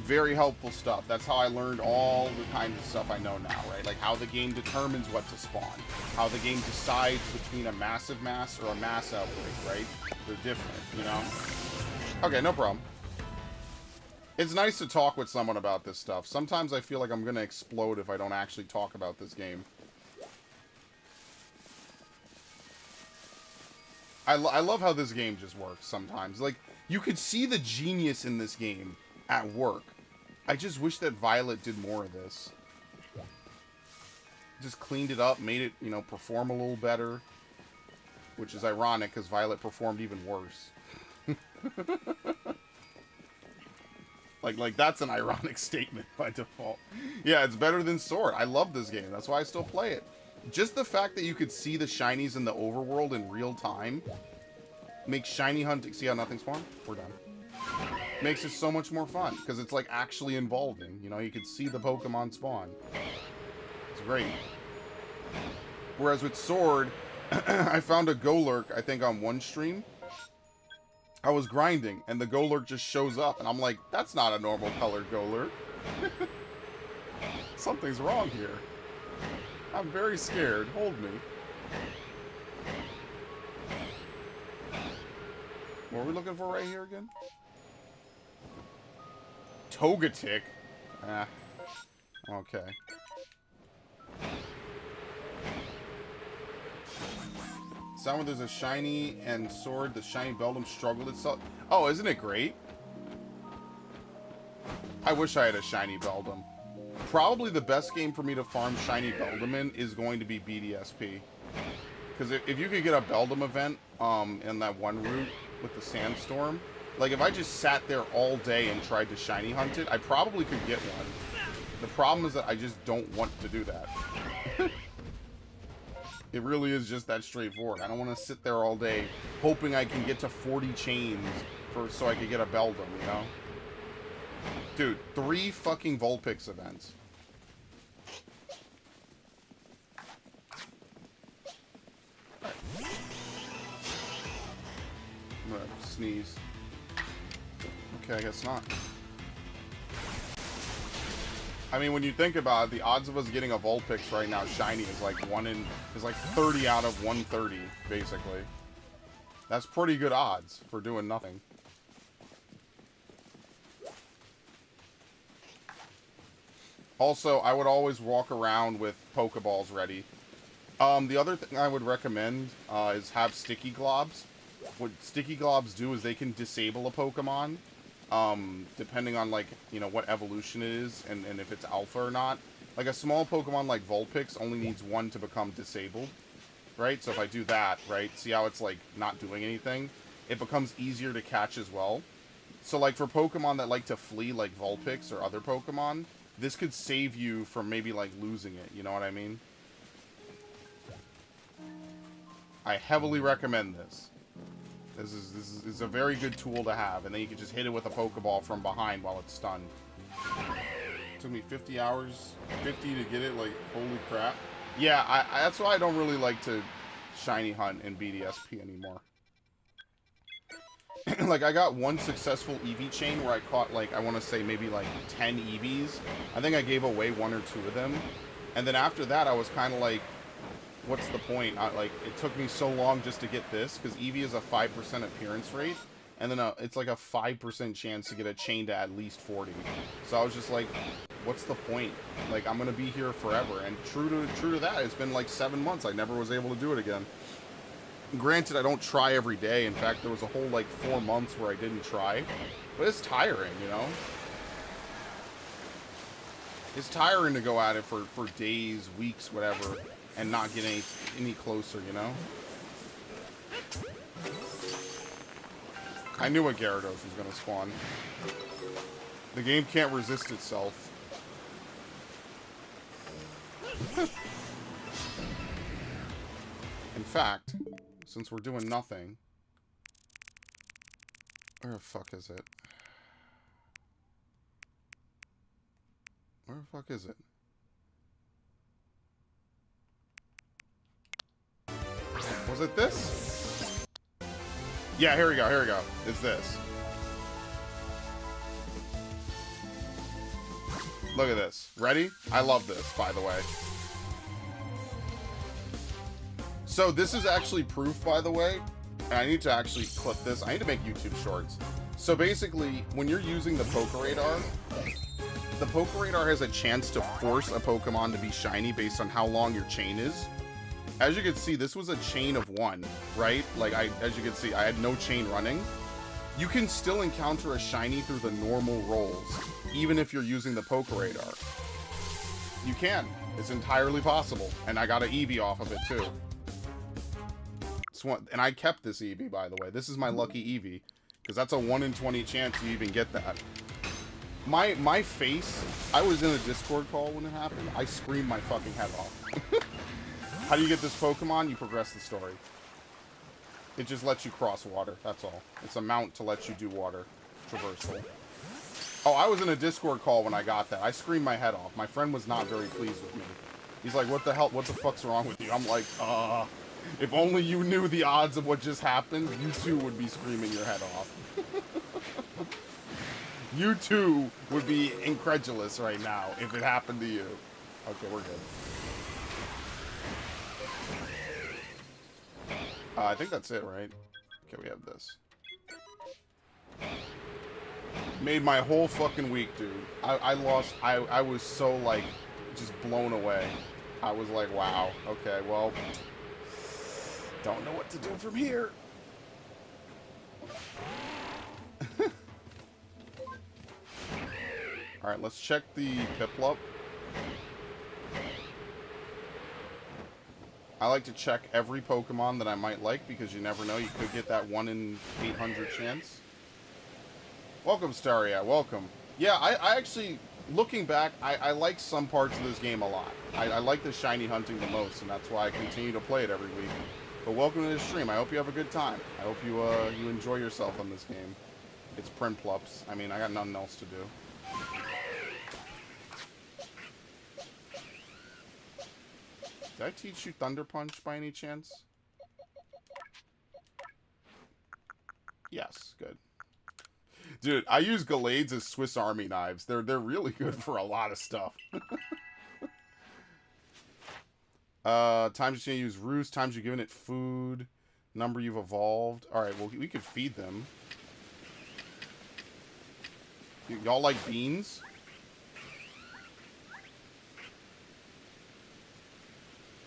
Very helpful stuff. That's how I learned all the kinds of stuff I know now, right? Like how the game determines what to spawn, how the game decides between a massive mass or a mass outbreak, right? They're different, you know? Okay, no problem. It's nice to talk with someone about this stuff. Sometimes I feel like I'm gonna explode if I don't actually talk about this game. I love how this game just works sometimes. Like, you could see the genius in this game at work. I just wish that Violet did more of this. Just cleaned it up, made it, you know, perform a little better. Which is ironic, because Violet performed even worse. Like, that's an ironic statement by default. Yeah, it's better than Sword. I love this game. That's why I still play it. Just the fact that you could see the shinies in the overworld in real time makes shiny hunting... See how nothing spawned? We're done. Makes it so much more fun, because it's, like, actually involving. You know, you could see the Pokemon spawn. It's great. Whereas with Sword, I found a Golurk, I think, on one stream. I was grinding, and the Golurk just shows up, and I'm like, that's not a normal colored Golurk. Something's wrong here. I'm very scared. Hold me. What are we looking for right here again? Togetic? Ah. Okay. Sound when there's a shiny and Sword, the shiny Beldum struggled itself. Oh, isn't it great? I wish I had a shiny Beldum. Probably the best game for me to farm shiny Beldum in is going to be BDSP. Because if you could get a Beldum event in that one route with the Sandstorm, like if I just sat there all day and tried to shiny hunt it, I probably could get one. The problem is that I just don't want to do that. It really is just that straightforward. I don't want to sit there all day hoping I can get to 40 chains so I could get a Beldum, you know? Dude, 3 fucking Vulpix events. I'm gonna sneeze. Okay, I guess not. I mean, when you think about it, the odds of us getting a Vulpix right now shiny is like 30 out of 130, basically. That's pretty good odds for doing nothing. Also, I would always walk around with Pokeballs ready. The other thing I would recommend is have Sticky Globs. What Sticky Globs do is they can disable a Pokemon, depending on, like, you know, what evolution it is and if it's alpha or not. Like, a small Pokemon like Vulpix only needs 1 to become disabled, right? So if I do that, right, see how it's, like, not doing anything? It becomes easier to catch as well. So, like, for Pokemon that like to flee, like Vulpix or other Pokemon, this could save you from maybe, like, losing it, you know what I mean? I heavily recommend this. This is a very good tool to have, and then you can just hit it with a Pokeball from behind while it's stunned. It took me 50 hours, 50 to get it, like, holy crap. Yeah, that's why I don't really like to shiny hunt in BDSP anymore. Like, I got 1 successful Eevee chain where I caught, like, I want to say maybe, like, 10 Eevees. I think I gave away 1 or 2 of them. And then after that, I was kind of like, what's the point? Like, it took me so long just to get this, because Eevee is a 5% appearance rate. And then it's like a 5% chance to get a chain to at least 40. So I was just like, what's the point? Like, I'm going to be here forever. And true to that, it's been like 7 months. I never was able to do it again. Granted, I don't try every day. In fact, there was a whole, like, 4 months where I didn't try. But it's tiring, you know? It's tiring to go at it for days, weeks, whatever, and not get any closer, you know? I knew a Gyarados was going to spawn. The game can't resist itself. In fact, since we're doing nothing... Where the fuck is it? Where the fuck is it? Was it this? Yeah, here we go, here we go. It's this. Look at this. Ready? I love this, by the way. So this is actually proof, by the way. And I need to actually clip this. I need to make YouTube shorts. So basically, when you're using the Poké Radar has a chance to force a Pokemon to be shiny based on how long your chain is. As you can see, this was a chain of 1, right? Like, as you can see, I had no chain running. You can still encounter a shiny through the normal rolls, even if you're using the Poké Radar. You can. It's entirely possible. And I got an Eevee off of it, too. And I kept this Eevee, by the way. This is my lucky Eevee. Because that's a 1 in 20 chance you even get that. My face, I was in a Discord call when it happened. I screamed my fucking head off. How do you get this Pokemon? You progress the story. It just lets you cross water, that's all. It's a mount to let you do water traversal. Oh, I was in a Discord call when I got that. I screamed my head off. My friend was not very pleased with me. He's like, what the hell, what the fuck's wrong with you? I'm like, if only you knew the odds of what just happened, you too would be screaming your head off. You too would be incredulous right now if it happened to you. Okay, we're good. I think that's it, right? Okay, we have this. Made my whole fucking week, dude. I was so, like, just blown away. I was like, wow, okay, well, don't know what to do from here. Alright, let's check the Piplup. I like to check every Pokemon that I might like, because you never know, you could get that 1 in 800 chance. Welcome, Staria, welcome. Yeah, I actually, looking back, I like some parts of this game a lot. I like the shiny hunting the most, and that's why I continue to play it every week. But welcome to the stream. I hope you have a good time. I hope you you enjoy yourself on this game. It's Prinplups. I mean, I got nothing else to do. Did I teach you Thunder Punch by any chance? Yes, good. Dude, I use Gallades as Swiss Army knives. They're really good for a lot of stuff. Times you're gonna use Roost, times you're giving it food, number you've evolved. Alright, well, we could feed them. Y'all like beans?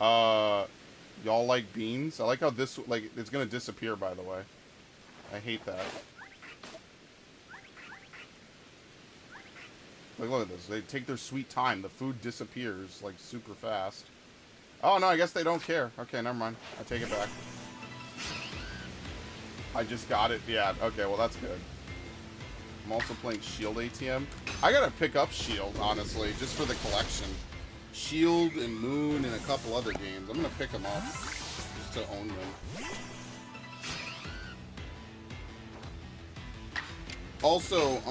Y'all like beans? I like how this, like, it's gonna disappear, by the way. I hate that. Like, look at this. They take their sweet time. The food disappears, like, super fast. Oh, no, I guess they don't care. Okay, never mind. I take it back. I just got it. Yeah, okay, well, that's good. I'm also playing Shield ATM. I gotta pick up Shield, honestly, just for the collection. Shield and Moon and a couple other games. I'm gonna pick them up just to own them. Also,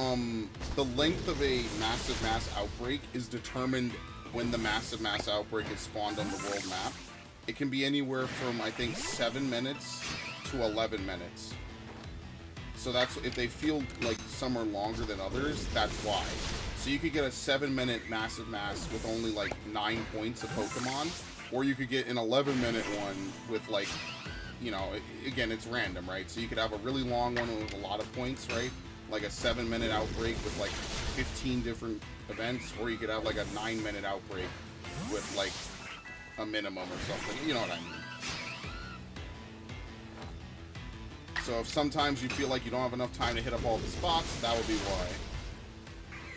the length of a massive mass outbreak is determined when the massive mass outbreak is spawned on the world map. It can be anywhere from, I think, 7 minutes to 11 minutes. So that's, if they feel like some are longer than others, that's why. So you could get a 7-minute massive mass with only like 9 points of Pokemon, or you could get an 11-minute one with, like, you know, again, it's random, right? So you could have a really long one with a lot of points, right? Like a 7-minute outbreak with like 15 different events, or you could have like a 9-minute outbreak with like a minimum or something. You know what I mean? So if sometimes you feel like you don't have enough time to hit up all the spots, that would be why.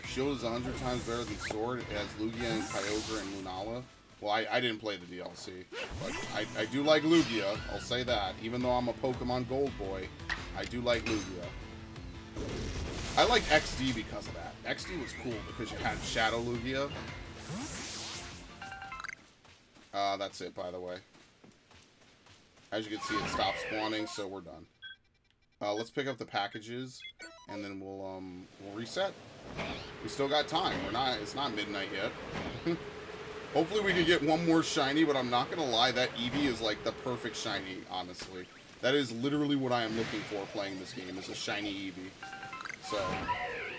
Shield is 100 times better than Sword. It has Lugia and Kyogre and Lunala. Well, I didn't play the DLC, but I do like Lugia, I'll say that. Even though I'm a Pokemon Gold boy, I do like Lugia. I like XD because of that. XD was cool because you had Shadow Lugia. That's it, by the way. As you can see, it stopped spawning, so we're done. Let's pick up the packages, and then we'll reset. We still got time. It's not midnight yet. Hopefully we can get one more shiny, but I'm not gonna lie, that Eevee is like the perfect shiny, honestly. That is literally what I am looking for playing this game, is a shiny Eevee. So,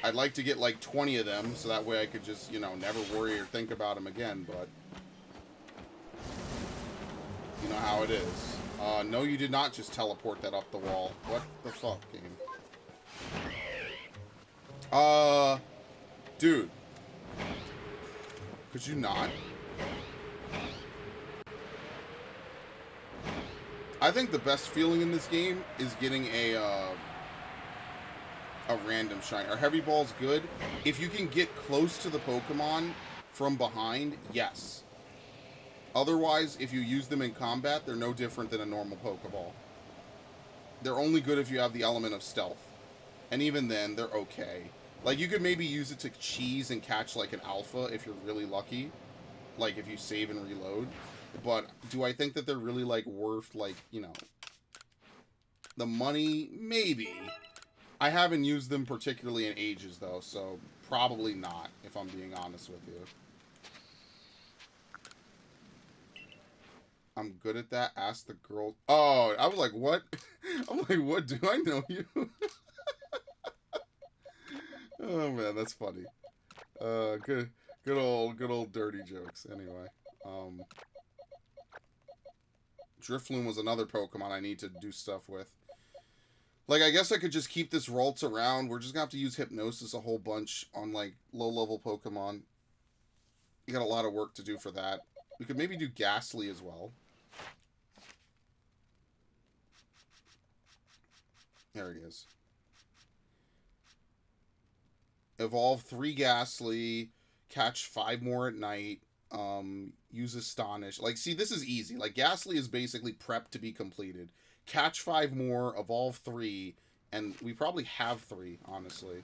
I'd like to get like 20 of them, so that way I could just, you know, never worry or think about them again, but... You know how it is. No, you did not just teleport that up the wall. What the fuck, game? Dude. Could you not? I think the best feeling in this game is getting a random shine. Are heavy balls good? If you can get close to the Pokemon from behind, yes. Otherwise, if you use them in combat, they're no different than a normal Pokeball. They're only good if you have the element of stealth. And even then, they're okay. Like, you could maybe use it to cheese and catch, like, an alpha if you're really lucky. Like, if you save and reload. But do I think that they're really, like, worth, like, you know, the money? Maybe. I haven't used them particularly in ages, though, so probably not, if I'm being honest with you. I'm good at that. Ask the girl. Oh, I was like, what? I'm like, what? Do I know you? Oh, man, that's funny. Good old dirty jokes. Anyway, Drifloon was another Pokemon I need to do stuff with. Like, I guess I could just keep this Ralts around. We're just gonna have to use Hypnosis a whole bunch on, like, low-level Pokemon. You got a lot of work to do for that. We could maybe do Gastly as well. There he is. Evolve 3 Gastly, catch 5 more at night, use Astonish. Like, see, this is easy. Like, Gastly is basically prepped to be completed. Catch 5 more, evolve 3, and we probably have 3, honestly.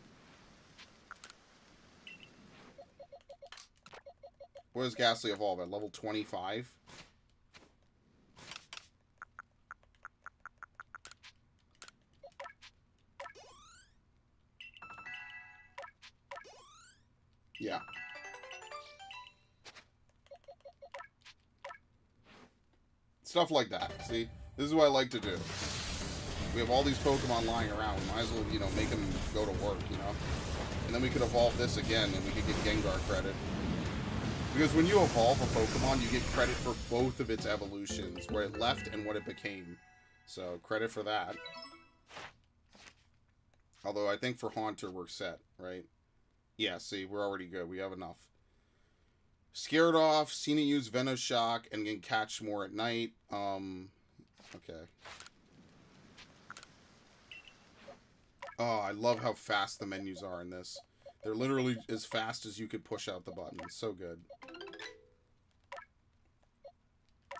Where does Gastly evolve at? Level 25? Yeah. Stuff like that. See? This is what I like to do. We have all these Pokemon lying around. We might as well, you know, make them go to work, you know? And then we could evolve this again, and we could get Gengar credit. Because when you evolve a Pokemon, you get credit for both of its evolutions. Where it left and what it became. So, credit for that. Although, I think for Haunter, we're set, right? Yeah, see, we're already good. We have enough. Scared off, seen it use Venoshock, and can catch more at night. Okay. Oh, I love how fast the menus are in this. They're literally as fast as you could push out the button. It's so good.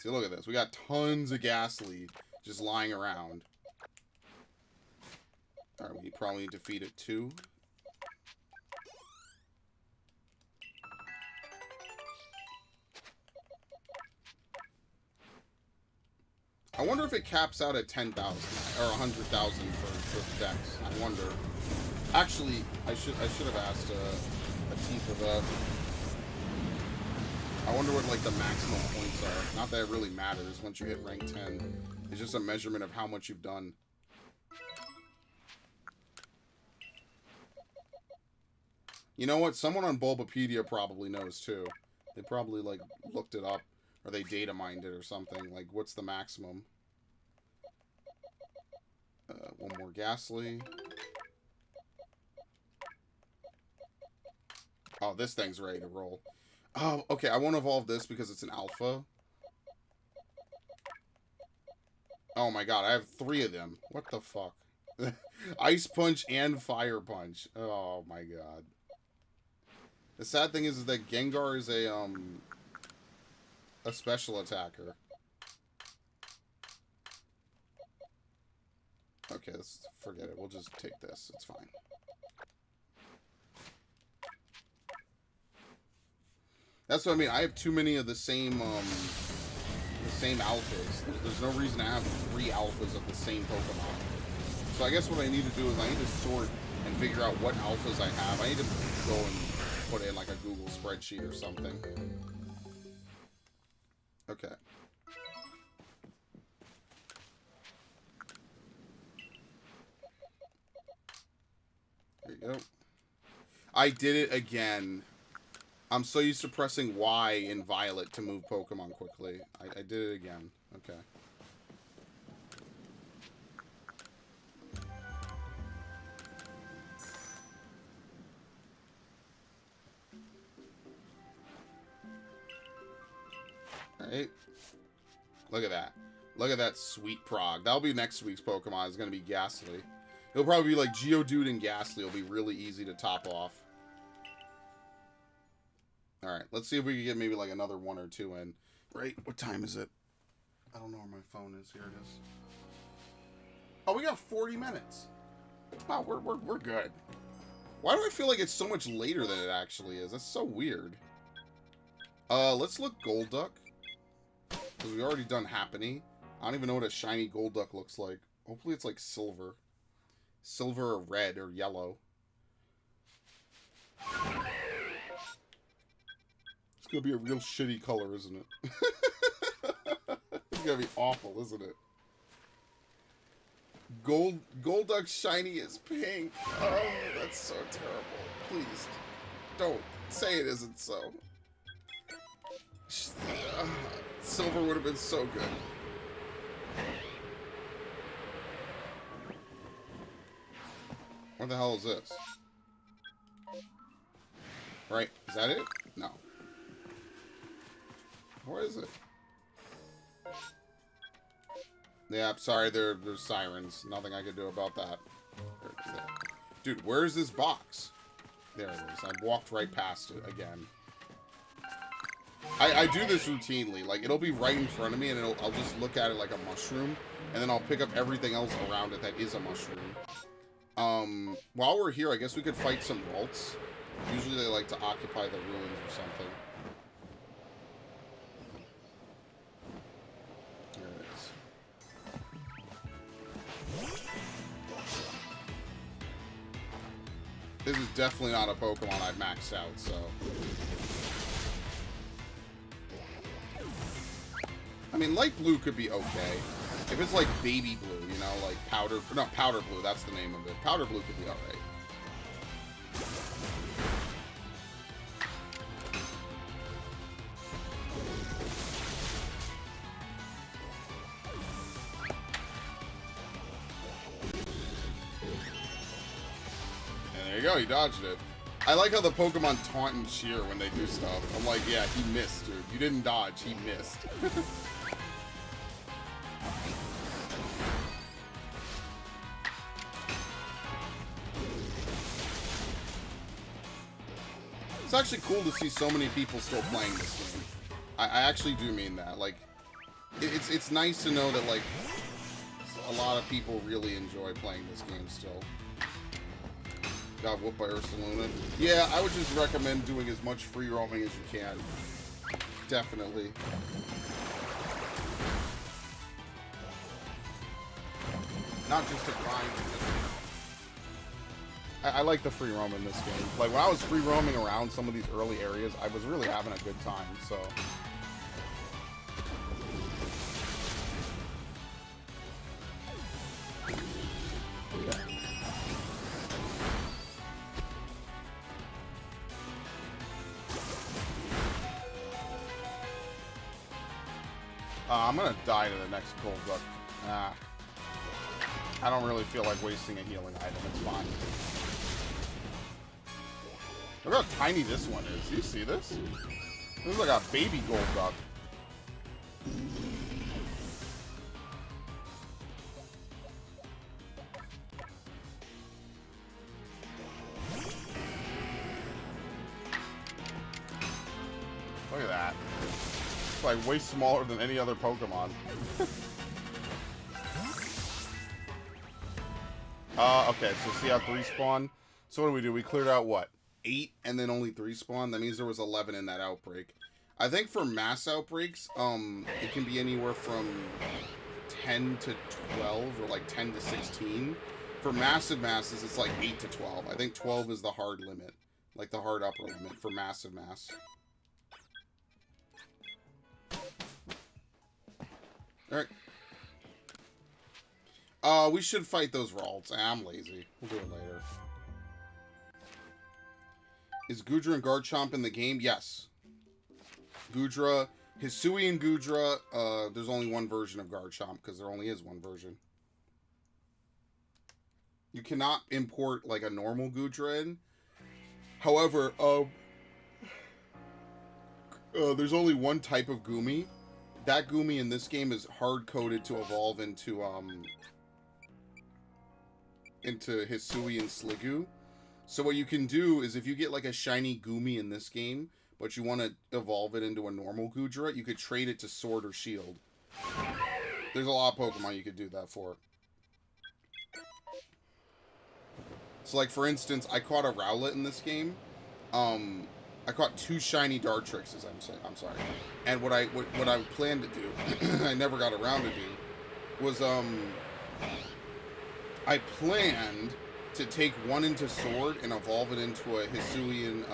See, look at this. We got tons of Gastly just lying around. Alright, we probably need to feed it 2. I wonder if it caps out at 10,000 or 100,000 for Dex. I wonder. Actually, I should have asked a Tifa that. I wonder what like the maximum points are. Not that it really matters once you hit rank 10. It's just a measurement of how much you've done. You know what? Someone on Bulbapedia probably knows too. They probably like looked it up. Or they data mined it or something. Like, what's the maximum? One more Gastly. Oh, this thing's ready to roll. Oh, okay. I won't evolve this because it's an alpha. Oh my god, I have 3 of them. What the fuck? Ice Punch and Fire Punch. Oh my god. The sad thing is that Gengar is a special attacker. Okay, let's forget it. We'll just take this. It's fine. That's what I mean. I have too many of the same alphas. There's no reason to have 3 alphas of the same Pokemon. So I guess what I need to do is I need to sort and figure out what alphas I have. I need to go and put it in like a Google spreadsheet or something. Okay. There you go. I did it again. I'm so used to pressing Y in Violet to move Pokemon quickly. I did it again. Okay. Alright. Look at that. Look at that sweet prog. That'll be next week's Pokemon. It's going to be Gastly. It'll probably be like Geodude and Gastly. It'll be really easy to top off. Alright, let's see if we can get maybe like another 1 or 2 in. Right, what time is it? I don't know where my phone is. Here it is. Oh, we got 40 minutes. Oh, we're good. Why do I feel like it's so much later than it actually is? That's so weird. Let's look Golduck. Because we already done Happiny. I don't even know what a shiny Golduck looks like. Hopefully it's like silver. Silver or red or yellow. It's gonna be a real shitty color, isn't it? It's gonna be awful, isn't it? Golduck shiny is pink. Oh, that's so terrible. Please, don't say it isn't so. Silver would have been so good. What the hell is this? Right, is that it? No. Where is it? Yeah, I'm sorry, there's sirens. Nothing I can do about that. Dude, where is this box? There it is. I walked right past it again. I do this routinely. Like, it'll be right in front of me, and I'll just look at it like a mushroom, and then I'll pick up everything else around it that is a mushroom. While we're here, I guess we could fight some Ralts. Usually they like to occupy the ruins or something. Here it is. This is definitely not a Pokemon I've maxed out, so... I mean, light blue could be okay. If it's like baby blue, you know, like powder blue, that's the name of it. Powder blue could be alright. And there you go, he dodged it. I like how the Pokemon taunt and cheer when they do stuff. I'm like, yeah, he missed, dude. You didn't dodge, he missed. It's actually cool to see so many people still playing this game. I actually do mean that. Like, it's nice to know that, like, a lot of people really enjoy playing this game still. Got whooped by Ursaluna. Yeah, I would just recommend doing as much free roaming as you can. Definitely. Not just to grind. I like the free roam in this game. Like, when I was free roaming around some of these early areas, I was really having a good time, so... I'm gonna die to the next Golduck. Nah. I don't really feel like wasting a healing item. It's fine. Look how tiny this one is. Do you see this? This is like a baby Golduck. Look at that. It's like way smaller than any other Pokemon. Okay, so see how 3 spawn? So what do? We cleared out, what? 8 and then only 3 spawn? That means there was 11 in that outbreak. I think for mass outbreaks, it can be anywhere from 10 to 12 or like 10 to 16. For massive masses, it's like 8 to 12. I think 12 is the hard limit. Like the hard upper limit for massive mass. Alright. We should fight those Ralts. I'm lazy. We'll do it later. Is Goodra and Garchomp in the game? Yes. Goodra, Hisuian Goodra, there's only one version of Garchomp, because there only is one version. You cannot import, like, a normal Goodra in. However, there's only one type of Goomy. That Goomy in this game is hard-coded to evolve into Hisuian Sliggoo. So what you can do is if you get like a shiny Goomy in this game, but you want to evolve it into a normal Goodra, you could trade it to Sword or Shield. There's a lot of Pokemon you could do that for. So like for instance, I caught a Rowlet in this game. I caught 2 shiny Dartrixes, I'm sorry. And what I planned to do, I never got around to do, was I planned to take one into Sword and evolve it into a Hisuian,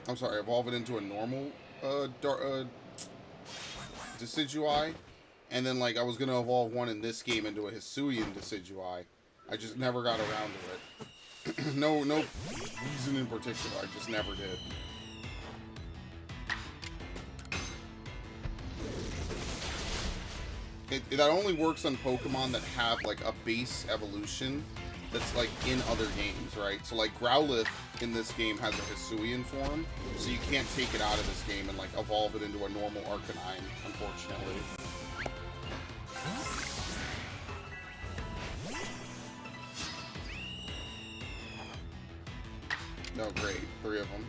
evolve it into a normal, Decidueye. And then, like, I was gonna evolve one in this game into a Hisuian Decidueye. I just never got around to it. No reason in particular, I just never did. That only works on Pokemon that have, like, a base evolution that's, like, in other games, right? So, like, Growlithe in this game has a Hisuian form, so you can't take it out of this game and, like, evolve it into a normal Arcanine, unfortunately. Oh, great. 3 of them.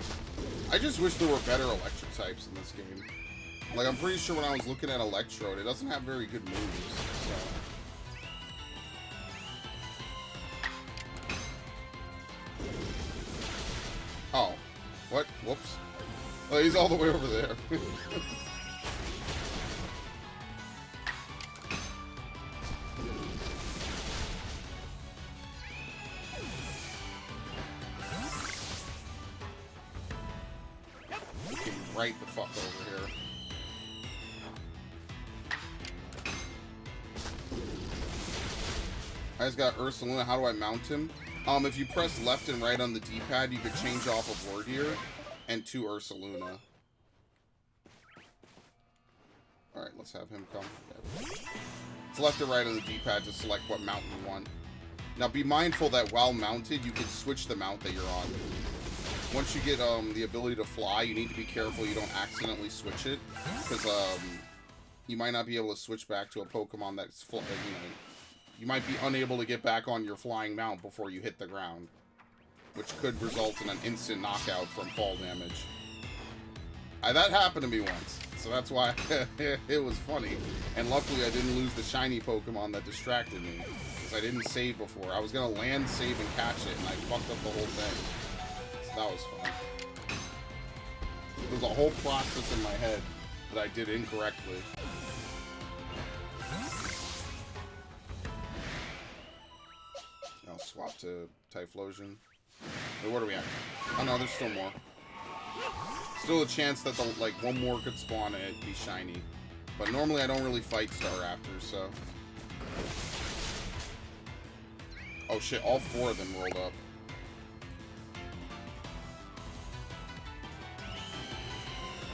I just wish there were better electric types in this game. Like, I'm pretty sure when I was looking at Electrode, it doesn't have very good moves, so... Oh. What? Whoops. Oh, he's all the way over there. Came right the fuck over here. I just got Ursaluna. How do I mount him? If you press left and right on the D-pad, you could change off of Wardeer and to Ursaluna. Alright, let's have him come. It's left or right on the D-pad to select what mount you want. Now be mindful that while mounted, you can switch the mount that you're on. Once you get the ability to fly, you need to be careful you don't accidentally switch it. Because you might not be able to switch back to a Pokemon that's, you might be unable to get back on your flying mount before you hit the ground, which could result in an instant knockout from fall damage. That happened to me once, so that's why it was funny. And luckily I didn't lose the shiny Pokemon that distracted me, because I didn't save before. I was going to land, save, and catch it, and I fucked up the whole thing. So that was fun. There was a whole process in my head that I did incorrectly. I'll swap to Typhlosion. Wait, what are we at? Oh no, there's still more. Still a chance that one more could spawn and it'd be shiny. But normally I don't really fight Staraptors, so... Oh shit, all 4 of them rolled up.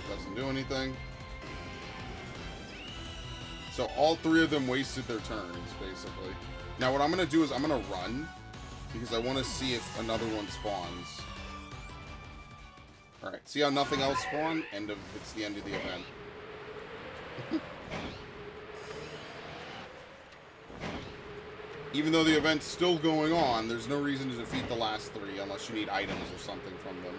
Doesn't do anything. So all 3 of them wasted their turns, basically. Now what I'm going to do is I'm going to run, because I want to see if another one spawns. Alright, see how nothing else spawned? It's the end of the event. Even though the event's still going on, there's no reason to defeat the last 3 unless you need items or something from them.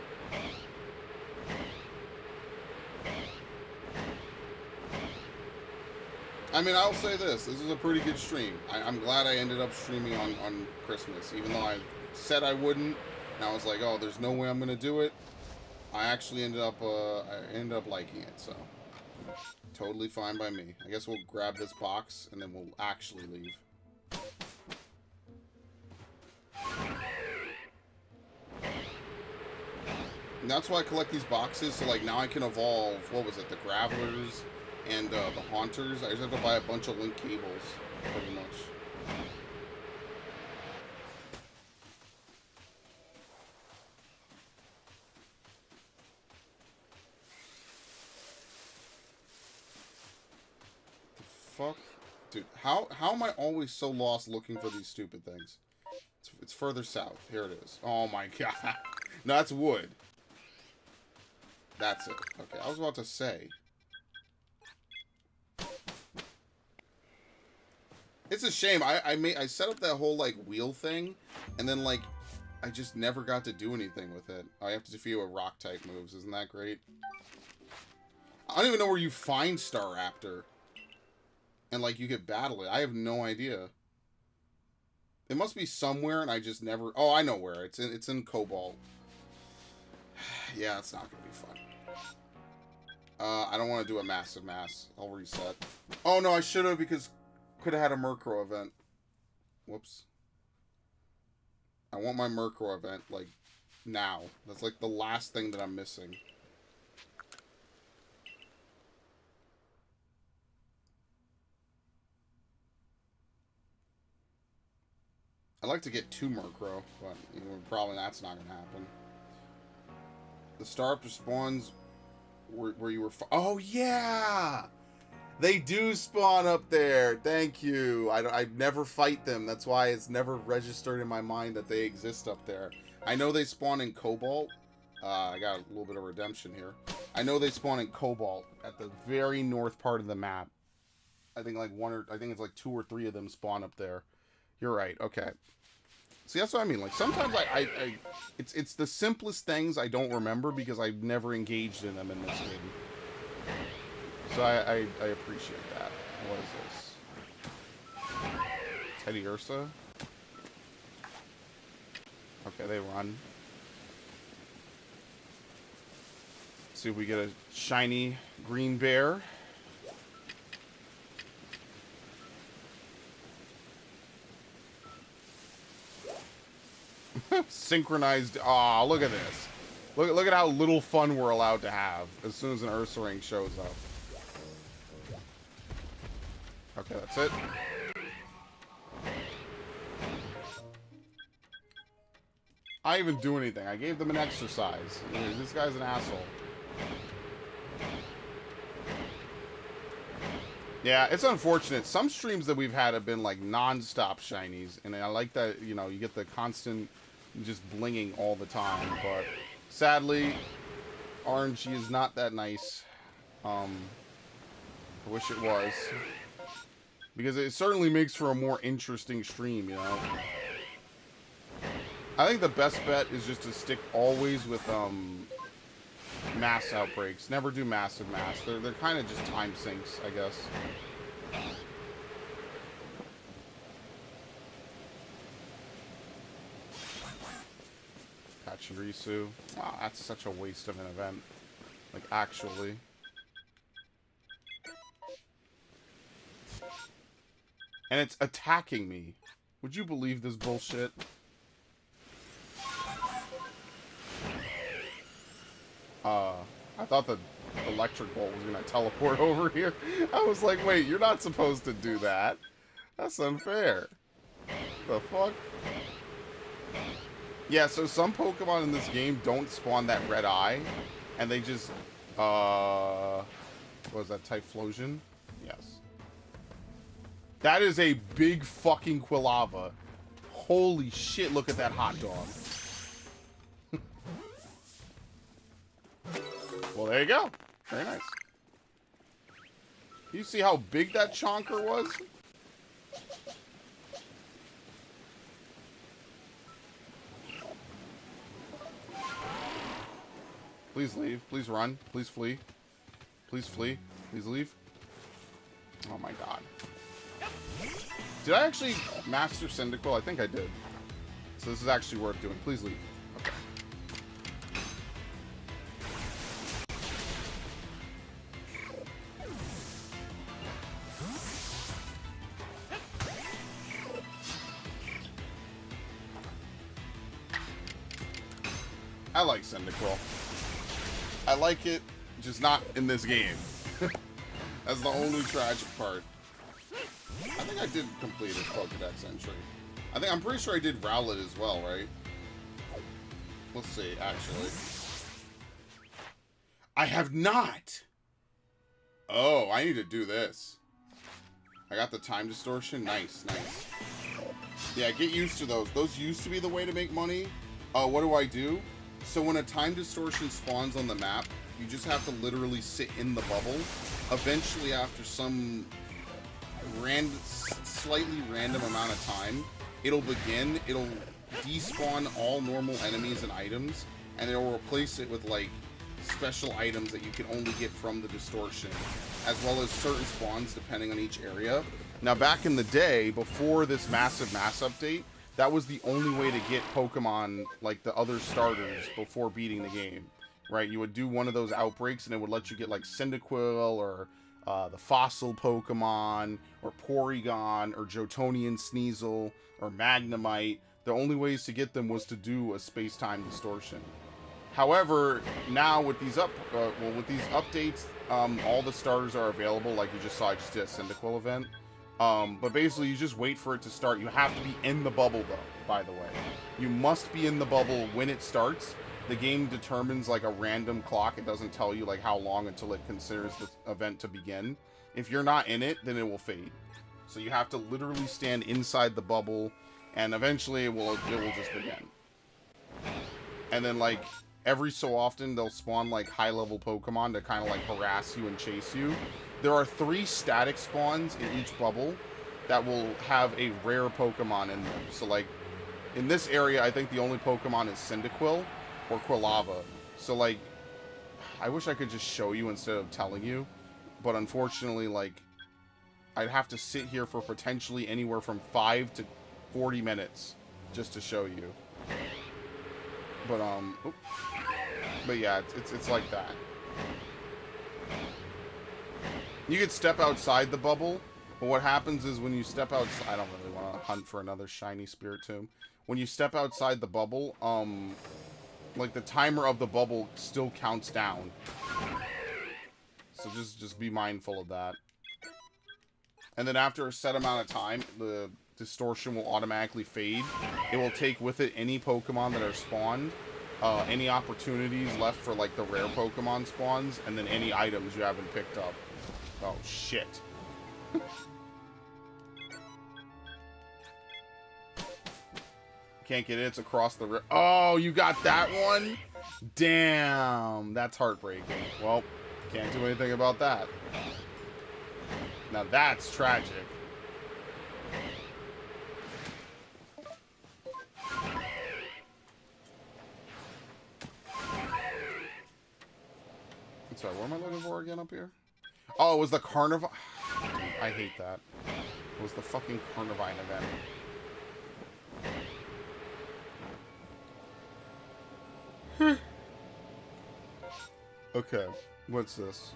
I mean, I'll say this is a pretty good stream. I'm glad I ended up streaming on Christmas, even though I said I wouldn't, and I was like, oh, there's no way I'm gonna do it. I actually ended up liking it, so totally fine by me. I guess we'll grab this box, and then we'll actually leave. And that's why I collect these boxes, so like now I can evolve, what was it, the Gravelers and the Haunters. I just have to buy a bunch of link cables, pretty much. fuck? Dude, how am I always so lost looking for these stupid things? It's further south. Here it is. Oh my god. No, that's wood. That's it. Okay, I was about to say. It's a shame. I set up that whole, like, wheel thing, and then, like, I just never got to do anything with it. I have to defeat with rock-type moves. Isn't that great? I don't even know where you find Staraptor. And, like, you could battle it. I have no idea. It must be somewhere, and I just never... Oh, I know where. It's in Cobalt. Yeah, it's not going to be fun. I don't want to do a massive mass. I'll reset. Oh, no, I should have, because... Could have had a Murkrow event. Whoops. I want my Murkrow event, like, now. That's, like, the last thing that I'm missing. I'd like to get 2 Murkrow, but probably that's not going to happen. The Staraptor spawns where you were... Oh, yeah! They do spawn up there. Thank you. I never fight them. That's why it's never registered in my mind that they exist up there. I know they spawn in Cobalt. I got a little bit of redemption here. I know they spawn in Cobalt at the very north part of the map. I think like it's like 2 or 3 of them spawn up there. You're right. Okay. See, that's what I mean. Like sometimes it's the simplest things I don't remember because I've never engaged in them in this game. So I appreciate that. What is this? Teddiursa? Okay, they run. Let's see if we get a shiny green bear. Synchronized. Aw, look at this. Look at how little fun we're allowed to have as soon as an Ursaring shows up. Okay, that's it. I didn't even do anything. I gave them an exercise. This guy's an asshole. Yeah, it's unfortunate. Some streams that we've had have been like non-stop shinies, and I like that, you know, you get the constant just blinging all the time, but sadly, RNG is not that nice. I wish it was. Because it certainly makes for a more interesting stream, you know? I think the best bet is just to stick always with, mass outbreaks. Never do massive mass. They're kind of just time sinks, I guess. Pachirisu. Wow, that's such a waste of an event. Like, actually. And it's attacking me. Would you believe this bullshit? I thought the electric bolt was gonna teleport over here. I was like, wait, you're not supposed to do that. That's unfair. The fuck? Yeah, so some Pokemon in this game don't spawn that red eye, and they just, what was that, Typhlosion? Yes. That is a big fucking Quilava. Holy shit, look at that hot dog. Well, there you go. Very nice. You see how big that chonker was? Please leave. Please run. Please flee. Please flee. Please leave. Oh my god. Did I actually master Cyndaquil? I think I did. So this is actually worth doing. Please leave. Okay. I like Cyndaquil. I like it, just not in this game. That's the only tragic part. I think I did complete his Pokedex entry. I'm pretty sure I did Rowlet as well, right? Let's see, actually. I have not! Oh, I need to do this. I got the time distortion. Nice, nice. Yeah, get used to those. Those used to be the way to make money. What do? So when a time distortion spawns on the map, you just have to literally sit in the bubble. Eventually, after some slightly random amount of time, it'll begin. It'll despawn all normal enemies and items, and it'll replace it with like special items that you can only get from the distortion, as well as certain spawns depending on each area. Now, back in the day, before this massive mass update, that was the only way to get Pokemon, like the other starters, before beating the game, right? You would do one of those outbreaks, and it would let you get like Cyndaquil, or the fossil Pokemon, or Porygon, or Jotonian Sneasel, or Magnemite. The only ways to get them was to do a space-time distortion. However, now with these updates, all the starters are available. Like you just saw, I just did a Cyndaquil event. But basically, you just wait for it to start. You have to be in the bubble, though, by the way. You must be in the bubble when it starts. The game determines, like, a random clock. It doesn't tell you, like, how long until it considers the event to begin. If you're not in it, then it will fade. So you have to literally stand inside the bubble, and eventually it will just begin. And then, like, every so often, they'll spawn, like, high-level Pokemon to kind of, like, harass you and chase you. There are 3 static spawns in each bubble that will have a rare Pokemon in them. So, like, in this area, I think the only Pokemon is Cyndaquil or Quilava. So, like, I wish I could just show you instead of telling you. But unfortunately, like, I'd have to sit here for potentially anywhere from 5 to 40 minutes just to show you. But, but yeah, it's like that. You could step outside the bubble, but what happens is when you step outside... I don't really want to hunt for another shiny spirit tomb. When you step outside the bubble, like, the timer of the bubble still counts down. So just be mindful of that. And then after a set amount of time, the distortion will automatically fade. It will take with it any Pokemon that are spawned, any opportunities left for, like, the rare Pokemon spawns, and then any items you haven't picked up. Oh, shit. Can't get it. It's across the river. Oh, you got that one? Damn. That's heartbreaking. Well, can't do anything about that. Now that's tragic. I'm sorry, what am I looking for again up here? Oh, it was the Carnivine. Dude, I hate that. It was the fucking Carnivine event. Okay, what's this?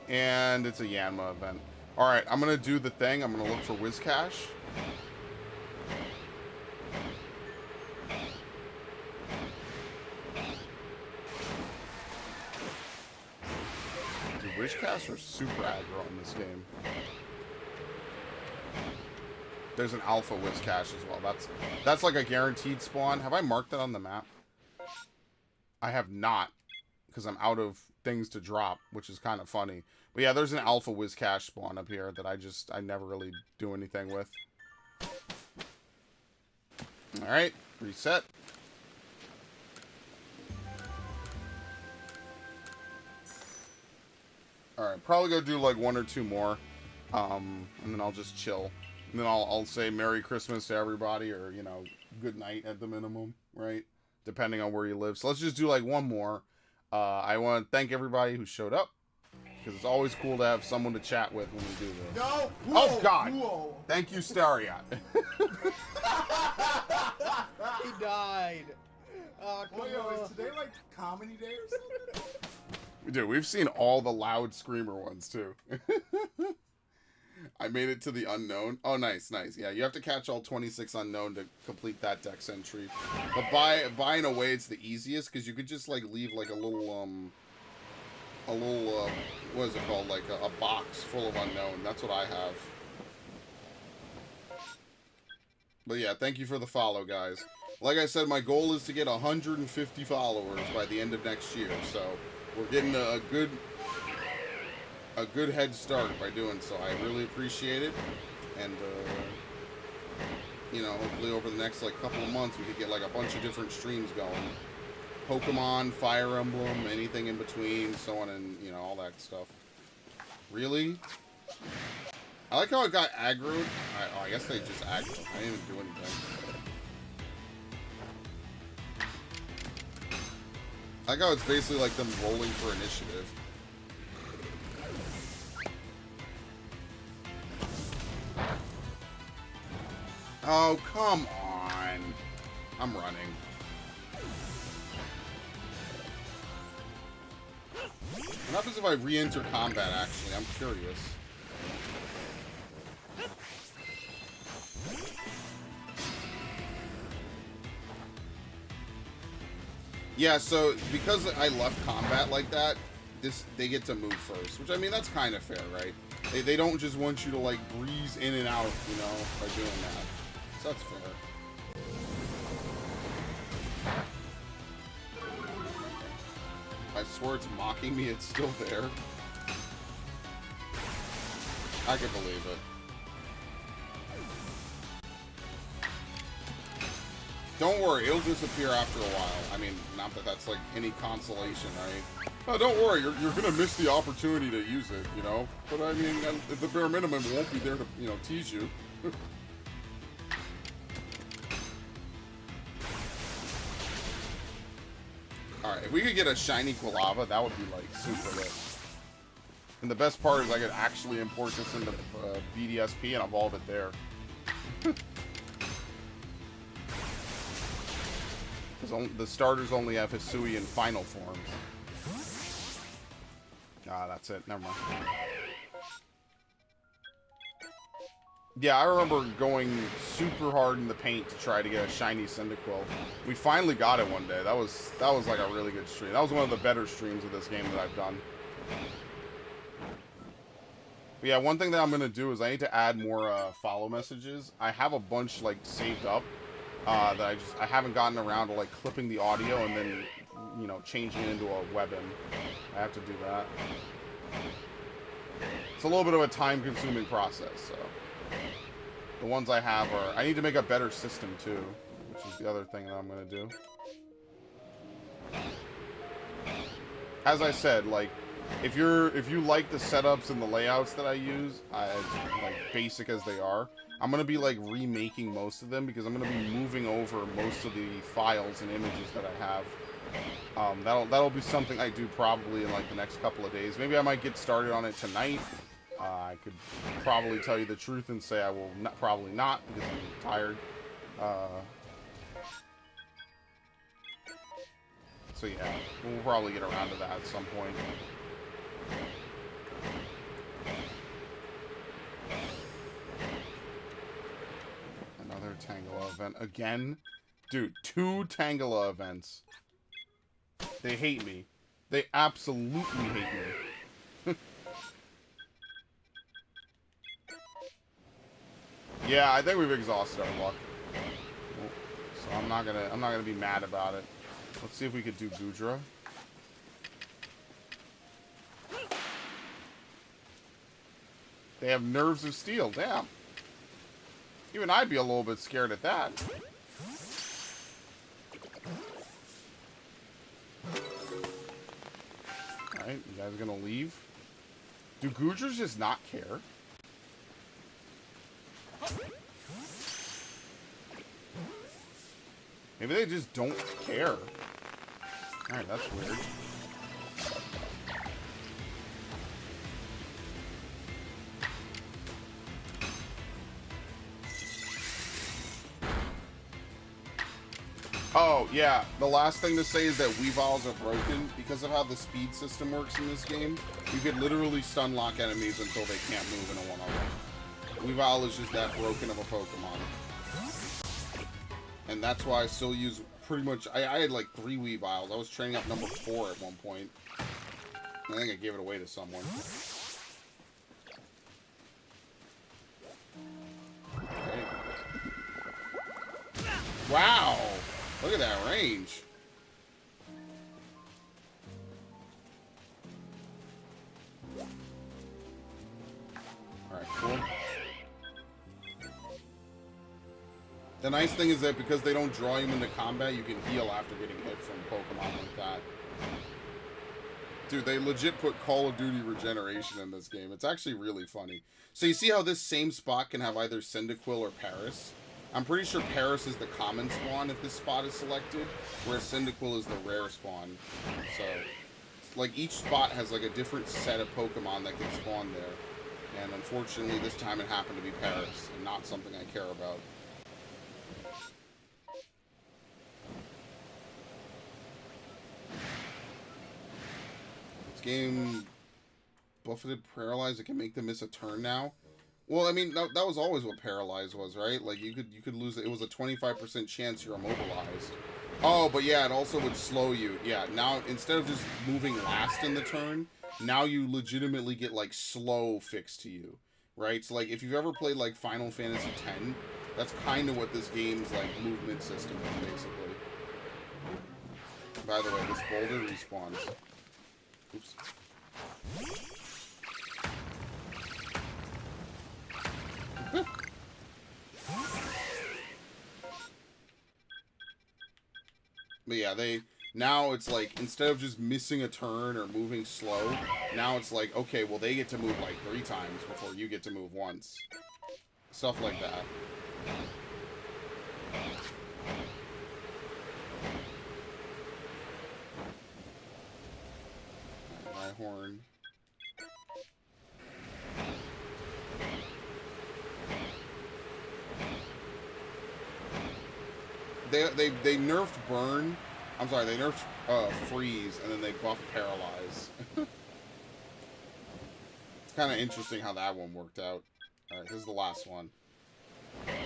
And it's a Yanma event. Alright, I'm gonna do the thing. I'm gonna look for Whiscash. Dude, Whiscash are super aggro in this game. There's an alpha Whiscash as well. That's like a guaranteed spawn. Have I marked that on the map? I have not, because I'm out of things to drop, which is kind of funny. But yeah, there's an alpha Whiscash spawn up here that I never really do anything with. Alright, reset. Alright, probably gonna do like 1 or 2 more. And then I'll just chill. And then I'll say Merry Christmas to everybody, or, you know, good night at the minimum, right? Depending on where you live. So let's just do like 1 more. I want to thank everybody who showed up, because it's always cool to have someone to chat with when we do this. No! Oh, Whoa, God! whoa. Thank you, Stariat. He died. Oh, come Well, yo, on. is today like comedy day or something? Dude, we've seen all the loud screamer ones, too. I made it to the unknown. Oh, nice, nice. Yeah, you have to catch all 26 unknown to complete that dex entry. But by in a way, it's the easiest, because you could just, like, leave, like, a little, what is it called? Like, a box full of unknown. That's what I have. But yeah, thank you for the follow, guys. Like I said, my goal is to get 150 followers by the end of next year, so we're getting a a good head start by doing so. I really appreciate it. And, you know, hopefully over the next, like, couple of months we could get, like, a bunch of different streams going. Pokemon, Fire Emblem, anything in between, so on and, you know, all that stuff. Really? I like how it got aggroed. I guess they just aggroed. I didn't even do anything. I like how it's basically like them rolling for initiative. Oh, come on. I'm running. What happens if I re-enter combat, actually? I'm curious. Yeah, so because I left combat like that, they get to move first. Which, I mean, that's kind of fair, right? They don't just want you to, like, breeze in and out, you know, by doing that. So that's fair. I swear it's mocking me, it's still there. I can believe it. Don't worry, it'll disappear after a while. I mean, not that that's like any consolation, right? Oh, don't worry, you're gonna miss the opportunity to use it, you know? But I mean, at the bare minimum, it won't be there to, you know, tease you. Alright, if we could get a shiny Quilava, that would be, like, super lit. And the best part is I could actually import this into BDSP and evolve it there. Because the starters only have Hisui in final forms. Ah, that's it. Never mind. Yeah, I remember going super hard in the paint to try to get a shiny Cyndaquil. We finally got it one day. That was like a really good stream. That was one of the better streams of this game that I've done. But yeah, one thing that I'm gonna do is I need to add more follow messages. I have a bunch like saved up that I haven't gotten around to like clipping the audio and then, you know, changing it into a weapon. I have to do that. It's a little bit of a time-consuming process, so. The ones I have are... I need to make a better system, too. Which is the other thing that I'm going to do. As I said, like, if you like the setups and the layouts that I use, like, basic as they are, I'm going to be, like, remaking most of them because I'm going to be moving over most of the files and images that I have. That'll be something I do probably in, like, the next couple of days. Maybe I might get started on it tonight. I could probably tell you the truth and say I will probably not because I'm tired. So yeah, we'll probably get around to that at some point. Another Tangela event. Again? Dude, 2 Tangela events. They hate me. They absolutely hate me. Yeah, I think we've exhausted our luck. So I'm not gonna be mad about it. Let's see if we could do Goodra. They have Nerves of Steel, damn. Even I'd be a little bit scared at that. Alright, you guys gonna leave? Do Goodras just not care? Maybe they just don't care. Alright, that's weird. Oh, yeah. The last thing to say is that Weeviles are broken. Because of how the speed system works in this game, you could literally stun lock enemies until they can't move in a one-on-one. Weavile is just that broken of a Pokemon. And that's why I still use pretty much... I had like 3 Weaviles. I was training up number 4 at one point. I think I gave it away to someone. Okay. Wow! Look at that range. The nice thing is that because they don't draw you into combat, you can heal after getting hit from Pokemon like that. Dude, they legit put Call of Duty regeneration in this game. It's actually really funny. So you see how this same spot can have either Cyndaquil or Paris? I'm pretty sure Paris is the common spawn if this spot is selected, whereas Cyndaquil is the rare spawn. So, like, each spot has, like, a different set of Pokemon that can spawn there. And unfortunately, this time it happened to be Paris, and not something I care about. Game buffeted, paralyzed. It can make them miss a turn now. Well, I mean that was always what paralyzed was, right? Like you could lose it. It was a 25% chance you're immobilized. Oh, but yeah, it also would slow you. Yeah, now instead of just moving last in the turn, now you legitimately get like slow fixed to you, right? So like if you've ever played like Final Fantasy X, that's kind of what this game's like movement system is basically. By the way, this boulder respawns. Oops. But yeah, now it's like, instead of just missing a turn or moving slow, now it's like, okay, well they get to move like 3 times before you get to move once. Stuff like that. Horn. They nerfed burn. I'm sorry, they nerfed freeze, and then they buffed paralyze. It's kind of interesting how that one worked out. All right, this is the last one.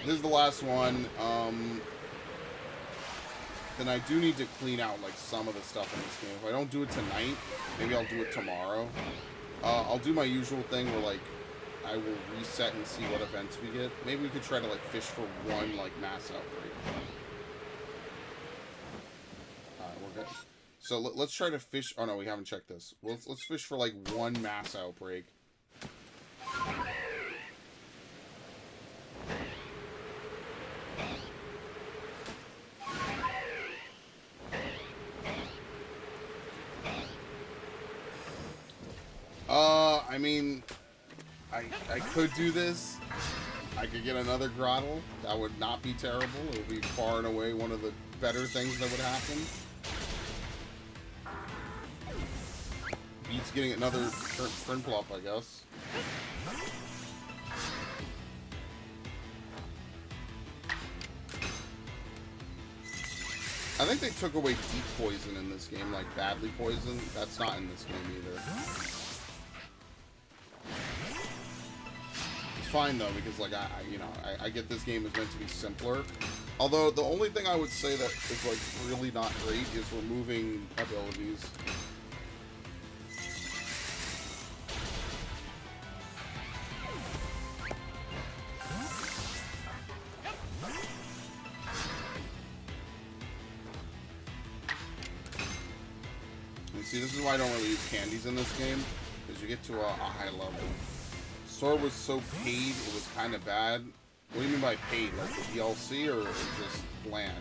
This is the last one. Then I do need to clean out like some of the stuff in this game. If I don't do it tonight, maybe I'll do it tomorrow. I'll do my usual thing where like I will reset and see what events we get. Maybe we could try to like fish for one like mass outbreak. Alright, we're good. So let's try to fish. Oh no, we haven't checked this. Let's fish for like one mass outbreak. I mean, I could do this. I could get another Grottle. That would not be terrible. It would be far and away one of the better things that would happen. Beats getting another Piplup, I guess. I think they took away deep poison in this game, like badly poison. That's not in this game either. It's fine though, because like I get this game is meant to be simpler. Although the only thing I would say that is like really not great is removing abilities. See, this is why I don't really use candies in this game, because you get to a high level. Sword was so paid, it was kind of bad. What do you mean by paid? Like the DLC or just bland?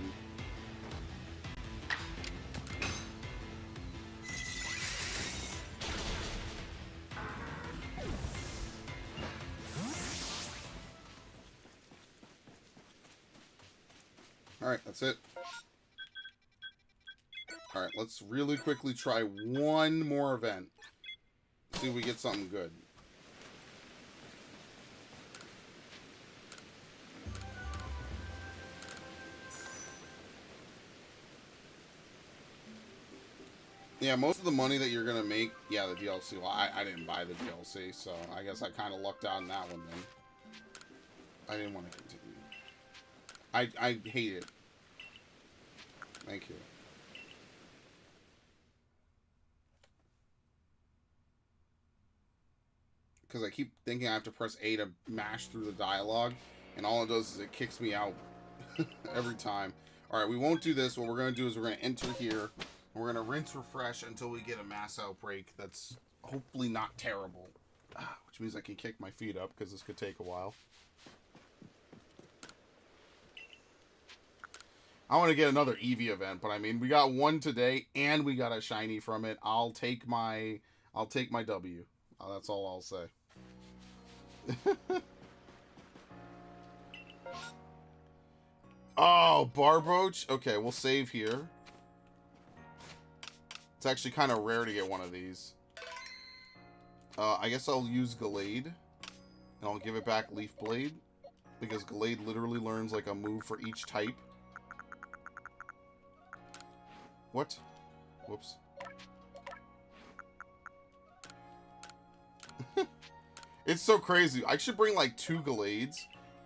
Alright, that's it. Alright, let's really quickly try one more event. See if we get something good. Yeah, most of the money that you're gonna make, yeah, the DLC. Well, I didn't buy the DLC, so I guess I kind of lucked out in that one then. I didn't want to continue. I hate it. Thank you. Because I keep thinking I have to press A to mash through the dialogue, and all it does is it kicks me out every time. Alright, we won't do this. What we're going to do is we're going to enter here, and we're going to rinse refresh until we get a mass outbreak that's hopefully not terrible. Which means I can kick my feet up, because this could take a while. I want to get another Eevee event, but I mean, we got one today, and we got a shiny from it. I'll take my W. That's all I'll say. Oh, Barboach. Okay, we'll save here. It's actually kind of rare to get one of these. I guess I'll use Gallade, and I'll give it back Leaf Blade, because Gallade literally learns like a move for each type. What? Whoops. It's so crazy. I should bring like 2 Gallades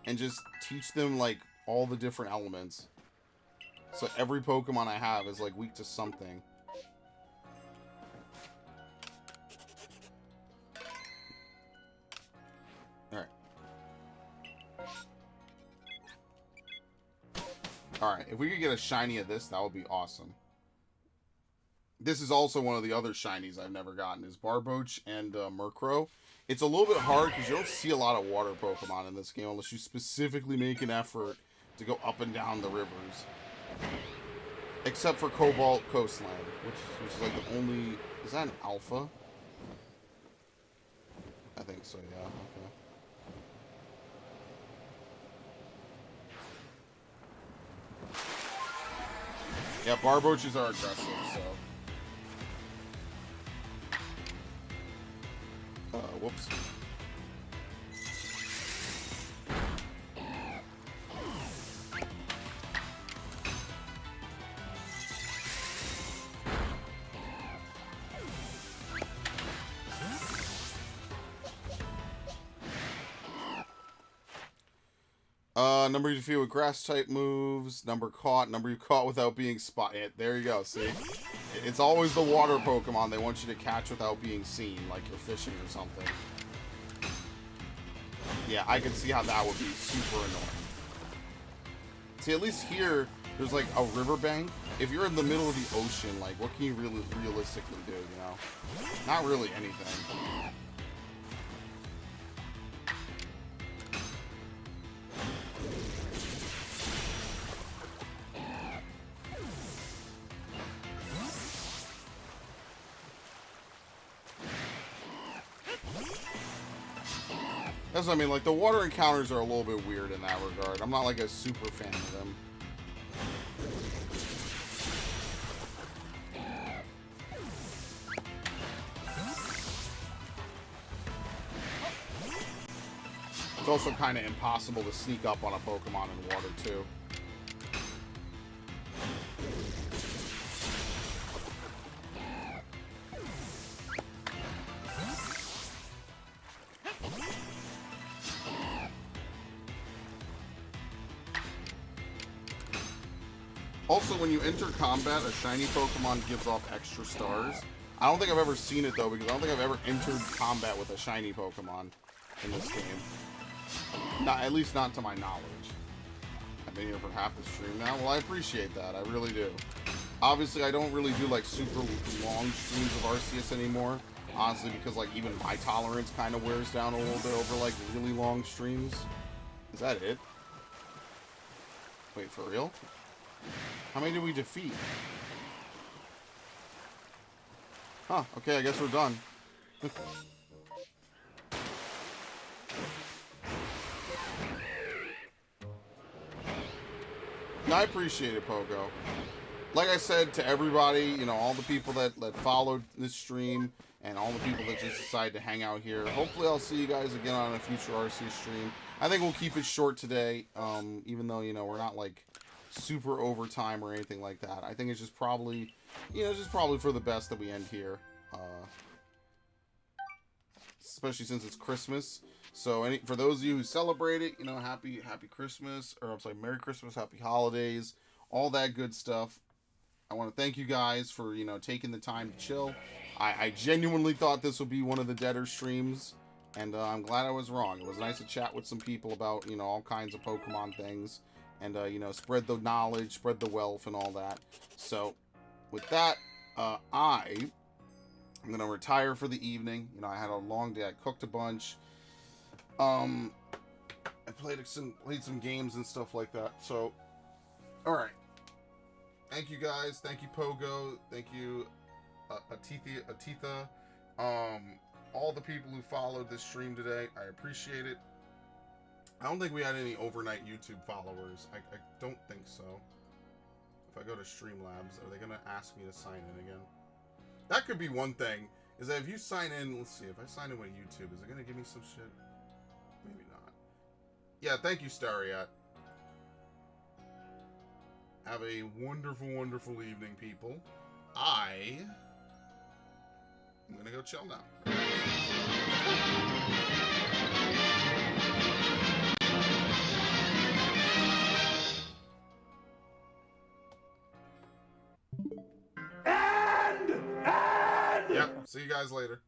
and just teach them like all the different elements. So every Pokemon I have is like weak to something. Alright. Alright, if we could get a shiny of this, that would be awesome. This is also one of the other shinies I've never gotten, is Barboach and Murkrow. It's a little bit hard because you don't see a lot of water Pokemon in this game unless you specifically make an effort to go up and down the rivers. Except for Cobalt Coastland, which is like the only... Is that an alpha? I think so, yeah. Okay. Yeah, Barboaches are aggressive, so... Whoops. Number you defeat with grass type moves, number you caught without being spotted. There you go, see? It's always the water Pokemon they want you to catch without being seen, like you're fishing or something. Yeah, I can see how that would be super annoying. See, at least here, there's like a riverbank. If you're in the middle of the ocean, like, what can you really realistically do, you know? Not really anything. That's what I mean, like, the water encounters are a little bit weird in that regard. I'm not, like, a super fan of them. It's also kind of impossible to sneak up on a Pokemon in water, too. Also, when you enter combat, a shiny Pokemon gives off extra stars. I don't think I've ever seen it, though, because I don't think I've ever entered combat with a shiny Pokemon in this game. Not, at least not to my knowledge. I've been here for half the stream now. Well, I appreciate that. I really do. Obviously, I don't really do, like, super long streams of Arceus anymore. Honestly, because, like, even my tolerance kind of wears down a little bit over, like, really long streams. Is that it? Wait, for real? How many did we defeat? Huh, okay, I guess we're done. I appreciate it, Pogo. Like I said to everybody, you know, all the people that followed this stream and all the people that just decided to hang out here, hopefully I'll see you guys again on a future RC stream. I think we'll keep it short today, even though, you know, we're not, like, super overtime or anything like that. I think it's just probably, you know, just probably for the best that we end here. Especially since it's Christmas. So for those of you who celebrate it, you know, happy Christmas, or I'm sorry, Merry Christmas, Happy Holidays, all that good stuff. I want to thank you guys for, you know, taking the time to chill. I genuinely thought this would be one of the deader streams, and I'm glad I was wrong. It was nice to chat with some people about, you know, all kinds of Pokemon things. And, you know, spread the knowledge, spread the wealth, and all that. So, with that, I'm going to retire for the evening. You know, I had a long day. I cooked a bunch. I played some games and stuff like that. So, alright. Thank you guys. Thank you, Pogo. Thank you, Atitha. All the people who followed this stream today. I appreciate it. I don't think we had any overnight YouTube followers. I don't think so. If I go to Streamlabs, are they going to ask me to sign in again? That could be one thing, is that if you sign in, let's see, if I sign in with YouTube, is it going to give me some shit? Maybe not. Yeah, thank you, Stariat. Have a wonderful, wonderful evening, people. I'm going to go chill now. Yep. See you guys later. Thank you.